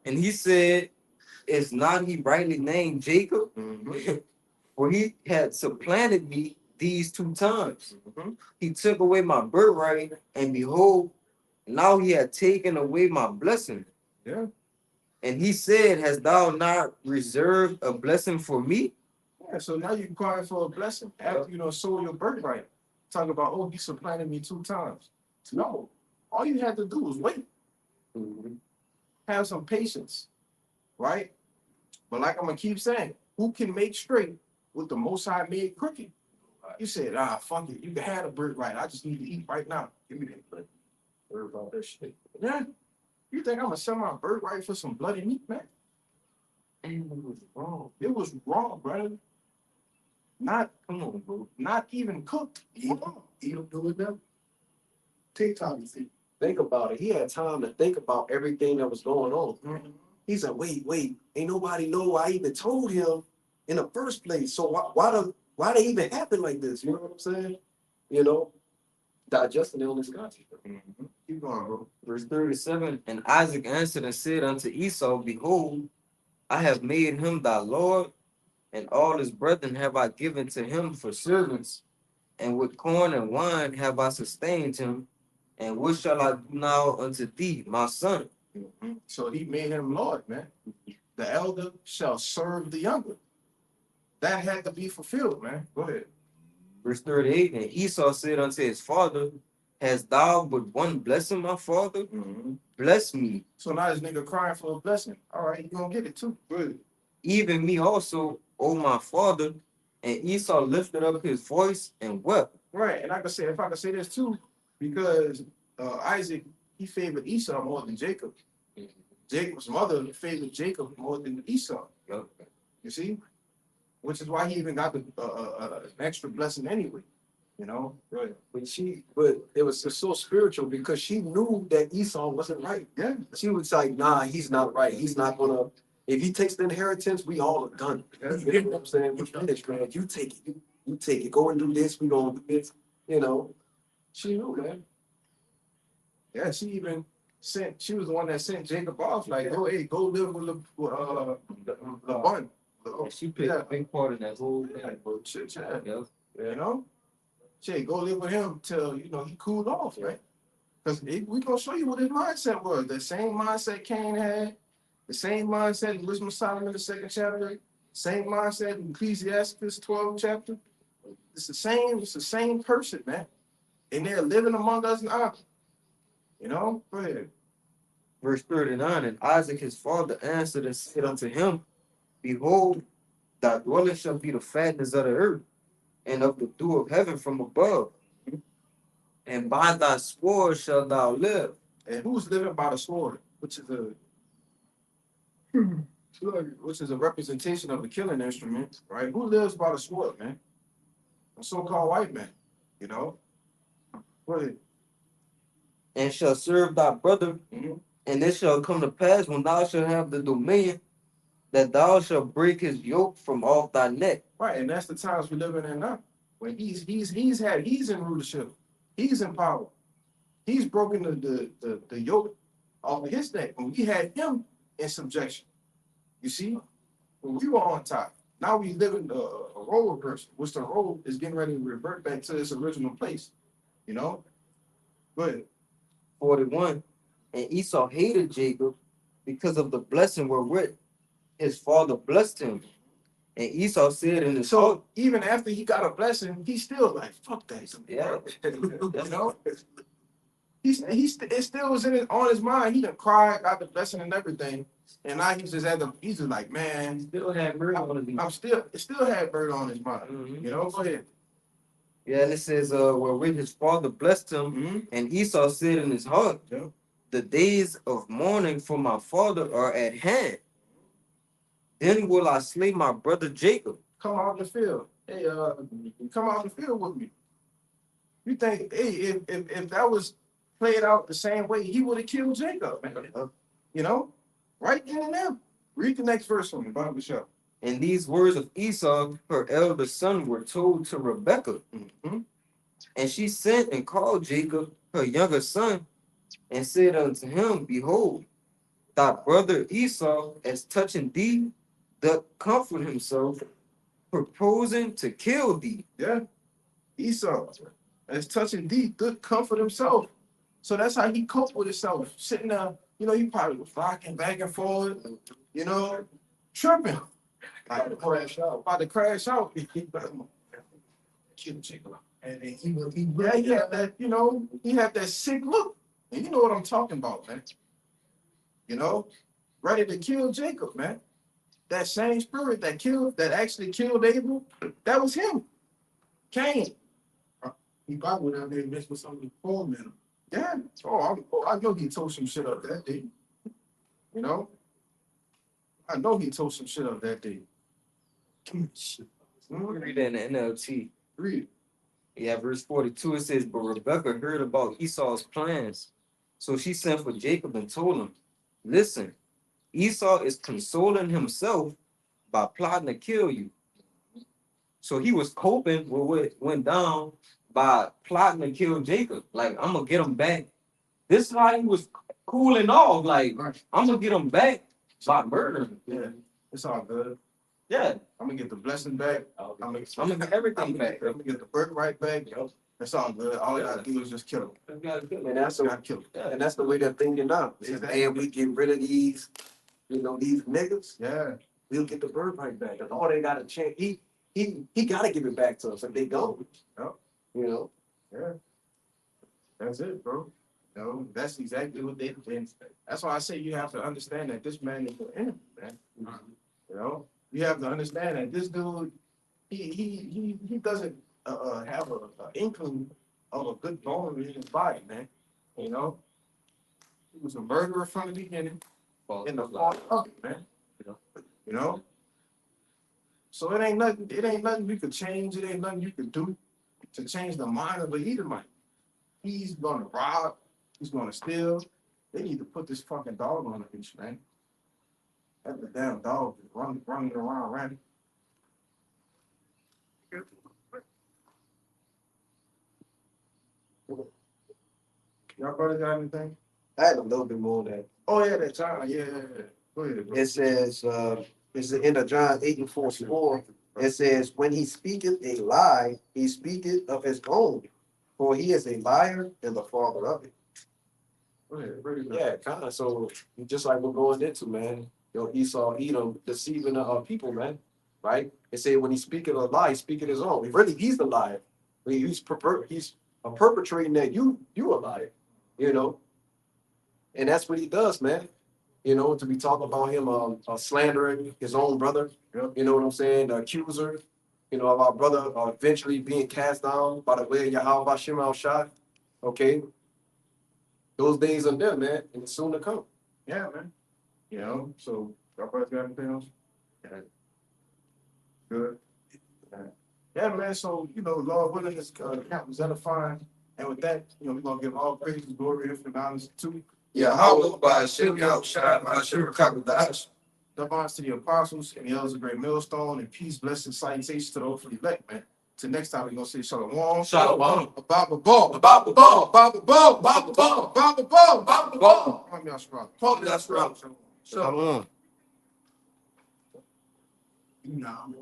And he said, is not he rightly named Jacob? Mm-hmm. For he had supplanted me these 2 times. Mm-hmm. He took away my birthright, and behold, now he had taken away my blessing. Yeah. And he said, hast thou not reserved a blessing for me? Yeah. So now you're crying for a blessing after you know sold your birthright. Talking about, oh, he supplanted me 2 times. No. All you had to do was wait. Have some patience. Right? But like I'm gonna keep saying, who can make straight what the Most High made crooked? You said, fuck it. You can have the birthright. I just need to eat right now. Give me that birthright. Worry about that shit. Yeah. You think I'm gonna sell my birthright for some bloody meat, man? And it was wrong. It was wrong, brother. Not, come on, bro. Not even cooked. Eat them, do it now. TikTok, you see. Think about it. He had time to think about everything that was going on. He said, wait, ain't nobody know I even told him in the first place. So why they even happen like this? You know what I'm saying? You know, digesting it on this content. Keep going, bro. Verse 37, and Isaac answered and said unto Esau, behold, I have made him thy Lord, and all his brethren have I given to him for servants, and with corn and wine have I sustained him, and what shall I do now unto thee, my son? So he made him Lord, man. The elder shall serve the younger. That had to be fulfilled, man. Go ahead. Verse 38, and Esau said unto his father, hast thou but one blessing, my father? Bless me, So now this nigga crying for a blessing. All right, you gonna get it too. Good. even me also, O my father. And Esau lifted up his voice and wept. Right, and I could say, if I could say this too, because Isaac, he favored Esau more than Jacob. Jacob's mother favored Jacob more than Esau. Yup. You see? Which is why he even got the an extra blessing anyway. You know? Right. But it was just so spiritual because she knew that Esau wasn't right. Yeah. She was like, nah, he's not right. He's not gonna, if he takes the inheritance, we all are done. You know what I'm saying? We finished, man. You take it. You take it. Go and do this. We gonna do this. You know. She knew, man. Yeah, she even sent, she was the one that sent Jacob off, like, oh, hey, go live with Laban. And she played a big part in that whole thing. Shit, Yup. you know? Shit, go live with him till, you know, he cooled off, right? Because we gonna show you what his mindset was. The same mindset Cain had, the same mindset in Wisdom of Solomon, the 2nd chapter, same mindset in Ecclesiastes 12th chapter. It's the same person, man. And they're living among us now. You know? Go ahead. Verse 39, and Isaac his father answered and said unto him, behold, thy dwelling shall be the fatness of the earth, and of the dew of heaven from above. And by thy sword shalt thou live. And who's living by the sword, which is a representation of the killing instrument, right? Who lives by the sword, man? A so-called white man, you know? Go ahead. And shall serve thy brother, Mhm. and it shall come to pass when thou shalt have the dominion, that thou shalt break his yoke from off thy neck. Right, and that's the times we're living in now. When he's in rulership, he's in power. He's broken the yoke off of his neck when we had him in subjection. You see, when we were on top. Now we live in a role reversal, which the role is getting ready to revert back to its original place. You know? Go ahead. 41. And Esau hated Jacob because of the blessing wherewith his father blessed him. And Esau said in his So heart, even after he got a blessing, he's still like, fuck that. Yeah. You know? It still was on his mind. He done cried, got the blessing and everything. And now he's just like, man, still had murder on his it still had bird on his mind. Mhm. You know, go ahead. Yeah, and it says, wherewith his father blessed him, Mm-hmm. and Esau said in his heart, Yeah. the days of mourning for my father are at hand. Then will I slay my brother Jacob. Come out the field. Hey, come out the field with me. You think, hey, if that was played out the same way, he would have killed Jacob, man. You know? Right then and there. Read the next verse for me, Bible show. And these words of Esau, her elder son, were told to Rebekah. Mm-hmm. And she sent and called Jacob, her younger son, and said unto him, behold, thy brother Esau, as touching thee, doth comfort himself, proposing to kill thee. Yeah. Esau, as touching thee, good comfort himself. So that's how he coped with himself. Sitting there, you know, he probably was rocking back and forth, you know, tripping. About to crash out. And he was, Yeah, he had that, you know, he had that sick look. And you know what I'm talking about, man. You know, ready to kill Jacob, man. That same spirit that actually killed Abel, that was him. Cain. he probably went out there and messed with some of the poor men. Yeah. I know he told some shit up that day. You know? I know he told some shit up that day. Read that in the NLT. Read. Yeah, verse 42, it says, but Rebekah heard about Esau's plans. So she sent for Jacob and told him, listen, Esau is consoling himself by plotting to kill you. So he was coping with what went down by plotting to kill Jacob. Like, I'm going to get him back. This is how he was cooling off. Like, I'm going to get him back by murdering him. Yeah. It's all good. Yeah, I'm gonna get the blessing back. I'm going to get everything back. I'm gonna get the birthright back. That's all good. All I gotta do is just kill him. And that's the, Gotta kill him. and that's the way they're thinking now. Exactly. And we get rid of these, these niggas, Yeah. we'll get the birthright back. That's all they gotta change. He gotta give it back to us if they don't. Yep. You know? Yeah. That's it, bro. You know, that's exactly what they did. That's why I say you have to understand that this man is the enemy, man. You know, you have to understand that this dude, he doesn't have a inkling of a good bone in his body, man. You know, he was a murderer from the beginning, in the fault of it, man. You know, so it ain't nothing you could change. It ain't nothing you could do to change the mind of a Edomite. He's gonna rob. He's gonna steal. They need to put this fucking dog on the leash, man. That the damn dog is running around, Randy. Y'all brothers got anything? I had a little bit more of that. Oh yeah, that time. Yeah. Go ahead, bro. It says, it's the end of John 8:44. It says, when he speaketh a lie, he speaketh of his own, for he is a liar and the father of it. Go ahead. Bring it up. Yeah, kind of. So just like we're going into, man, Esau, Edom, deceiving the people, man. Right? It say when he speaking a lie, he's speaking his own. Really, he's the liar. He's perpetrating that you a liar, and that's what he does, man. To be talking about him slandering his own brother. Yep. You know what I'm saying? The accuser, of our brother eventually being cast down by the way of Yahweh Shem Al Shai. Okay. Those days are there, man, and it's soon to come. Yeah, man. So y'all brothers got anything else? Yeah. Good. Yeah, man. So, Lord willing, this camp was edifying. And with that, we're going to give all praise and glory and honor to Yahweh by Shem Al Shai, by Shem Kakadash. Shabbat to the apostles and the elders of Great Millstone, and peace, blessings, salutations to the hopefully elect, man. Till next time, we're gonna say shalom. Shalom. About the ball. About the ball. About the ball. About the ball. About the ball. About the ball. Come on, y'all, Shabbat. That's right. Shalom. You know.